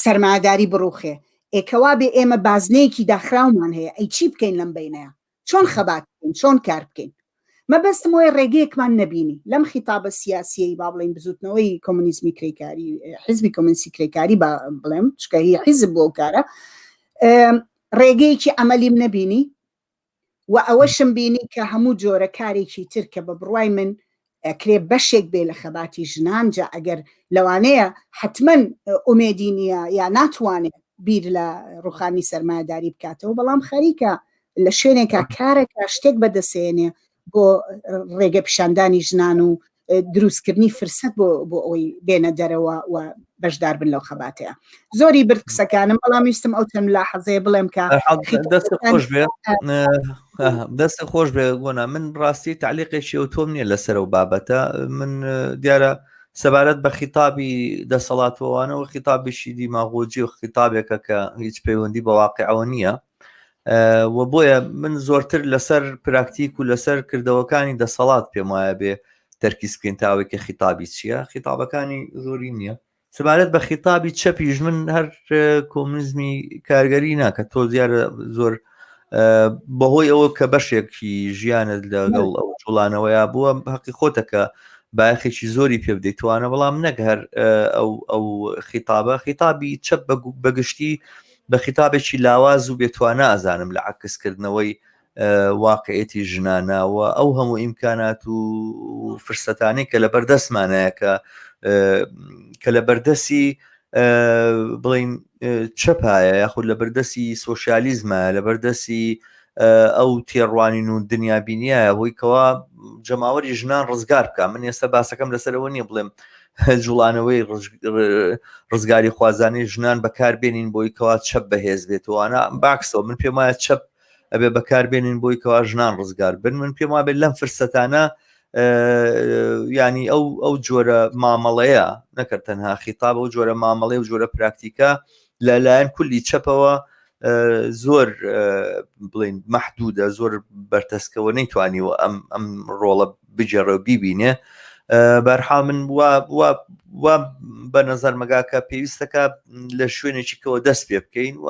سەرمایەداری بڕوخێ ئێکەوا بێ ئێمە بازنەیەکی داخراومان هەیە ئەی چی بکەین لەم بینەیە چۆن خەبات بکەین چۆن کار بکەین مەبەستم وەیە ڕێگەیەکمان نەبینی لەم خیتابە سیاسیەی با بڵێن بزوتنەوەی کۆمونیزمی کرێکاری حیزبی کۆمونیستی کرێکاری با بڵێم چکە هی حیزب بۆ کارە ڕێگەیەکی ئەمەلیم نەبینی و ئەوەشم بینی کە هەموو جۆرە کارێکی تر کە بە بڕوای من ئەکرێ بەشێک بێ لە خەباتی ژنان جا ئەگەر لەوانەیە حتمەن ئومێدی نییە یا ناتوانێت بیر لە ڕوخانی سەرمایەداری بکاتەوە بەڵام خەریکە لە شوێنێکە کارێکە شتێک بەدەسێنێ بۆ ڕێگە پیشاندانی ژنان و دروستکردنی فرسەت بۆ ئەوی بێنە دەرەوە و بەشدار بن لەو خەباتەیە زۆری برد قسەکانم بەڵام ویستم ئەو چەند ملاحەزەیە بڵێم کە
دەستە خۆش بێ گۆنا من ڕاستی تعلیقێکی ئەو تۆم نییە لەسەر و بابەتە من دیارە سەبارەت بە خیتابی دەسەڵاتەوەوانەوە خیتابیشی دیماغۆجی و خیتابێکە کە هیچ پەیوەندی بە واقعەوە نییە و بۆیە من زۆرتر لەسەر پراکتیک و لەسەر کردەوەکانی دەسەڵات پێم وایە بێ تەرکیز بکەین تاوێکە خیتابی چییە خیتابەکانی زۆری نییە سەبارەت بە خیتابی چەپیش من هەر کۆمونیزمی کارگەری ناکە تۆ زیارە زۆر بەهۆی ئەوە کە بەشێکی ژیانت لەگەڵ ئەو جوڵانەوەیە بووە حەقی خۆتەکە باەخێکی زۆری پێ بدەیتوانە بەڵام نەک هەر ئەو خیتابی چەپ بەگشتی بە خیتابێکی لاواز و بێتوانە ئازانم لە عکسکردنەوەی واقعەتی ژنانەوە ئەو هەموو ئیمکانات و فرسەتانی کە لە بەردەستمانەیە کە لە بەردەسی بڵین چەپایە یاخود لە بەردەسی سۆشیالیزمە لە بەردەسی ئەو تێڕوانین و دنیا بینیایە هۆی کەوا جەماوەری ژنان ڕزگار بکە. من ئێستا باسەکەم لەسەرەوە نییە بڵێم جوڵانەوەی ڕزگاری خوازانی ژنان بەکاربێنین بۆی کەوا چەپ بەهێز بێتەوەوانە باکسەوە من پێم وایە چەپ ئەبێ بەکاربێنین بۆی کەوا ژنان ڕزگار بن. من پێم وابێت لەم فرسەتانە ینی ئەو جۆرە مامەڵەیە نەکرد تەنها خیتاب ئەو جۆرە مامەڵەی و جۆرە پراکتیکە لەلایەن کولی چەپەوە زۆر بڵین مەحدودە، زۆر بەرتەسکەوە نەیتوانیوە ئەم ڕۆڵە بجێڕە بیبینێ. بەرحال من وا بە نەزەر مەگاکە پێویستەکە لە شوێنێکی کەەوە دەست پێ بکەین و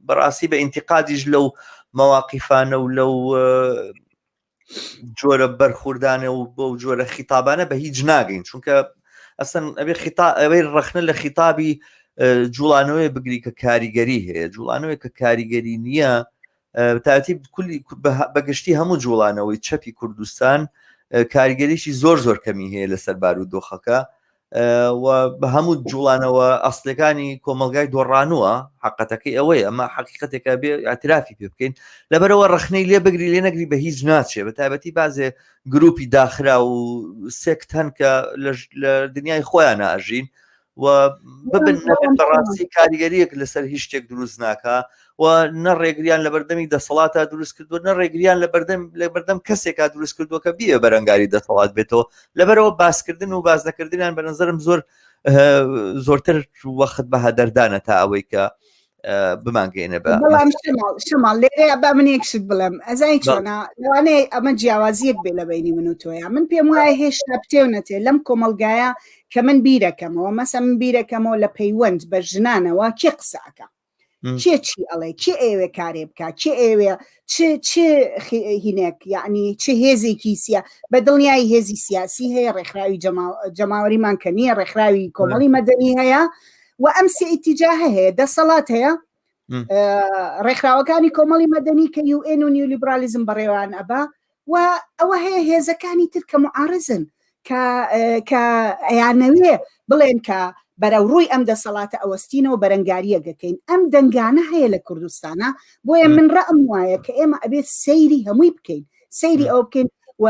بەڕاستی بە ئینتیقادیش لەو مەواقیفانە و لەو جۆرە بەرخوردانە و بۆ جۆرە خیتابانە بە هیچ ناگەین، چونکە ئەسەن ئەوەی ڕەخنە لە خیتابی جوڵانەوەی بگری کە کاریگەری هەیە. جوڵانەوەی کە کاریگەری نییە تاتی کولی بەگشتی هەموو جوڵانەوەی چەپی کوردستان کاریگەریشی زۆر کەمی هەیە لەسەر بارودۆخەکە و بە هەموو جوڵانەوە ئەسلەکانی کۆمەلگای دۆڕانووە حقەتەکەی ئەوەیە، ئەمە حقیقەتێکە بێ ئاعترافی پێ بکەین لەبەرەوە ڕەخنەی لێ بگری لێ نەگری بە هیچ ناچێ. بە تایبەتی بازێ گروپی داخرا و سێکت هەن کە لە دنیای خۆیان ناژین و ببن بەڕاستی کاریگەریەک لەسەر هیچ شتێک دروست ناکە و نەڕێگریان لە بەردەمی دەسەڵاتە دروست کردو، نەڕێگریان لە بەردەم کەسێکا دروست کردووە کە بیە بەرەنگاری دەسەڵات بێتەوە. لەبەرەوە باسکردن و باز نەکردنیان بە نظرم زۆرتر وەخت بە هەدەردانە تا ئەوەی کە بمانگەێنە بە
شمال لێرە با من یەکشت بڵێم ئەزای چۆنا لەوانەیە ئەمە جیاوازیەک بێ لە بینی من و تۆیە. من پێم وایە هێشتا پتێو نەتێ لەم کۆمەلگایە کە من بیرەکەمەوە مەسە من بیرەکەمەوە لە پەیوەند بە ژنانەوە کێ قساکە کێ چی ئەڵێ کێ ئێوێ کارێ بکە کێ ئێوێ چ هینێک یعنی چه هێزێکی سیا بە دڵنیایی هێزی سیاسی هەیە ڕێکخراوی جەماوەریمان کە نییە ڕێکخراوی کۆمەڵی مەدەنی هەیە و ئەم سێ ئیتیجاهە هەیە دەسەڵات هەیە ڕێکخراوەکانی کۆمەڵی مەدەنی کە UN و نیولیبرالیزم بەڕێوان ئەبا و ئەوە هەیە هێزەکانی تر کە معارزن کە ئەیانەوێ بڵێن کە بەرەو ڕووی ئەم دەسەڵاتە ئەوەستینەوە بەرەنگاریە گەکەین. ئەم دەنگانە هەیە لە کوردستانە بۆیە من ڕەم وایە کە ئێمە ئەبێت سەیری هەمووی بکەین، سەیری ئەو بکەین و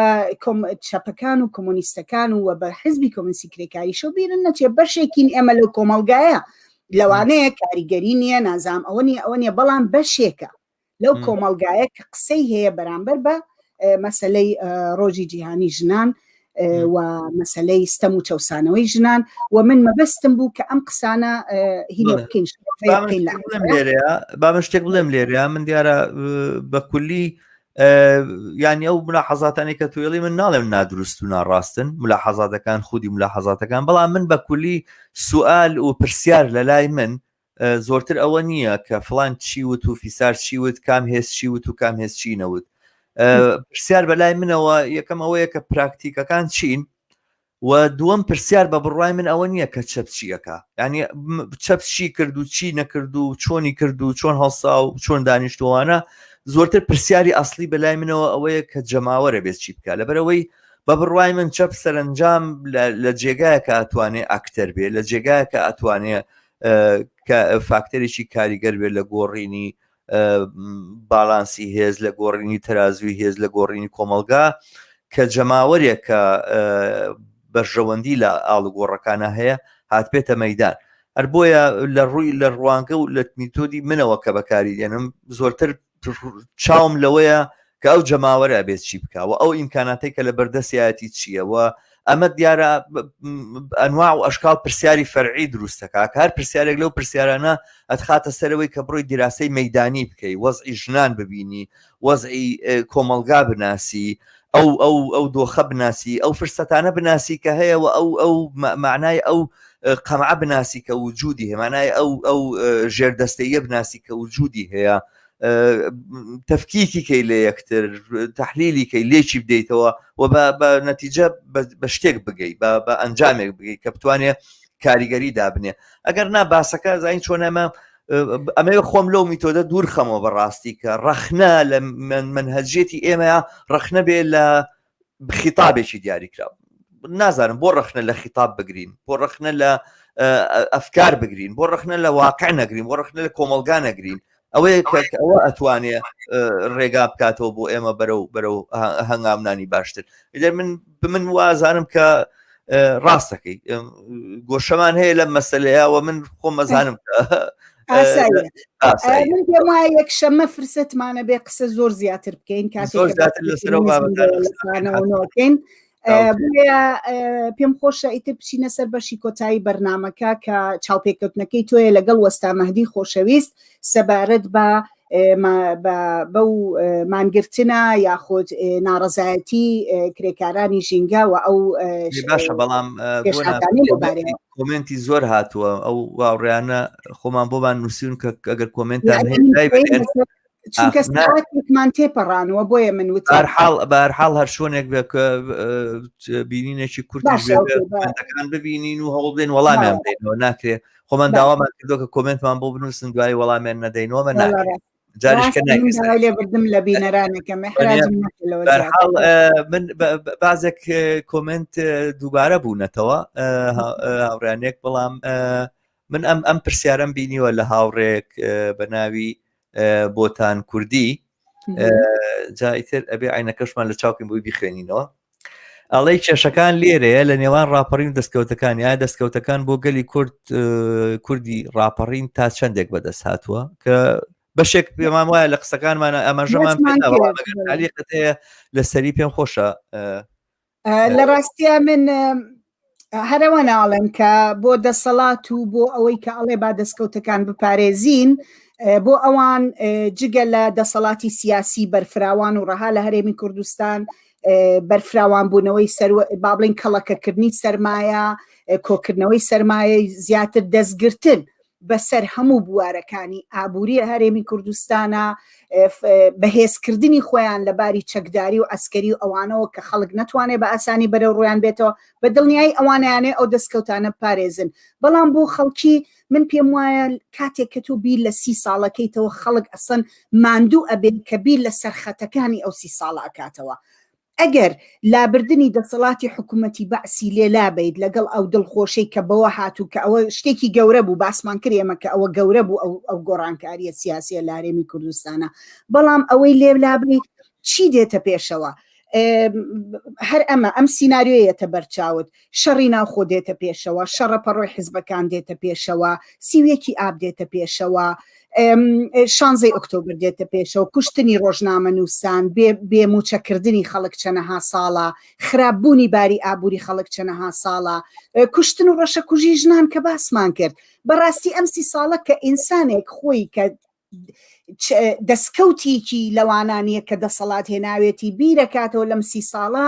چەپەکان و کۆمۆنیستەکان و بە حزبی کۆمۆنیستی کرێکاری شەو بیرن نەچێ بەشێکین ئێمە لەو کۆمەلگایە لەوانەیە کاریگەری نییە نازام ئەوە نیە بەڵام بەشێکە لەو کۆمەلگایە کە قسەی هەیە بەرامبەر بە مەسەلەی ڕۆژی جیهانی ژنان و مەسەلەی ستەم و چەوسانەوەی ژنان و من مەبەستم بوو کە ئەم قسانە هینە بکەین
با من شتێک بڵێم لێرە من دیارە بە کولی ینی ئەو ملاحەزاتانی کە توێڵی من ناڵێم نادروست و ناڕاستن ملاحەزاتەکان خودی ملاحەزاتەکان، بەڵام من بە کولی سوال و پرسیار لە لای من زۆرتر ئەوە نییە کە فڵان چی وت و فیسار چی وت کام هێز چی وت و کام هێز چی نەوت. پرسیار بەلای منەوە یەکەم ئەوەیە کە پراکتیکەکان چین و دووەم پرسیار بە بڕوای من ئەوە نییە کە چەپ چیەکە، ینی چەپ چی کرد و چی نەکرد و چۆنی کرد و چۆن هەڵسا و چۆن دانیشتوانە. زۆرتر پرسیاری ئەسلی بەلای منەوە ئەوەیە کە جەماوەرە بێت چی بکە. لەبەرەوەی بە بڕوای من چەپ سەرنجام لە جێگایە کە ئەتوانێت ئاکتەر بێت، لە جێگایە کە ئەتوانێت فاکتەرێکی کاریگەر بێت لە گۆڕینی باڵانسی هێز، لە گۆڕینی تەرازوی هێز، لە گۆڕینی کۆمەلگا کە جەماوەرێکە بەرژەوەندی لە ئاڵوگۆڕەکانە هەیە هات بێتە مەیدان. هەر بۆیە لە ڕووی لە ڕوانگە و لە میتۆدی منەوە کە بەکاری دێنم زۆرتر چاوم لەوەیە کە ئەو جەماوەرە بێت چی بکە و ئەو ئیمکاناتی کە لە بەردەستیەتی چییە و ئەمە دیارە ئەنواع و ئەشکال پرسیاری فەرعی دروستەکە کە هەر پرسیارێک لەو پرسیارانە ئەتخاتە سەرەوەی کە بڕۆی دیراسی مەیدانی بکەی، وەزعی ژنان ببینی، وەزعی کۆمەلگا بناسی، ئەو دۆخە بناسی، ئەو فرسەتانە بناسی کە هەیە و ئەو معنای ئەو قەمع بناسی کە وجودی هەیە، معنای ئەو ژێردەستەیە بناسی کە وجودی هەیە، تەفکیکی کەی لە یەکتر، تەحلیلی کەی لێکی بدەیتەوە و بە نەتیجە بە شتێک بگەی، بە ئەنجامێک بگەی کە بتوانێت کاریگەری دابنێ. ئەگەر نا باسەکە زین چۆن ئەمە خۆم لەو میتۆدە دوور خەمەوە بەڕاستی کە ڕەخنە لە منهەجێتی ئێمە ڕەخنە بێ لە خیتابێکی دیاریکرا. نازانم بۆ ڕەخنە لە خیتاب بگرین، بۆ ڕەخنە لە ئەفکار بگرین، بۆ ڕەخنە لە واقع نەگرین، بۆ ڕەخنە لە کۆمەلگا نەگرین. ئەوەیە ئەوە ئەتوانێ ڕێگا بکاتەوە بۆ ئێمە بەرەو هەنگامنانی باشتر. من وازانم کە ڕاستەکەی گۆشەمان هەیە لە مەسەلەیەوە من خۆم مەزانم
من پێم وایە یەکشەممە فرسەتمانە بێ قسە زۆر زیاتر بکەین کاتێکەکەین پێم خۆشە ئیتر بچینە سەر بەشی کۆتایی بەرنامەکە کە چاوپێککەوتنەکەی تۆیە لەگەڵ وەستا مەهدی خۆشەویست سەبارەت بەو مانگرتنە یاخود ناڕەزایەتی کرێکارانی ژینگە و ئەو
باشە بەڵام کۆمنتی زۆر هاتووە ئەو واڕیانە خۆمان بۆمان نووسون کە ئەگەر کۆمنتان
چونکە ساعتێکمان تێپەڕانەوە بۆیە من
بەهەرحاڵ هەر شوێنێک بێ کە بینینێکی کورتەکان ببینین و هەوڵ دێن وەڵامیان بدەینەوە ناکرێت خۆمان داوامان کردو کە کۆمنتمان بۆ بنووسن دوای وەڵامیان نەدەینەوە ناکرێت جاریشکە
بردم لە بینەرانێکە
من بازێک کۆمنت دووبارە بوونەتەوە هاوڕانێک بەڵام من ئەم پرسیارەم بینیوە لە هاوڕێک بە ناوی بۆتان کوردی جایتر ئەبێ عینەکەشمان لە چاوکین بۆی بخوێنینەوە ئەڵەی کێشەکان لێرەیە لە نێوان ڕاپەڕین و دەستکەوتەکان یا دەستکەوتەکان بۆ گەلی کوردی ڕاپەڕین تا چەندێک بەدەست هاتووە کە بەشێک پێمان وایە لە قسەکانمانە ئەمەژەمان پێەیە لە سەری پێم خۆشە
لە ڕاستیە من هەرەوە ناڵم کە بۆ دەسەڵات و بۆ ئەوەی کە ئەڵێ با دەستکەوتەکان بپارێزین بۆ ئەوان جگە لە دەسەڵاتی سیاسی بەرفراوان و ڕەها لە هەرێمی کوردستان بەرفراوان بوونەوەی با بڵین کەڵەکەکردنی سەرمایە کۆکردنەوەی سەرمایە زیاتر دەستگرتن بەسەر هەموو بوارەکانی ئابووری هەرێمی کوردستانە بەهێزکردنی خۆیان لە باری چەکداری و ئەسکەری و ئەوانەوە کە خەڵک نەتوانێت بە ئاسانی بەرەو ڕۆیان بێتەوە بە دڵنیایی ئەوانیانێ ئەو دەستکەوتانە پارێزن بەڵام بۆ خەڵکی من پێم وایە کاتێک کە تۆ بیر لە 30 ساڵەکەیتەوە خەڵک ئەسەن ماندوو ئەبێت کە بیر لە سەرخەتەکانی ئەو 30 ساڵە ئەکاتەوە ئەگەر لابردنی دەسەڵاتی حکوومەتی بەعسی لێلا بێت لەگەڵ ئەو دڵخۆشەی کە بەوە هاتوو کە ئەوە شتێکی گەورە بوو باسمان کرێمە کە ئەوە گەورە بوو ئەو گۆڕانکاریە سیاسیە لە هەرێمی کوردستانە بەڵام ئەوەی لێلابێت چی دێتە پێشەوە هەر ئەم سیناریۆیەتە بەرچاوت شەڕی ناوخۆ دێتە پێشەوە شەڕەپەڕۆی حیزبەکان دێتە پێشەوە سیوێکی ئاب دێتە پێشەوە 16 ئۆکتۆبر دێتە پێشەوە کوشتنی ڕۆژنامە نووسان بێموچەکردنی خەڵک چەنەها ساڵە خراپبوونی باری ئابووری خەڵک چەنەها ساڵە کوشتن و ڕەشە کوژی ژنان کە باسمان کرد بەڕاستی ئەم 30 ساڵە کە ئینسانێک خۆی کە دەستکەوتێکی لەوانانیە کە دەسەڵات هێناوێتی بیرەکاتەوە لەم 30 ساڵە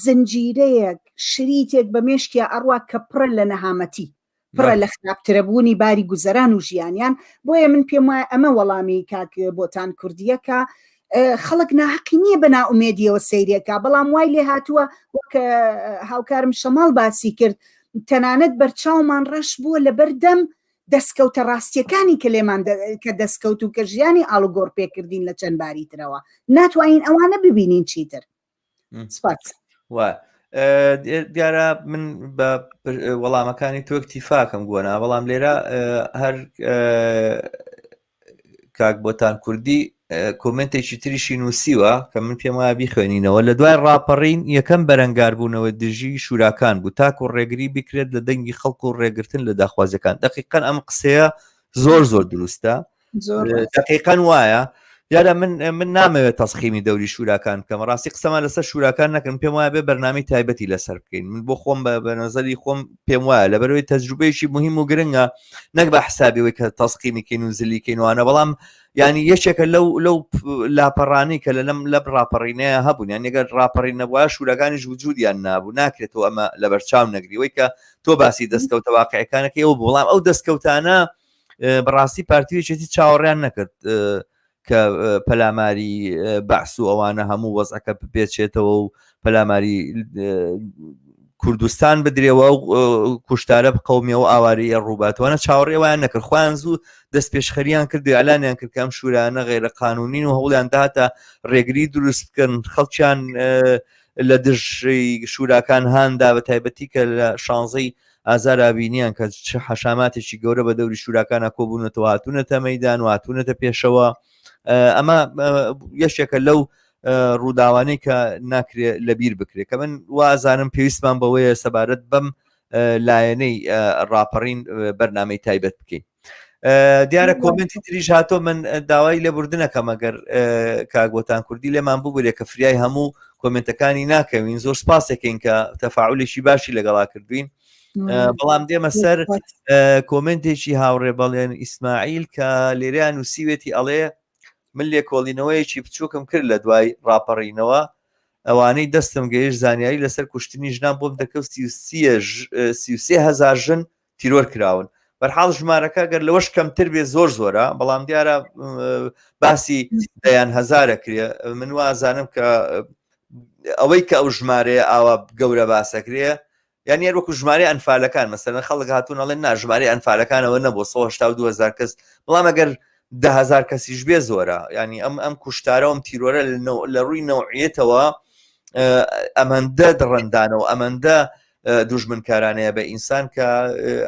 زنجیرەیەک شریتێک بە مێشکیا ئەڕوا کە پڕە لە نەهامەتی پڕە لە خراپترەبوونی باری گوزەران و ژیانیان بۆیە من پێم وایە ئەمە وەڵامی کاک بۆتان کوردیەکە خەڵک ناحەقی نییە بە ناومێدیەوە سەیرێکە بەڵام وای لێ هاتووە وەکە هاوکارم شەماڵ باسی کرد تەنانەت بەرچاومان ڕەش بووە لە بەردەم دەستکەوتە ڕاستیەکانی کە لێمان کە دەستکەوت و کە ژیانی ئاڵوگۆڕ پێکردین لە چەند باری ترەوە ناتوانین ئەوانە ببینین چیتر سپاس
دیارە من بە وەڵامەکانی تۆکتی فاکەم گوۆنا بەڵام لێرە هەر کاک بۆتان کوردی کۆمنتێکی تریشی نووسیوە کە من پێم وایە بیخوێنینەوە لە دوای ڕاپەڕین یەکەم بەرەنگاربوونەوە دژی شوراکان بوو تاکو ڕێگری بکرێت لە دەنگی خەڵک و ڕێگرتن لە داخوازەکان دقیقاً ئەم قسەیە زۆر دروستە دقیقاً وایە یادا من نامەوێت تەسخیمی دەوری شوراکان کەم ڕاستی قسەمان لەسەر شوراکان نەکەن پێم وایە بێ بەرنامەی تایبەتی لەسەر بکەین من بۆ خۆم بە نەزەری خۆم پێم وایە لەبەرەوەی تەجروبەیەکی مهم و گرنگە نەک بە حسابیەوەی کە تەسخیمیکەین و زلیکەینوانە بەڵام ینی یەکێکە لەو لاپەڕانی کە لە ڕاپەڕینەیە هەبوون یان ئەگەر ڕاپەڕین نەبووە شوراکانیش وجودیان نابوو ناکرێتەوە ئەمە لە بەرچاو نەگریەوەی کە تۆ باسی دەستکەوتە واقعەکانەکە ئەو بەڵام ئەو دەستکەوتانە بەڕاستی پارتیوێکی چاوەڕیان نەکرد کە پەلاماری بەعس و ئەوانە هەموو وەزعەکە بپێچێتەوە و پەلاماری کوردستان بدرێەوە و کوشتارە قەومیەوە ئاوارەیە ڕووباتوانە چاوەڕێوایان نەکرد خۆیان زوو دەست پێشخەریان کرد ئەلانیان کرد کەم شورانە غیرە قانونین و هەوڵیان داهاتە ڕێگری دروست بکەن خەڵکیان لە دژی شوراکان هاندا بە تایبەتی کە لە 16 ئازارابینیان کە حەشاماتێکی گەورە بە دەوری شوراکانە کۆبوونەتەوە هاتوونەتە مەیدان و هاتوونەتە پێشەوە. ئەمە یەشێکە لەو ڕووداوانەی کە ناکرێت لەبیر بکرێت کە من وازانم پێویستمان بەوەیە سەبارەت بەم لایەنەی ڕاپەڕین بەرنامەی تایبەت بکەین. دیارە کۆمنتی تریش هاتۆ من داوای لێبوردنەکەم ئەگەر کاگۆتان کوردی لێمان ببوورێ کە فریای هەموو کۆمنتەکانی ناکەوین زۆر سپاسێکین کە تەفاعولێکی باشی لەگەڵا کردوین. بەڵام دێمە سەر کۆمنتێکی هاوڕێ بەڵێن ئیسماعیل کە لێرەیان نووسیوێتی ئەڵێ من لێکۆڵینەوەیەکی بچووکم کرد لە دوای ڕاپەڕینەوە ئەوانەی دەستم گەیشت زانیاری لەسەر کوشتنی ژنان بۆم دەکەوت 33,000 ژن تیرۆر کراون. بەرحاڵ ژمارەکە گەر لەوەش کەمتر بێ زۆر زۆرە بەڵام دیارە باسی دەیان هەزارە کرێ. من وازانم کە ئەوەی کە ئەو ژمارەیە ئاوا گەورە باسەکرێ یعنی وەکو ژمارە ئەنفالەکان مەسەرەن خەڵک هاتوون ئەڵێن نا ژمارە ئەنفالەکانەوە نەبوو 182,000 کەس بەڵام ئەگەر 10,000 کەسیش بێ زۆرە ینی ئەم کوشتارە ئەم تیرۆرە لە ڕووی نەوعیەتەوە ئەمەندە دڕندانەوە ئەمەندە دوژمنکارانەیە بە ئینسان کە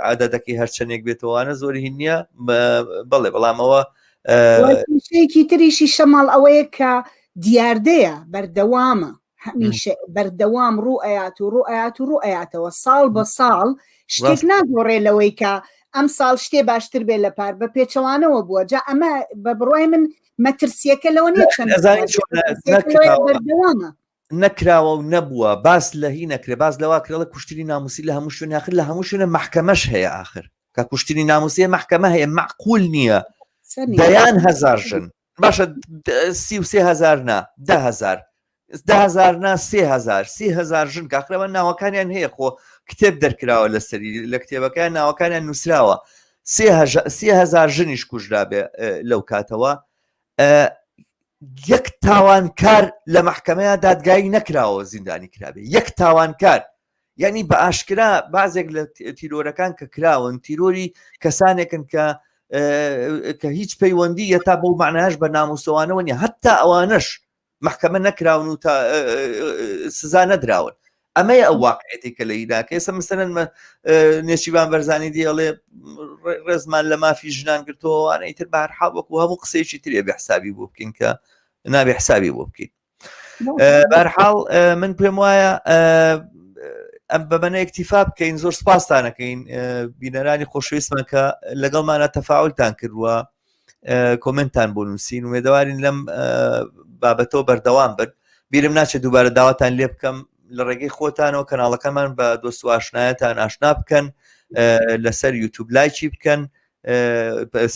عادەتەکەی هەرچەندێک بێتەوەوانە زۆری هین نییە بەڵێ بەڵامەوە
شەیەکی تریشی شەماڵ ئەوەیە کە دیاردەیە بەردەوامە هەمیشە بەردەوام ڕوئەیات و ڕوئەیاتەوە ساڵ بە ساڵ شتێک ناگۆڕێ لەوەی کە ئەم ساڵ شتێ باشتر بێ لە پار بە پێچەوانەوە بووە جا ئەمە بە بڕای من مەترسیەکە لەوە نیە بەردەوامە
نەکراوە و نەبووە باس لە هی نەکرێ باز لەوا کرێڵە کوشتنی ناموسی لە هەموو شوێن آخر لە هەموو شوێنە محکەمەش هەیە آخر کە کوشتنی ناموسیە محکەمە هەیە معقول نییە دەیان هەزار ژن باشە 33,000 نا 10,000 نا 30,000 ژن کاخرەوە ناوەکانیان هەیە خۆ کتێب دەرکراوە لەسەری لە کتێبەکان ناوەکانیان نووسراوە 30,000 ژنیش کوژرا بێ لەو کاتەوە. یەک تاوانکار لە محکەمەیە دادگایی نەکراوە زیندانی کرابێ یەک تاوانکار یعنی بە ئاشکرا بازێک لە تیرۆرەکان کە کراون تیرۆری کەسانێکن کە هیچ پەیوەندی یە تا بەو معناش بە ناموسەوانەوە نیە هەتا ئەوانش محکەمە نەکراون و تا سزا نەدراون. ئەمەیە ئەو واقعەتی کە لە ئیراکە ئێستا مەسەلەن نێچیبان بەرزانی دیڵێ ڕێزمان لە مافی ژنان گرتووەوانە ئیتر بە هەرحاڵ وەکو هەموو قسەیەکی ترێ بێ حسابی بۆ بکەین کە نابێ حسابی بۆ بکەین. بە هەرحاڵ من پێم وایە ئەم بەبەنە ئیکتیفا بکەین زۆر سپاستانەکەین بینەرانی خۆشەویستمان کە لەگەڵمانە تەفاعولتان کردووە کۆمنتان بۆ نووسین و مێدەوارین لەم بابەتەوە بەردەوام بن. بیرم ناچێت دووبارە داواتان لێ بکەم لە ڕێگەی خۆتانەوە کەناڵەکەمان بە دۆست و ئاشنایەتان ئاشنا بکەن لەسەر یوتیوب لایکی بکەن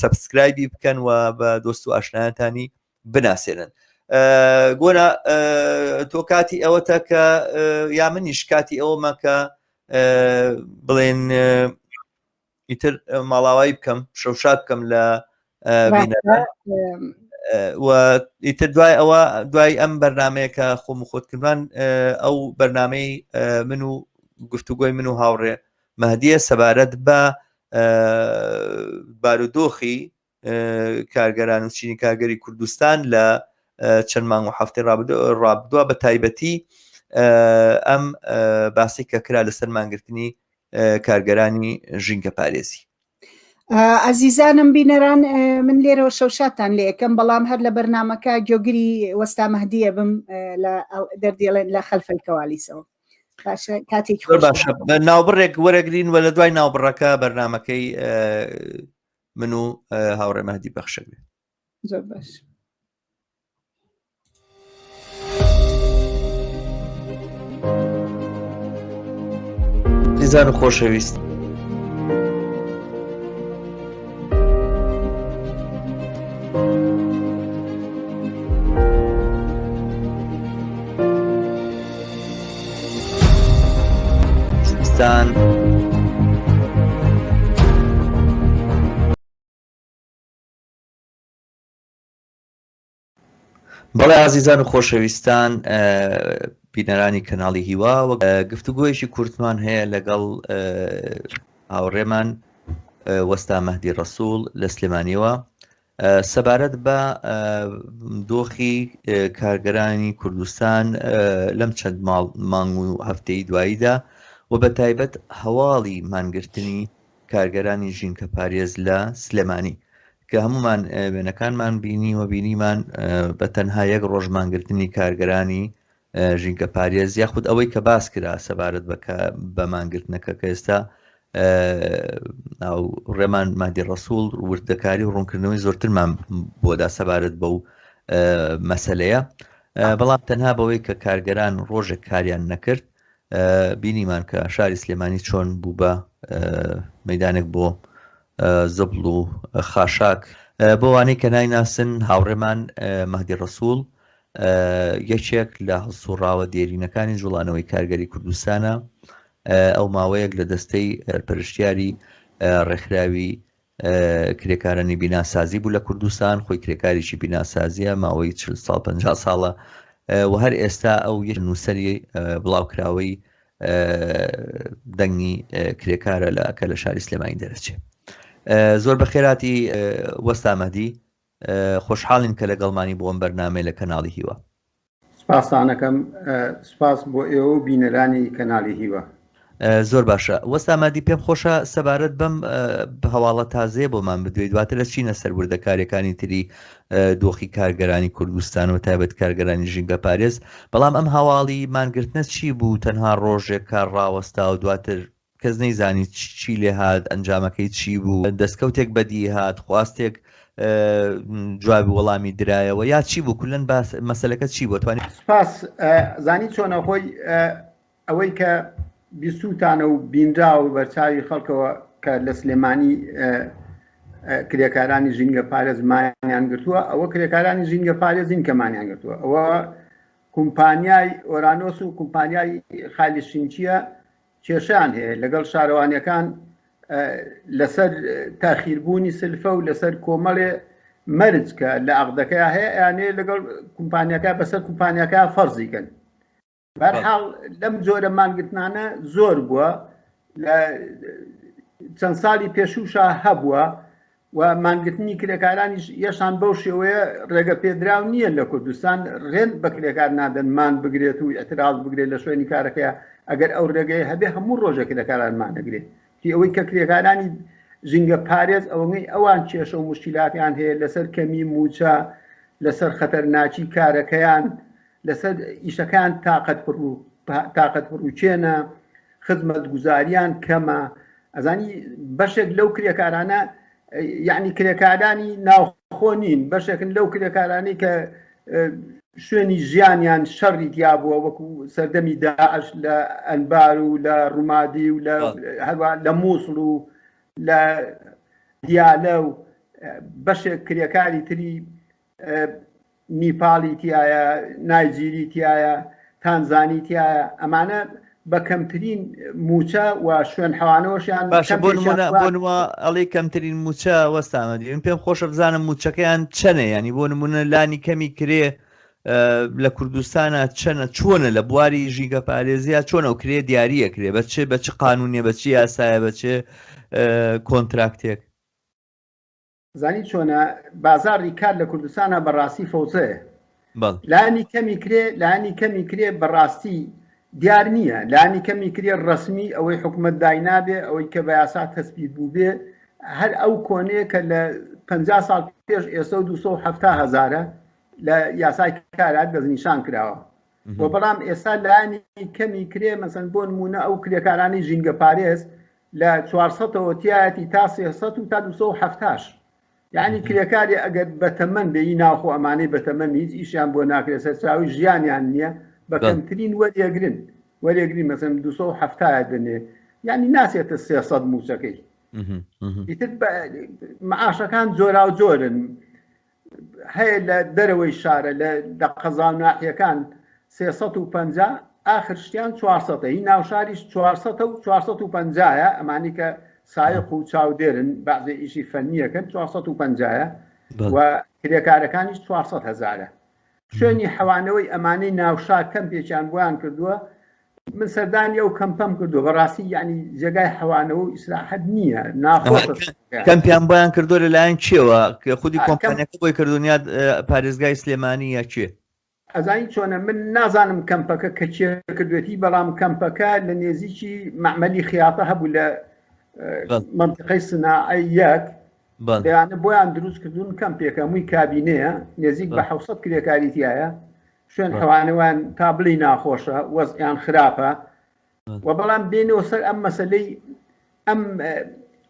سەبسکرایبی بکەن و بە دۆست و ئاشنایەتانی بناسێنن. گۆنا تۆ کاتی ئەوەتە کە یا منیش کاتی ئەوەمە کە بڵێن ئیتر ماڵاوایی بکەم شەوشات بکەم لە و ئیتر دوای ئەوە دوای ئەم بەرنمەیە کە خۆم و خۆتکردوان ئەو بەرنمەی من و گفتوگۆی من و هاوڕێ مەهدیە سەبارەت بە بارودۆخی کارگەران و چینی کارگەری کوردستان لە چەند مانگ و هەفتەی ڕابردووە بە تایبەتی ئەم باسی کە کرا لەسەر مانگرتنی کارگەرانی ژینگە پارێزی.
عزیزانم بینەران من لێرەوە شەوشاتان لێ یەکەم بەڵام هەر لە بەرنمەکە گۆگری وەستا مەهدیە بم دەردێڵێن لە خەلفەلکەوالیسەوە کاتێک
باشە ناوبڕێک وەرەگرین وە لە دوای ناوبڕەکە بەرنمەکەی من و هاوڕێ مەهدی بەخشە بێ.
زۆر باش.
عزیزان و خۆشەویست بەڵێ عزیزان و خۆشەویستان بینەرانی کەناڵی هیوا و گفتوگۆیەکی کورتمان هەیە لەگەڵ هاوڕێمان وەستا مەهدی ڕەسوول لە سلێمانیەوە سەبارەت بە دۆخی کارگەرانی کوردستان لەم چەند مانگ و هەفتەی دواییدا و بە تایبەت هەواڵی مانگرتنی کارگەرانی ژینکە پارێز لە سلێمانی کە هەمومان وێنەکانمان بینی و بینیمان بە تەنها یەک ڕۆژ مانگرتنی کارگەرانی ژینکە پارێز یاخود ئەوەی کە باس کرا سەبارەت بە مانگرتنەکە کە ئێستا ڕێمان مادی ڕەسوڵ وردەکاری و ڕوونکردنەوەی زۆرترمان بۆدا سەبارەت بەو مەسەلەیە بەڵام تەنها بەوەی کە کارگەران ڕۆژێک کاریان نەکرد بینیمان کە شاری سلێمانی چۆن بوو بە مەیدانێک بۆ زەبڵ و خاشاک بۆ وانەی کە نایناسن هاوڕێمان مەهدی ڕەسوڵ یەکێک لە هەڵسوڕاوە دێرینەکانی جوڵانەوەی کارگەری کوردستانە ئەو ماوەیەک لە دەستەی پەرشتیاری ڕێکخراوی کرێکارانی بیناسازی بوو لە کوردستان خۆی کرێکاریی بیناسازیە ماوەی 40 ساڵ 50 ساڵە و هەر ئێستا ئەو یەک نووسەری بڵاوکراوەی دەنگی کرێکارە کە لە شاری سلێمانی دەرەچێت زۆر بە خێراتی وەستامەدی خۆشحاڵین کە لەگەڵمانی بۆ ئەم بەرنامەی لە کەناڵی هیوە
سپاسانەکەم سپاس بۆ ئێوە و بینەرانی کەناڵی هیوە
زۆر باشە وەستامەدی پێم خۆشە سەبارەت بەم هەواڵە تازەیە بۆمان بدوێت دواتر لە چینە سەروردەکاریەکانی تری دۆخی کارگەرانی کوردستان و تایبەت کارگەرانی ژینگە پارێز بەڵام ئەم هەواڵی مانگرتنە چی بوو تەنها ڕۆژێک کار ڕاوەستا و دواتر کەس نەیزانی چی لێ هات ئەنجامەکەی چی بوو دەستکەوتێک بەدی هات خواستێک جوابی وەڵامی درایەوە یا چی بوو کولەن مەسەلەکە چی بوو توانێت
سپاس زانی چۆنە خۆی ئەوەی کە بیستوتانە و بینرا و بەرچاوی خەڵکەوە کە لە سلێمانی کرێکارانی ژینگە پارێز مانیان گرتووە ئەوە کرێکارانی ژینگە پارێزین کە مانیان گرتووە ئەوە کومپانیای ئۆرانۆس و کومپانیای خالیشینچیە کێشیان هەیە لەگەڵ شارەوانیەکان لەسەر تاخیربوونی سلفە و لەسەر کۆمەڵێ مەرج کە لە عەقدەکەی هەیە یانێ لەگەڵ کومپانیەکە بەسەر کومپانیەکە فەرزیکەن بەرحاڵ لەم جۆرە مانگرتنانە زۆر بووە لە چەند ساڵی پێشووشە هەبووە و مانگرتنی کرێکارانی یەشان بەو شێوەیە ڕێگە پێدراو نییە لە کوردستان ڕێن بە کرێکار نادەن مان بگرێت و ئەتراز بگرێت لە شوێنی کارەکەیە ئەگەر ئەو ڕێگەی هەبێ هەموو ڕۆژە کرێکارانمان دەگرێت ئەوەی کە کرێکارانی ژینگە پارێز ئەوەی ئەوان کێشە و مشکلاتیان هەیە لەسەر کەمی موچە لەسەر خەتەرناچی کارەکەیان لەسەر ئیشەکان تاقەت بڕووچێنە خزمەت گوزاریان کەمە ئەزانی بەشێک لەو کرێکارانە یعنی کرێکارانی ناوخۆ نین بەشێکن لەو کرێکارانی کە شوێنی ژیانیان شەڕی دیا بووە وەکو سەردەمی داعش لە ئەنبار و لە ڕوومادی و لە مووسڵ و لە دیالە و بەشێک کرێکاری تری نیپاڵی تایە نایجیری تایە تانزانی تایە ئەمانە بە کەمترین موچە و شوێن حەوانەوەشیان
باشە بۆنەوە ئەڵێ کەمترین موچە وەستامەدی من پێم خۆشە بزانم موچەکەیان چەنە ینی بۆ نمونە لانی کەمی کرێ لە کوردستانە چەنە چۆنە لە بواری ژینگە پارێزیە چۆنە و کرێ دیاریە کرێ بە چ قانونیە بە چی یاسایە بە چێ کۆنتراکتێک
زانی چۆنە بازاڕی کار لە کوردستانە بەڕاستی فەوزەیە لانی کەمی کرێ بەڕاستی دیار نییە لانی کەمی کرێ ڕسمی ئەوەی حکومت داینابێ ئەوەی کە بە یاسا تەسبیت بوو بێ هەر ئەو کۆنەیە کە لە 50 ساڵ پێش ئێستا 270,000 لە یاسای کارات دەستنیشان کراوە بۆ بەڵام ئێستا لانی کەمی کرێ مەسەن بۆ نمونە ئەو کرێکارانی ژینگە پارێز لە 400ەوە تایەتی تا 300 و تا 270 یعنی کرێکاری ئەگەر بەتەمەن بێی ناوخۆ ئەمانەی بەتەمەن هیچ ئیشیان بۆ ناکرێت سەرچاوی ژیانیان نییە بە کەمترین وەرێگرین مەسەن 270 دنێ یعنی ناسێتە 300 موچەکەی ئیتر معاشەکان جۆرا و جۆرن هەیە لە دەرەوەی شارە لە قەزا ناحیەکان 350 ئاخر شتیان 400 هی ناوشاریش 400 و 450 ئەمانی کە سایق و چاودێرن بەعزێ ئیشی فەنیەکەن 450 و کرێکارەکانیش 400,000 شوێنی حەوانەوەی ئەمانەی ناوشار کەم پێچیان بۆیان کردووە من سەردانی ئەو کەمپەم کردو بەڕاستی یعنی جێگای حەوانەوە و ئیسراحەت نییە ناخۆشە
کەمپیان بۆیان کردو لەلایەن چیەوە کە خودی کۆمپانیەکە بۆی کردونیات پارێزگای سلێمانی یا چێ
ئەزانی چۆنە من نازانم کەمپەکە کە چێ کردوێتی بەڵام کەمپەکە لە نێزیکی معمەلی خیاتە هەبوو لە منطقەی سناعی یەک دەیانە بۆیان دروست کردوون کەمپێکە هەمووی کابینەیە نێزیک بە 700 کرێکاری تایە شوێن حەوانەوان تا بڵی ناخۆشە وەزعیان خراپە و بەڵام بێنەوە سەر ئەم مەسەلەی ئەم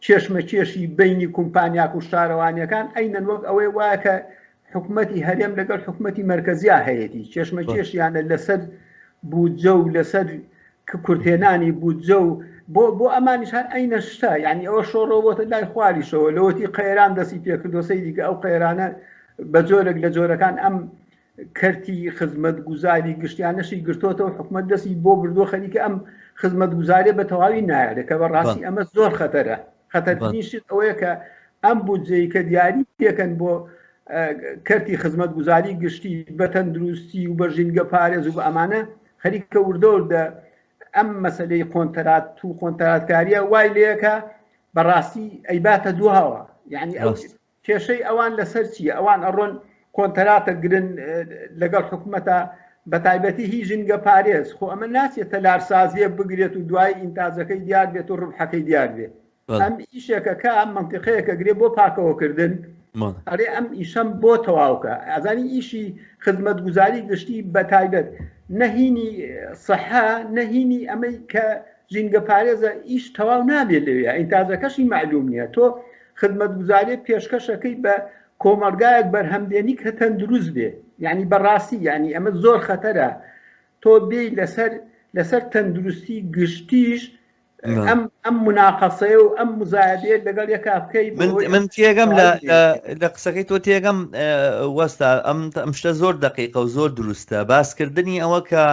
چێشمە کێشی بینی کۆمپانیاک و شارەوانیەکان ئەینەن وەک ئەوەی وایە کە حکوومەتی هەرێم لەگەڵ حکوومەتی مرکزیە هەیەی چێشمە کێشیانە لەسەر بودجە و لەسەر کورتێنانی بودجە و بۆ ئەمانیش هەر ئەینە شتە یعنی ئەوە شۆڕەوەتە لای خواریشەوە لەوەتی قەیران دەستی پێکردۆسەی دیکە ئەو قەیرانە بە جۆرێک لە جۆرەکان ئەم کەرتی خزمەت گوزاری گشتیانەشی گرتوتەوە حکوومەت دەستی بۆ بردووە خەریکە ئەم خزمەت گوزارێ بە تەواوی نایێت کە بەڕاستی ئەمە زۆر خەتەرە خەتەرترینشت ئەوەیە کە ئەم بودجەی کە دیاری پێکەن بۆ کەرتی خزمەت گوزاری گشتی بە تەندروستی و بە ژینگە پارێز و بە ئەمانە خەریکە وردەوردە ئەم مەسلەی کۆنترات و کۆنتراتکاریە وای لەیەکە بەڕاستی ئەیباتە دووهاوە یعنی ئەو کێشەی ئەوان لەسەر چیە ئەوان ئەڕۆن کۆنتراتە گرن لەگەڵ حکوومەتە بە تایبەتی هی ژینگە پارێز خۆ ئەمە ناچێتە لارسازیە بگرێت و دوای ئینتاجەکەی دیار بێت و ڕبحەکەی دیار بێت ئەم ئیشێکە کە ئەم منتیقەیەکە گرێ بۆ پاکەوەکردن ئەرێ ئەم ئیشەم بۆ تەواوکە ئازانی ئیشی خزمەت گوزاری گشتی بە تایبەت نەهینی سەحا نەهینی ئەمەی کە ژینگە پارێزە ئیش تەواو نابێت لەوێ ئینتاجەکەشی معلوم نییە تۆ خزمەت گوزاری پێشکەشەکەی بە کۆمەلگایەک بەرهەمدێنی کە تەندروست بێ یعنی بەڕاستی یعنی ئەمە زۆر خەتەرە تۆ بێ لەسەر تەندروستی گشتیش ئەم مناقەسەیە و ئەم مزایدێت لەگەڵ یەکا بکەی
من تێگەم لە قسەکەی تۆ تێگەم وەستا ئەم شتە زۆر دقیقە و زۆر دروستە باسکردنی ئەوە کە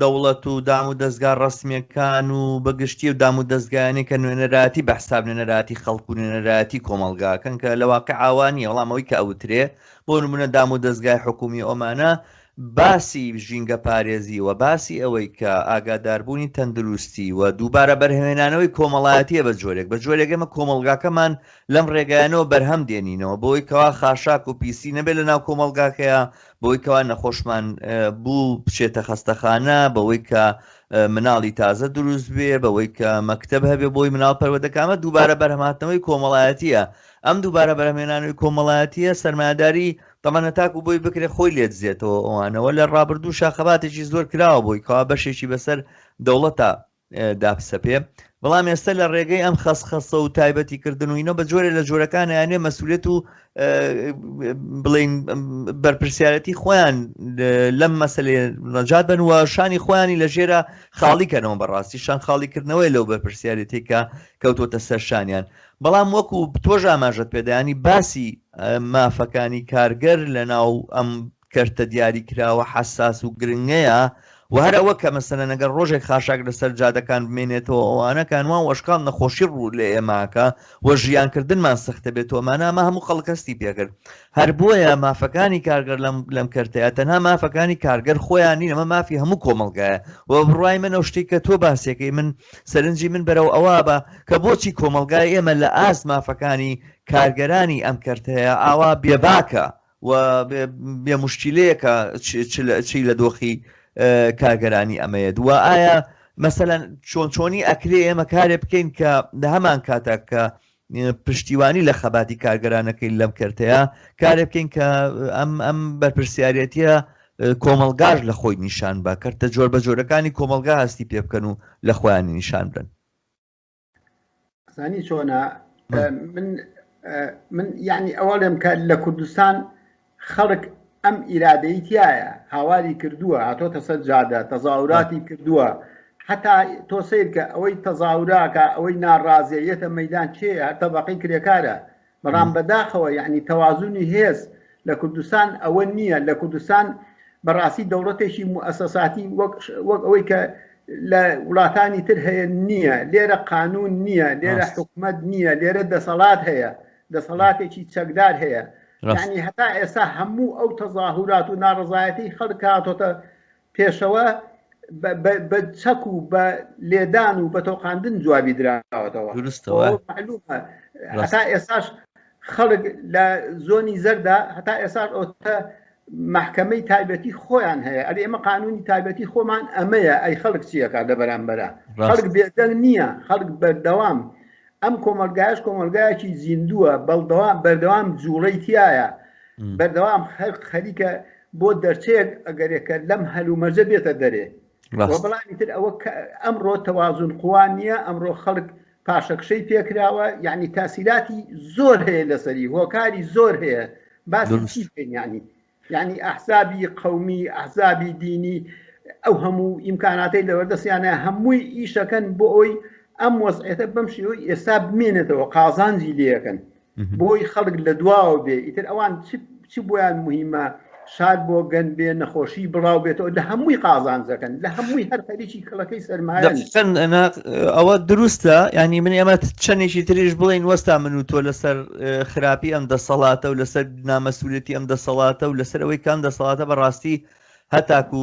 دەوڵەت و دام و دەستگا ڕسمیەکان و بەگشتی و دام و دەستگایانی کە نوێنەراتی بە حساب نوێنەراتی خەڵک و نوێنەراتی کۆمەلگاکەن کە لە واقع ئاوانی وەڵامەوەی کە ئەوترێ بۆ نمونە دام و دەستگای حکومی ئۆمانە باسی ژینگە پارێزی و باسی ئەوەی کە ئاگاداربوونی تەندروستی و دووبارە بەرهێنانەوەی کۆمەڵایەتیە بە جۆرێک ئەمە کۆمەلگاکەمان لەم ڕێگایانەوە بەرهەم دێنینەوە بۆی کەوا خاشاک و پیسی نەبێت لە ناو کۆمەلگاکەیە بۆی کەوا نەخۆشمان بوو بچێتە خەستەخانە بەوەی کە مناڵی تازە دروست بێ بەوەی کە مەکتەب هەبێ بۆی مناڵ پەروەردەکانمە دووبارە بەرهەمهاتنەوەی کۆمەڵایەتیە ئەم دووبارە بەرهەمهێنانەوەی کۆمەڵایەتیە سەرمایهداری تەمەنە تاکو بۆی بکرێت خۆی لێت زیێتەوە ئەوانەوە لە ڕابردوو شاخەباتێکی زۆر کراوە بۆی کەوا بەشێکی بەسەر دەوڵەتە داپسە پێ بەڵام ئێستا لە ڕێگەی ئەم خەسخەسە و تایبەتی کردن و اینە بە جۆرە لە جۆرەکان یانێ مەسئولیت و بڵین بەرپرسیارەتی خۆیان لەم مەسەلێ ڕەجات بن و شانی خۆیانی لە ژێرە خاڵیکەنەوە بەڕاستی شان خاڵیکردنەوەی لەو بەرپرسیارەتێکە کەوتۆتە سەر شانیان بەڵام وەکو تۆژ ئاماژەت پێدایانی باسی مافەکانی کارگەر لە ناو ئەم کەرتە دیاری کراوە حساس و گرنگەیە و هەر ئەوە کە مەسەلە نەگەر ڕۆژێک خاشاک لەسەر جادەکان بمێنێتەوە ئەوانەکانوان وەشقان نەخۆشی ڕوو لە ئێماکە و ژیانکردنمان سەختە بێت ئەمانە ئەمە هەموو خەڵکەستی پێکرد هەر بۆیە مافەکانی کارگەر لەم کەرتەیە تەنها مافەکانی کارگەر خۆیان نین ئەمە مافی هەموو کۆمەلگایە و بڕای من ئەو شتێک کە تۆ باسیەکەی من سەرنجی من بەرەو ئەوە بە کە بۆچی کۆمەلگای ئێمە لە ئاست مافەکانی کارگەرانی ئەم کەرتەیە ئاوا بێباکە و بێ مشکلەیەکە چی لە دۆخی کارگەرانی ئەمەیە دووە ئایا مەسەلەن چۆنی ئەکرێ ئێمە کارێ بکەین کە لە هەمان کاتە کە پشتیوانی لە خەباتی کارگەرانەکەی لەم کەرتەیە کارێ بکەین کە ئەم بەرپرسیارەتیە کۆمەلگاش لە خۆی نیشان بە کەرتە جۆر بە جۆرەکانی کۆمەلگا هەستی پێ بکەن و لە خۆیانی نیشان بدەن
زانی چۆنە من یعنی ئەوە لێم کە لە کوردستان خەڵک ئەم ئیرادەی تایە هاواری کردووە هاتۆتە سەر جادە تەزاوراتی کردووە حتا تۆ سیر کە ئەوەی تەزاوراکە ئەوەی ناڕازیەتە مەدان چێ هەر تەبەقەی کرێکارە بەڵام بەداخەوە یعنی تەوازونی هێز لە کوردستان ئەوە نییە لە کوردستان بەڕاستی دەوڵەتێکی موئەسەساتی وەک ئەوەی کە لە وڵاتانی تر هەیە نییە لێرە قانون نییە لێرە حکومەت نییە لێرە دەسەڵات هەیە دەسەڵاتێکی چەکدار هەیە یعنی هەتا ئێستا هەموو ئەو تەزاهورات و ناڕزایەتی خەڵک هاتۆتە پێشەوە بە چەک و بە لێدان و بە تۆقاندن جوابی دراوەتەوە معلومە هەتا ئێستاش خەڵک لە زۆنی زەردا هەتا ئێستا ئەوتە محکەمەی تایبەتی خۆیان هەیە ئەری ئێمە قانونی تایبەتی خۆمان ئەمەیە ئەی خەڵک چیەکە لە بەرامبەرە خەڵک بێدەنگ نییە خەڵک بەردەوام ئەم کۆمەلگایش کۆمەلگایەکی زیندووە بەردەوام جوڵەی تایە بەردەوام خەریکە بۆ دەرچەیەک ئەگەرێکە لەم هەلومەرجە بێتە دەرێ بەڵامی تر ئەوە ئەمڕۆ تەوازن قوان نییە ئەمڕۆ خەڵک پاشەکشەی پێکراوە یعنی تاسیراتی زۆر هەیە لەسەری هۆکاری زۆر هەیە باسی چی بکەین یعنی ئەحزابی قەومی ئەحزابی دینی ئەو هەموو ئیمکاناتەی لەوەردەستیانە هەمووی ئیشەکەن بۆ ئەوی ئەم وەزعێتە بەم شێوەی ئێستا بمێنێتەوە قازانجی لێەکەن بۆی خەڵک لە دواوە بێ ئیتر ئەوان چی بۆیان مهمە شاد بۆ گەن بێ نەخۆشی بڵاو بێتەوە لە هەمووی قازانجەکەن لە هەمووی هەر خەریکی کڵەکەی سەرمایە
ئەوە دروستە ینی من ئێمە چەندێکی تریش بڵین وەستا من و تۆ لەسەر خراپی ئەم دەسەڵاتە و لەسەر نامەسوولەتی ئەم دەسەڵاتە و لەسەر ئەوەی کام دەسەڵاتە بەڕاستی هەتاکو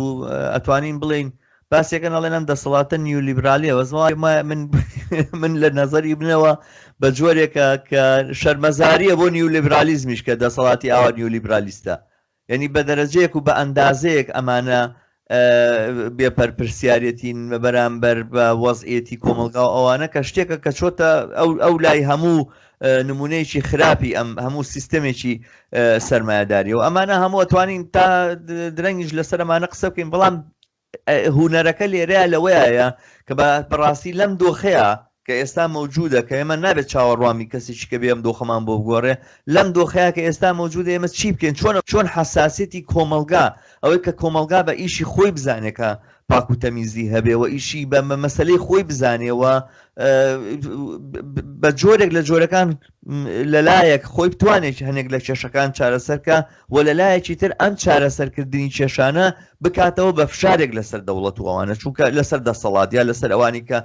ئەتوانین بڵین باسێکە نەڵێن ئەم دەسەڵاتە نیولیبرالیەوە من لە نەزەری بنەوە بە جۆرێکە کە شەرمەزاریە بۆ نیولیبرالیزمیش کە دەسەڵاتی ئاوا نیولیبرالیستە یعنی بە دەرەجەیەک و بە ئەندازەیەک ئەمانە بێپەرپرسیارەتین بەرامبەر بە وەزعێتی کۆمەلگا و ئەوانە کە شتێکە کە چۆتە ئەو لای هەموو نمونەیەکی خراپی ئەم هەموو سیستەمێکی سەرمایهداریەوە ئەمانە هەموو ئەتوانین تا درەنگیش لەسەر ئەمانە قسە بکەین بەڵام هونەرەکە لێرەیە لەوەیە کە بەڕاستی لەم دۆخەیە کە ئێستا مەوجودە کە ئێمە نابێت چاوەڕوامی کەسێکی کە بێم دۆخەمان بۆ بگۆڕێ لەم دۆخەیە کە ئێستا مەوجودە ئێمە چی بکەین چۆن حساسیەتی کۆمەلگا ئەوەی کە کۆمەلگا بە ئیشی خۆی بزانێکە پاک و تەمیزی هەبێەوە ئیشی بە مەسەلەی خۆی بزانێەوە بە جۆرێک لە جۆرەکان لەلایەک خۆی بتوانێت هەنێک لە کێشەکان چارەسەرکە و لەلایەکی تر ئەم چارەسەرکردنی کێشانە بکاتەوە بە فشارێک لەسەر دەوڵەت و ئەوانە چونکە لەسەر دەسەڵات یا لەسەر ئەوانی کە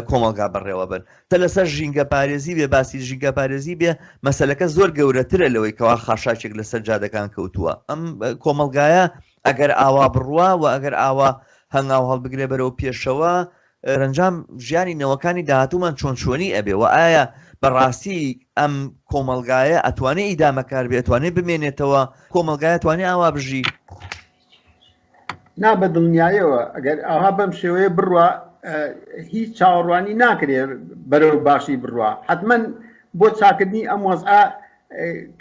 کۆمەلگا بەڕێوە بن تا لەسەر ژینگە پارێزی بێ باسی ژینگە پارێزی بێ مەسەلەکە زۆر گەورەترە لەوەی کەوا خاشاچێک لەسەر جادەکان کەوتووە ئەم کۆمەلگایە ئەگەر ئاوا بڕوە و ئەگەر ئاوا هەنگاو هەڵبگرێ بەرەو پێشەوە ڕەنجام ژیانی نەوەکانی داهاتوومان چۆنچۆنی ئەبێ و ئایا بەڕاستی ئەم کۆمەلگایە ئەتوانێت ئیدامەکار بێت ئەتوانێت بمێنێتەوە کۆمەلگایە توانێت ئاوا بژی
نا بە دڵنیایەوە ئەگەر ئاها بەم شێوەیە بڕوە هیچ چاوەڕوانی ناکرێت بەرەو باشی بڕوە حتمما بۆ چاکردنی ئەم وەزعە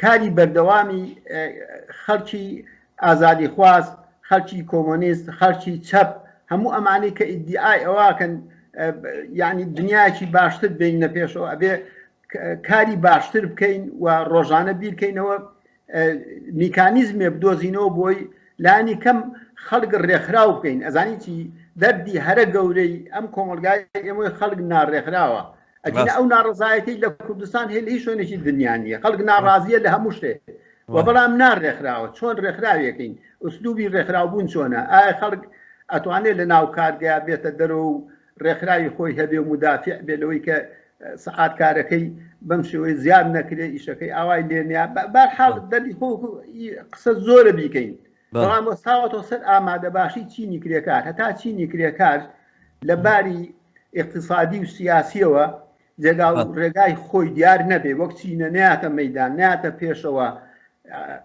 کاری بەردەوامی خەڵکی ئازادی خواست خەڵکی کۆمۆنیست خەڵکی چەپ هەموو ئەمانەی کە ئیدعای ئەواکەن یعنی دنیایکی باشتر بینە پێشەوە ئەبێ کاری باشتر بکەین و ڕۆژانە بیرکەینەوە میکانیزمێ بدۆزینەوە بۆی لانی کەم خەڵک ڕێکخراو بکەین ئەزانی چی دەردی هەرە گەورەی ئەم کۆمەلگای ئێمەی خەڵک ناڕێکخراوە ئەگەر ئەو ناڕزایەتی لە کوردستان هێل هیچ شوێنێکی دنیانیە خەڵک ناڕازیە لە هەموو شتێ و بەڵام ناڕێکخراوە چۆن ڕێکخراوێکین ئوسلوبی ڕێکخراوبوون چۆنە ئایا خەڵک ئەتوانێت لە ناو کارگەیا بێتە دەرەوە و ڕێکخراوی خۆی هەبێ و مدافع بێ لەوەی کە سەعات کارەکەی بەم شێوەی زیاد نەکرێت ئیشەکەی ئاوای لێنیا بەرحاڵ دەردی قسە زۆرە بیکەین بەڵام وەستاوەتەوە سەر ئامادە باشی چینی کرێکار هەتا چینی کرێکار لە باری اقتصادی و سیاسیەوە جێگا و ڕێگای خۆی دیار نەبێ وەک چینە ناتە مەیدان ناتە پێشەوە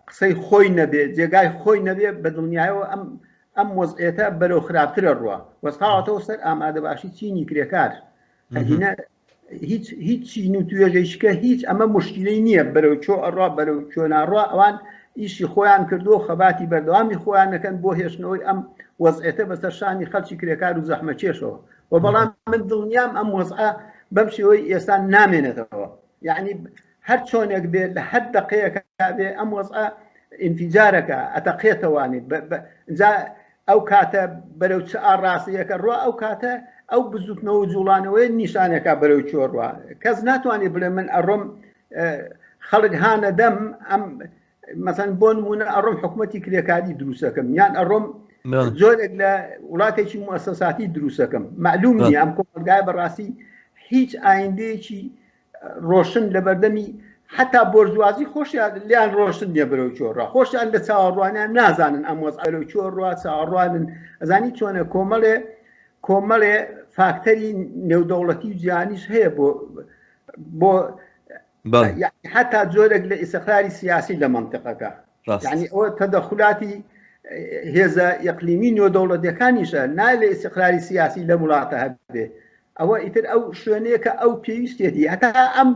قسەی خۆی نەبێ جێگای خۆی نەبێ بە دڵنیایەوە ئەم وەزعێتە بەرەو خراپترە ڕوە وەستاوەتەوە سەر ئامادە باشی چینی کرێکار هیچ چین و توێژەیشکە هیچ ئەمە مشکلەی نییە بەرەو چۆ ئەڕوا بەرەو چۆ ناڕوا ئەوان ئیشی خۆیان کردو خەباتی بەردەوامی خۆیان نەکەن بۆ هێشتنەوەی ئەم وەزعێتە بەسەر شانی خەڵکی کرێکار و زەحمە کێشەوە و بەڵام من دڵنیام ئەم وەزعە بەم شێوەی ئێستا نامێنێتەوە یعنی هەر چۆنێک بێت لە هەر دقەیەکە بێ ئەم وەزعە ئینفیجارەکە ئەتەقێتەوانی ئەو کاتە بەرەو چ ئاڕاستیەکە ڕوا ئەو کاتە ئەو بزوتنەوە و جوڵانەوەی نیشانێکە بەرەو چۆڕوە کەس ناتوانێت بڵێ من ئەڕۆم خەڵک هانە دەم ئەم مەسەن بۆ نمونە ئەڕۆم حکوومەتی کرێکاری دروستەکەم یان ئەڕۆم زۆرێک لە وڵاتێکی موسەساتی دروستەکەم معلومی ئەم کۆمەلگای بەڕاستی هیچ ئایندەیەکی ڕۆشن لە بەردەمی حتا بۆرژوازی خۆشیان لیان ڕۆشن نیە بەرەو چۆڕە خۆشیان لە چاوەڕوانیان نازانن ئەم وەزعەرەو چۆڕوا چاوەڕوانن ئەزانی چۆنە کۆمەڵێ فاکتەری نێودەوڵەتی و جیهانیش هەیە بۆ حتا جۆرێک لە ئیستیقراری سیاسی لە منطقەکە يعني ئەوە تەدەخولاتی هێزە یەقلیمی نێودەوڵەتیەکانیشە نالێ ئیستیقراری سیاسی لە وڵاتە هەبێ ئەوە ئیتر ئەو شوێنەیە کە ئەو پێویستێتی هەتا ئەم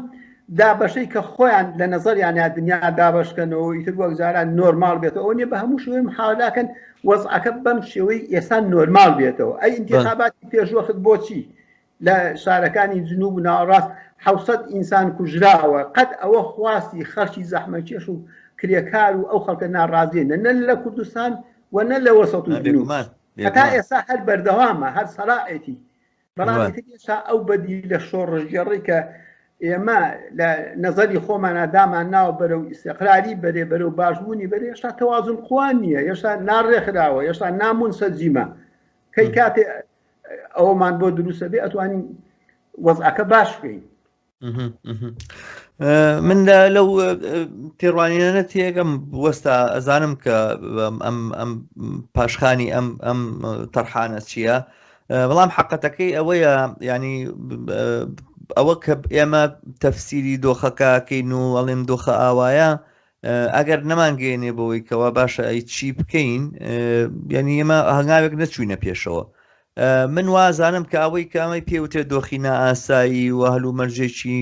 دابەشەی کە خۆیان لە نەزەریان دنیا دابشکەنەوە ئیتر وەک جاران نۆرمال بێتەوە ئەو نیە بە هەموو شوێ محاولاکەن وەزعەکە بەم شێوەی ئێستا نۆرمال بێتەوە ئەی ئینتیخاباتی پێشوەخت بۆچی لە شارەکانی جنوب و ناوەڕاست 700 ئینسان کوژراوە قەت ئەوە خواستی خەڵکی زەحمەکێش و کرێکار و ئەو خەڵکە ناڕازێنە نە لە کوردستان و نە لە وەسەط و جنوب هەتا ئێستا هەر بەردەوامە هەر سەراعێتی بەڵام ئێستا ئەو بەدی لە شۆڕژگەڕی کە ئێمە لە نەزەری خۆمانە دامان ناوە بەرەو ئیستیقراری بەرێ بەرەو باشبوونی بەرێ هێشتا تەوازن قوان نییە هێشتا ناڕێکخراوە هێشتا نامون سەرجیمە کەی کاتێ ئەوەمان بۆ دروستە بێ ئەتوانین وەزعەکە باش بکەین
من لەو تێڕوانینە تێگەم وەستا ئەزانم کە ئەم پاشخانی ئەم تەرحانە چییە بەڵام حەقەتەکەی ئەوەیە ینی ئەوە کە ئێمە تەفسیری دۆخەکەکەین و ئەڵێم دۆخە ئاوایە ئەگەر نەمانگەێنێ بەوەی کەەوە باشە ئەی چی بکەین یعنی ئێمە هەنگاوێک نەچوینە پێشەوە من وازانم کە ئەوەی کامەی پێوتێ دۆخی نائاسایی و هەلومەرجێکی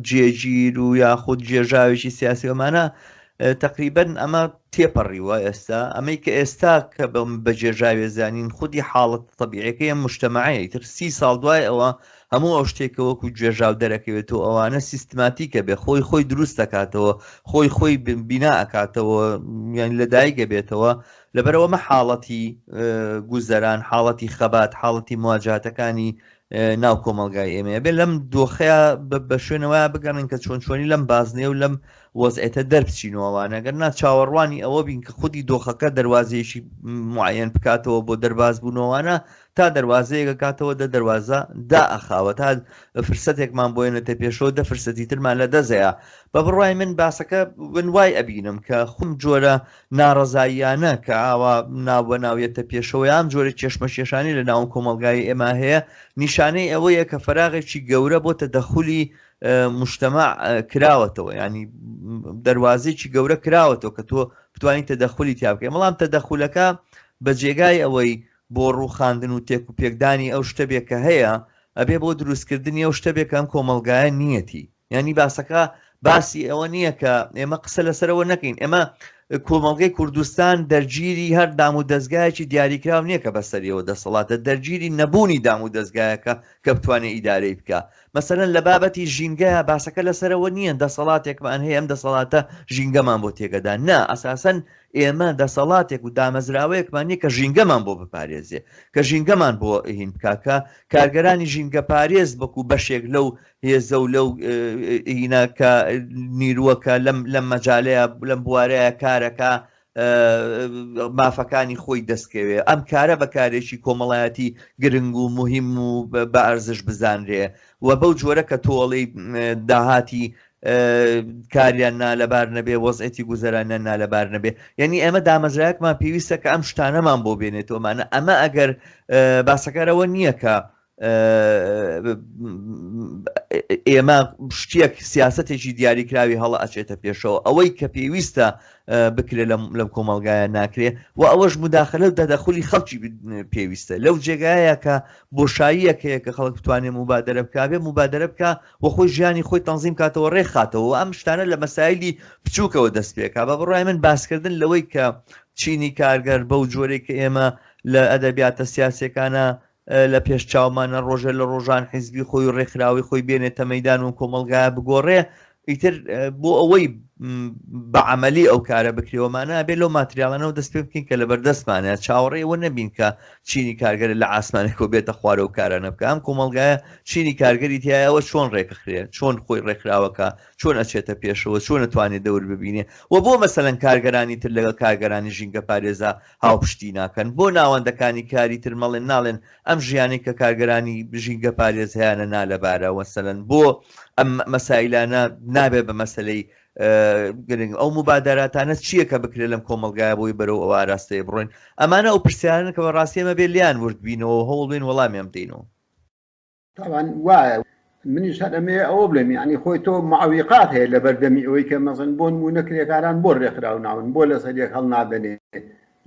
جێگیر و یاخود جێژاوێکی سیاسی ئەمانە تقریبەن ئەمە تێپەڕیوە ئێستا ئەمەی کە ئێستا کە بە جێژاوێ زانین خودی حاڵەت تەبیعەکەی مجتەمەعی تر 30 ساڵ دوای ئەوە هەموو ئەو شتێکە وەکو جێژاو دەرەکەوێتەوە ئەوانە سیستماتیکە بێ خۆی دروست دەکاتەوە خۆی بینا ئەکاتەوە یان لەدایکە بێتەوە لەبەرەوە مە حاڵەتی گوزەران حاڵەتی خەبات حاڵەتی مواجهاتەکانی ناو کۆمەلگای ئێمە بێ لەم دۆخەیە بە شوێنەوەی بگەڕن کە چۆنی لەم بازنێ و لەم وەزعێتە دەربچینەوەوانە گەر نا چاوەڕوانی ئەوە بین کە خودی دۆخەکە دەواازەیەشی معەن بکاتەوە بۆ دەرباز بوونەوەوانە تا دەواازەیەکە کاتەوە دەواازە دائەخاوە تا فرسەتێکمان بۆێنێتە پێشەوە دە فرسەتی ترمان لە دەزەیە بە بڕای من باسەکە وای ئەبینم کە خۆم جۆرە ناڕەزاییانە کە ئاوا ناوە ناوێتە پێشەوە ئەم جۆرە چێشمە کێشانی لە ناو کۆمەلگای ئێمە هەیە نیشانەی ئەوەیە کە فەراغێکی گەورە بۆ تەدەخولی مجتەمع کراوەتەوە ینی دەواازەیەکی گەورە کراوەتەوە کە تۆ بتوانیت تەدەخولی تیا بکەی بەڵام تەدەخولەکە بە جێگای ئەوەی بۆ ڕووخاندن و تێک و پێکدانی ئەو شتەبێک کە هەیە ئەبێ بۆ دروستکردنی ئەو شتەبێک ئەم کۆمەلگایە نیەتی ینی باسەکە باسی ئەوە نییە کە ئێمە قسە لەسەرەوە نەکەین ئێمە کۆمەڵگەی کوردستان دەرگیری هەر دام و دەستگایەکی دیاریکراو نییە کە بەسەریەوە دەسەڵاتە دەرگیری نەبوونی دام و دەستگایەکە کە بتوانێت ئیدارەی بکە مەسەلەن لە بابەتی ژینگەیە باسەکە لەسەرەوە نییە دەسەڵاتێکمان هەیە ئەم دەسەڵاتە ژینگەمان بۆ تێگەدا نا ئەساسەن ئێمە دەسەڵاتێک و دامەزراوەیەکمان نیە کە ژینگەمان بۆ بپارێزێ کە ژینگەمان بۆ هین بکاکە کارگەرانی ژینگە پارێز بکو بەشێک لەو هێزە و لەو هینەکە نیرووەکە لەم مەجالەیە لەم بوارەیە کارەکە مافەکانی خۆی دەستکەوێ ئەم کارە بەکارێکی کۆمەڵایەتی گرنگ و مهم و بە ئەرزش بزانرێ و بەو جۆرە کە تۆڵی داهاتی کاریان نالەبار نەبێ وەزعەتی گوزەرانە نالەبار نەبێ یعنی ئێمە دامەزرایەکمان پێویستە کە ئەم شتانەمان بۆ بێنێتەوەمانە ئەمە ئەگەر باسەکەرەوە نییە کە ئێمە شتێک سیاسەتێکی دیاریکراوی هەڵە ئەچێتە پێشەوە ئەوەی کە پێویستە بکرێت لەم کۆمەلگایە ناکرێ و ئەوەش مداخلە و دەدەخولی خەڵکی پێویستە لەو جێگایە کە بۆشاییەکەیە کە خەڵک بتوانێت مبادرە بکابێ مبادرە بکە و خۆی ژیانی خۆی تەنزیم کاتەوە ڕێخاتەوە ئەم شتانە لە مەسایلی بچووکەوە دەست پێکا بە بڕای من باسکردن لەوەی کە چینی کارگەر بەو جۆرەی کە ئێمە لە ئەدەبیاتە سیاسەکانە لە پێش چاومانە ڕۆژە لە ڕۆژان حیزبی خۆی ڕێکخراوی خۆی بێنێتە مەیدان و کۆمەلگایە بگۆڕێ ئیتر بۆ ئەوەی بەعەمەلی ئەو کارە بکرێوەمانە بێت لەو ماتریاڵانەوە دەست پێ بکەین کە لە بەردەستمانە چاوەڕێەوە نەبین کە چینی کارگەر لە ئاسمانێکەوە بێتە خوارە و کارانە بکە ئەم کۆمەلگایە چینی کارگەری تایەوە چۆن ڕێکەخرێ چۆن خۆی ڕێکخراوەکە چۆن ئەچێتە پێشەوە چۆن نتوانێت دەور ببینێ و بۆ مەسەلەن کارگەرانی تر لەگەڵ کارگەرانی ژینگە پارێزە هاوپشتی ناکەن بۆ ناوەندەکانی کاری تر مەڵێن ناڵێن ئەم ژیانی کە کارگەرانی ژینگە پارێز هەیەە نالەبارە وەسەلەن بۆ ئەم مەسائلانە نابێت بە مەسەلەی گرنگ ئەو مبادراتانە چییە کە بکرێت لەم کۆمەلگایە بۆی بەرەو ئەوە ئاراستەیە بڕۆین ئەمانە ئەو پرسیارن کە بە ڕاستیمە بێ لیان وردبینەوە هەوڵ بێن وەڵامیان بدەینەوە
تاوان وایە منیش هەرمێ ئەوە بڵێم یعنی خۆی تۆ معویقات هەیە لە بەردەمی ئەوەی کە مەزن بۆ نمونە کرێکاران بۆ ڕێکخراو ناون بۆ لەسەر یەک هەڵ نادەنێ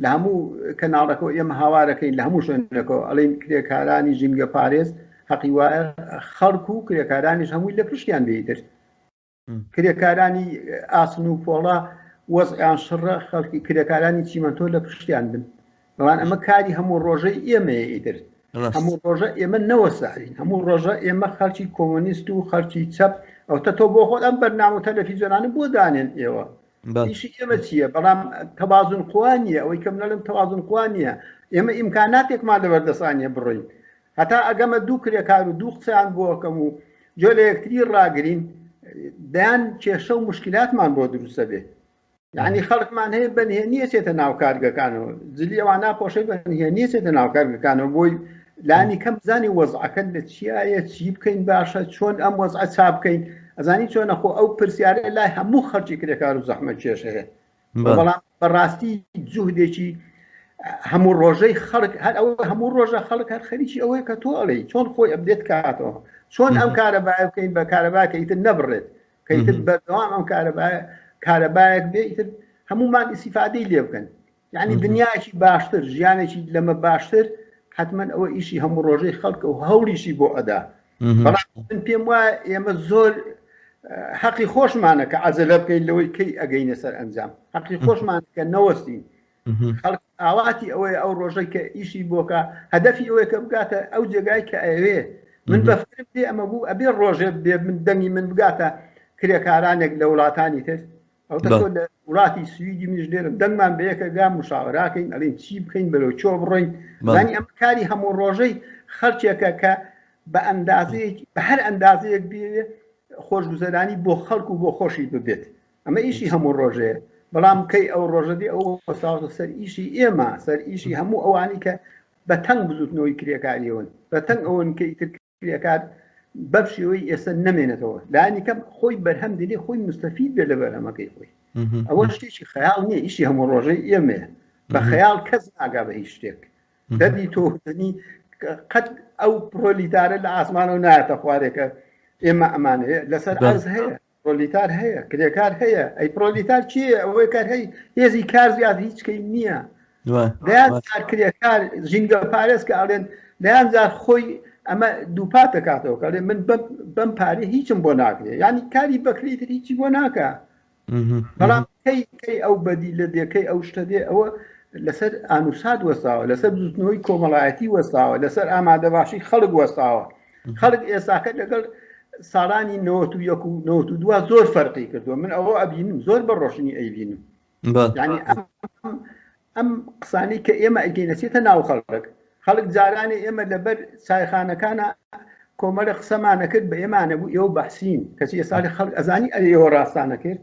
لە هەموو کەناڵەکە ئێمە هاوارەکەین لە هەموو شوێنەکەەوە ئەڵێن کرێکارانی ژینگە پارێز حەقی وایە خەڵک و کرێکارانیش هەمووی لە پشتیان بێتر کرێکارانی ئاسن و پۆڵا وەزعیان شڕە خەڵکی کرێکارانی چیمەنتۆ لە پشتیان بن بەوان ئەمە کاری هەموو ڕۆژەی ئێمەیە ئیتر هەموو ڕۆژە ئێمە نەوەسارین هەموو ڕۆژە ئێمە خەڵکی کۆمۆنیست و خەڵکی چەپ ئەو تۆ بۆ خۆت ئەم بەرنامە تەلەڤیزیۆنانە بۆ دانێن ئێوە ئیشی ئێمە چییە بەڵام تەوازن قوانیە ئەوەی کەم نەڵم تەوازن قوانیە ئێمە ئیمکاناتێکمان لە بەردەسانیە بڕۆین هەتا ئەگەمە دوو کرێکار و دوو قسەیان بۆکەم و جۆ لە یەکتری ڕاگرین دەیان کێشە و مشکلاتمان بۆ دروستە بێ یعنی خەڵکمان هەیە بەنهێنیە چێتە ناو کارگەکانەوە جلی ئەوان ناپۆشەی بەنهێنیە چێتە ناو کارگەکانەوە بۆی لانی کەم زانی وەزعەکەن لە چیایە چی بکەین باشە چۆن ئەم وەزعە چاپ بکەین ئەزانی چۆنە خۆ ئەو پرسیارە لای هەموو خەڵکی کرێکار و زەحمەت کێش هەیە بەڵام بەڕاستی جوهدێکی هەموو ڕۆژەی خەڵک هەر ئەوە هەموو ڕۆژە خەڵک هەر خەریکی ئەوەیە کە تۆ ئەڵێ چۆن خۆی ئەبدێت کاتەوە چۆن ئەم کارەبایە بکەین بە کارەبا کە ئیتر نەبڕێت کە ئیتر بەردەوام ئەم کارەبایەک بێ ئیتر هەمومان ئیسیفادەی لێ بکەن یعنی دنیایکی باشتر ژیانێکی لەمە باشتر حتمما ئەوە ئیشی هەموو ڕۆژەی خەڵکە و هەوڵیشی بۆ ئەدا بەڵام من پێم وایە ئێمە زۆر حەقی خۆشمانە کە عەزەلە بکەین لەوەی کەی ئەگەینە سەر ئەنجام حەقی خۆشمانە کە نەوەستین خەڵک ئاواتی ئەوەیە ئەو ڕۆژەی کە ئیشی بۆکە هەدەفی ئەوەیە کە بگاتە ئەو جێگای کە ئەوێ من بەفرم دێ ئەمە بوو ئەبێ ڕۆژێ بێ من دەنگی من بگاتە کرێکارانێک لە وڵاتانی تر ئەو تۆ لە وڵاتی سویدی منیش لێرم دەنگمان بە یەکە گا مشاوەراکەین ئەڵێن چی بکەین بەرەو چۆ بڕۆین زانی ئەم کاری هەموو ڕۆژەی خەڵکێکە کە بە ئەندازەیەکی بە هەر ئەندازەیەک بێ خۆشگوزەرانی بۆ خەڵک و بۆ خۆشی ببێت ئەمە ئیشی هەموو ڕۆژەیە بەڵام کەی ئەو ڕۆژەدی ئەو وەساوتە سەر ئیشی ئێمە سەر ئیشی هەموو ئەوانی کە بە تەنگ بزوتنەوەی کرێکاریەوەن بە تەنگ ئەوەن کە ئیتر کرێکار بەفشەوەی ئێستا نەمێنێتەوە لانی کەم خۆی بەرهەم دێنێ خۆی مستەفید بێ لە بەرهەمەکەی خۆی ئەوە شتێکی خەیاڵ نییە ئیشی هەموو ڕۆژەی ئێمەیە بە خەیاڵ کەس ناگا بە هیچ شتێک دەبی تۆنی قەت ئەو پرۆلیتارە لە ئاسمانەوە نایەتە خوارێکە ئێمە ئەمانەیە لەسەر ئەرز هەیە پرۆلیتار هەیە کرێکار هەیە ئەی پرۆلیتار چییە ئەوەی کار هەی هێزی کار زیاد هیچکەی نییە دەیان کرێکار ژینگە پارێز کە ئەڵێن دەیان جار خۆی ئەمە دووپات دەکاتەوە کە من بەم پارێ هیچم بۆ ناکرێت ینی کاری بەکریتر هیچی بۆ ناکە بەڵام کەی ئەو بەدی لە دێکەی ئەو شتە دێ ئەوە لەسەر ئانوسات وەستاوە لەسەر بزوتنەوەی کۆمەڵایەتی وەستاوە لەسەر ئامادەباشی خەڵک وەستاوە خەڵک ئێستاکە لەگەڵ ساڵانی 91 و 92 زۆر فەرقی کردووە من ئەوە ئەبینم زۆر بە ڕۆشنی ئەیبینم ینی ئەم قسانی کە ئێمە ئەگەینەچێتە ناو خەڵک جارانی ئێمە لەبەر سایخانەکانە کۆمەڵە قسەمانە کرد بە ئێمانە بوو ئێوە بەحسین کەچی ئێساڵی خەڵک ئەزانی ئەوە ڕاستانە کرد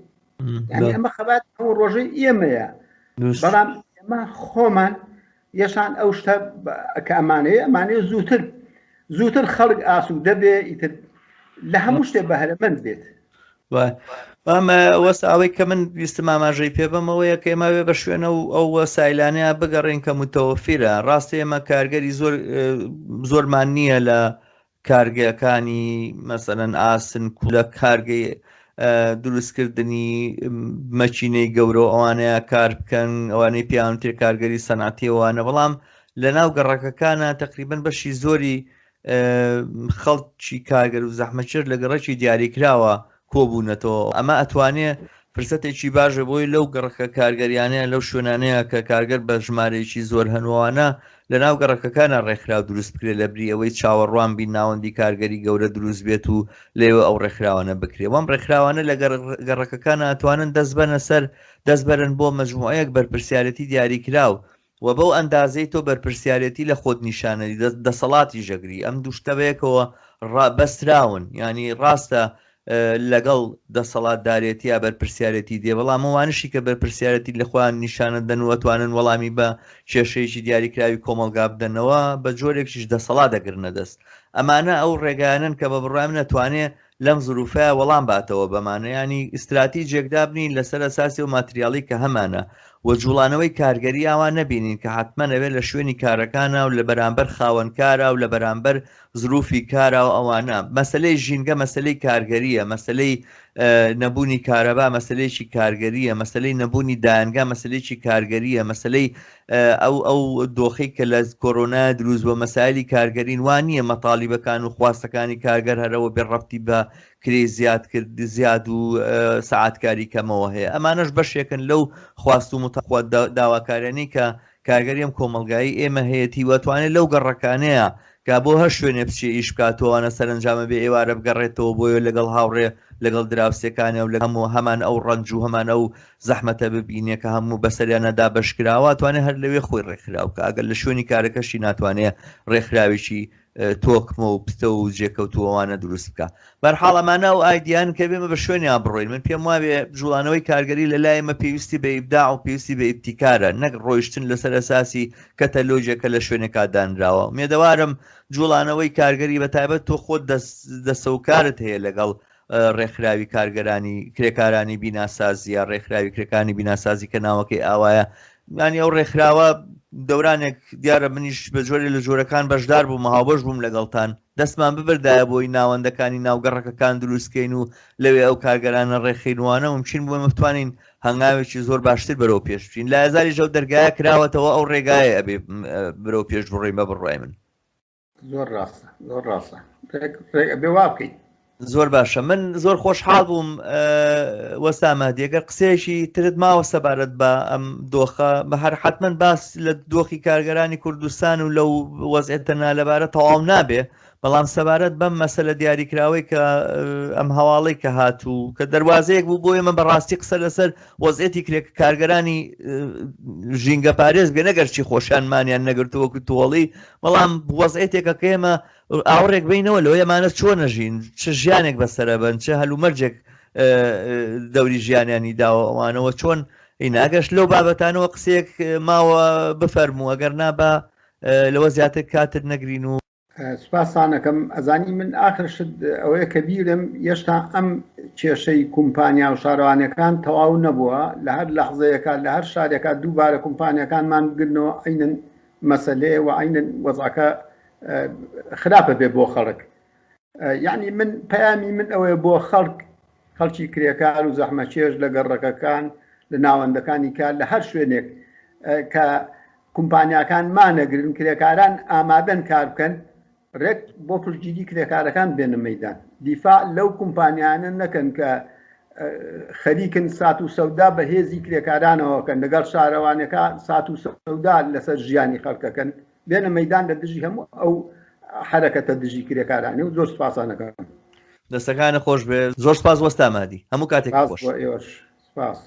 ینی ئەمە خەبات هەموو ڕۆژەی ئێمەیە بەڵام ئێمە خۆمان یەشان ئەو شتە کە ئەمانەیە زووتر خەڵک ئاسوودە بێ ئیتر لە هەموو شتێ بەهرەمەند بێت
وەست ئەوەی کە من ویستم ئاماژەی پێ بەمەوەیە کە ئێمە بێ بە شوێنە و ئەو وەسایلانەیە بگەڕێن کە متەوەفیرە ڕاستی ئێمە کارگەری زۆرمان نییە لە کارگەکانی مەسەلەن ئاسن کولە کارگەی دروستکردنی مەچینەی گەورە ئەوانەیە کار بکەن ئەوانەی پیاوانتر کارگەری سەنعەتی ئەوانە بەڵام لە ناو گەڕەکەکانە تقریبەن بەشی زۆری خەڵکی کارگەر و زەحمەتکێش لە گەڕەکی دیاریکراوە کۆبوونەتەوە ئەمە ئەتوانێت فرسەتێکی باشە بۆی لەو گەڕەکە کارگەریانەیە لەو شوێنانەیە کە کارگەر بە ژمارەیەکی زۆر هەنووانە لە ناو گەڕەکەکانە ڕێکخراو دروست بکرێت لە بری ئەوەی چاوەڕوان بین ناوەندی کارگەری گەورە دروست بێت و لێوە ئەو ڕێکخراوانە بکرێت وەم ڕێکخراوانە لە گەڕەکەکانە ئەتوانن دەست بەرن بۆ مەجموعەیەک بەرپرسیارەتی دیاریکراو و بەو ئەندازەی تۆ بەرپرسیارەتی لە خۆت نیشانەی دەسەڵاتی ژەگری ئەم دوو شتە بەیەکەوە بەستراون ینی ڕاستە لەگەڵ دەسەڵاتدارێتی یا بەرپرسیارەتی دێ بەڵام ئەوانشی کە بەرپرسیارەتی لە خۆیان نیشانە دەن و ئەتوانن وەڵامی بە کێشەیەکی دیاریکراوی کۆمەڵگا بدەنەوە بە جۆرێکیش دەسەڵات دەگرنە دەست ئەمانە ئەو ڕێگایانن کە بە بڕای نەتوانێت لەم زروفەیە وەڵام باتەوە بەمانە ینی ئیستراتیجێک دابنین لەسەر ئەساسی و ماتریاڵی کە هەمانە و جوڵانەوەی کارگەری ئاوان نەبینین کە حتممە نەوێت لە شوێنی کارەکانە و لە بەرامبەر خاوەنکارە و لە بەرامبەر زروفی کارە و ئەوانە مەسلەی ژینگە مەسلەی کارگەریە مەسلەی نەبوونی کارەبا مەسلەیەکی کارگەریە مەسلەی نەبوونی دایانگا مەسلەیەکی کارگەریە مەسلەی ئەو دۆخەی کە لە کۆرۆنا دروست بۆ مەسایلی کارگەرین وان نییە مەتاڵیبەکان و خواستەکانی کارگەر هەرەوە بێڕەبتی بە کرێ زیاد و سەعاتکاری کەمەوە هەیە ئەمانەش بەشێکن لەو خواست و متەخوا داواکارێنی کە کارگەری ئەم کۆمەلگایی ئێمە هەیەی وەتوانێت لەو گەڕەکانەیە کا بۆ هەر شوێنێ بچێ ئیش بکاتەوەوانە سەرنجامە بێ ئێوارە بگەڕێتەوە بۆیە لەگەڵ هاوڕێ لەگەڵ دراوسەکانە و لە هەمان ئەو ڕەنج و هەمان ئەو زەحمەتە ببینێ کە هەموو بەسەریانەدا بەشکراوە توانێت هەر لەوێ خۆی ڕێکخراو کە ئەگەر لە شوێنی کارەکەشی ناتوانێت ڕێکخراوێکی تۆکمە و پستە و جێکەوتووەوانە دروست بکە بەرحاڵ ئەمانە و ئایدیان کە بێمە بە شوێنیان بڕۆین من پێم وابێ جوڵانەوەی کارگەری لە لای ئمە پێویستی بە ئیبداع و پێویستی بە ئیبتیکارە نەک ڕۆیشتن لەسەر ئەساسی کەتەلۆژێکە لە شوێنێکا دانراوە مێدەوارم جوڵانەوەی کارگەری بەتایبەت تۆ خۆت دەسەوکارت هەیە لەگەڵ ڕێکخراوی کارگەرانی کرێکارانی بیناسازی یا ڕێکخراوی کرێکانی بیناسازی کە ناوەکەی ئاوایە ینی ئەو ڕێکخراوە دەورانێک دیارە منیش بە جۆرێ لە جۆرەکان بەشدار بووم هاوبەش بووم لەگەڵتان دەستمان ببردایە بۆی ناوەندەکانی ناوگەڕەکەکان دروستکەین و لەوێ ئەو کارگەرانە ڕێخینوانە و مچین بۆ مەتوانین هەنگاوێکی زۆر باشتر بەرەو پێش بچین لە ئازاری ژەو دەرگایە کراوەتەوە ئەو ڕێگایە ئەبێ بەرەو پێش بڕۆین بە بڕای من
زۆر ڕاستە زۆر ڕاستە بێ وا بکەیت
زۆر باشە من زۆر خۆشحاڵ بووم وەسامە دیگەر قسێکی ترت ماوە سەبارەت بە ئەم دۆخە بە هەر حتمما باس لە دۆخی کارگەرانی کوردستان و لەو وەزعێتە نالەبارە تەواو نابێ بەڵام سەبارەت بەم مەسەلە دیاریکراوەی کە ئەم هەواڵەی کە هاتوو کە دەواازەیەک بوو بۆ ئێمە بەڕاستی قسە لەسەر وەزعێتی کارگەرانی ژینگە پارێز بێ نەگەرچی خۆشیانمانیان نەگرتووەکو تۆڵی بەڵام وەزعێتێکە کە ئێمە ئاوڕێک بینەوە لەوە ئەمانە چۆن نەژین چ ژیانێک بەسەرە بن چه هەلومەرجێک دەوری ژیانیانی داوە ئەوانەوە چۆن ئیناگەش لەو بابەتانەوە قسێک ماوە بفەرموو ئەگەر نابە لەوە زیاتر کاتت نەگرین و
سوپاسانەکەم ئەزانی من ئاخرشت ئەوەیە کە بیرم هێشتا ئەم کێشەی کۆمپانیا و شارەوانەکان تەواو نەبووە لە هەر لەحظەیەکە لە هەر شارێکە دووبارە کۆمپانیەکانمان بگرنەوە ئەینن مەسەلێ و ئەینن وەزعەکە خراپە بێ بۆ خەڵک یعنی من پەیامی من ئەوەیە بۆ خەڵکی کرێکار و زەحمەچێژ لە گەڕەکەکان لە ناوەندەکانی کار لە هەر شوێنێک کە کۆمپانیاکان مانەگرن کرێکاران ئامادەن کار بکەن ڕێک بۆ پشتگیری کرێکارەکان بێنە مەیدان دیفاع لەو کۆمپانیانە نەکەن کە خەریکن سات و سەودا بە هێزی کرێکارانەوەکەن لەگەڵ شارەوانەکە سات و سەودا لەسەر ژیانی خەڵکەکەن بێنە مەیدان لە دژی هەموو ئەو حرەکەتە دژی کرێکارانی و زۆر سپاسانەکەم
دەستەکانە خۆش بێ زۆر سپاس وەستامادی هەموو کاتێک خۆش
سپاس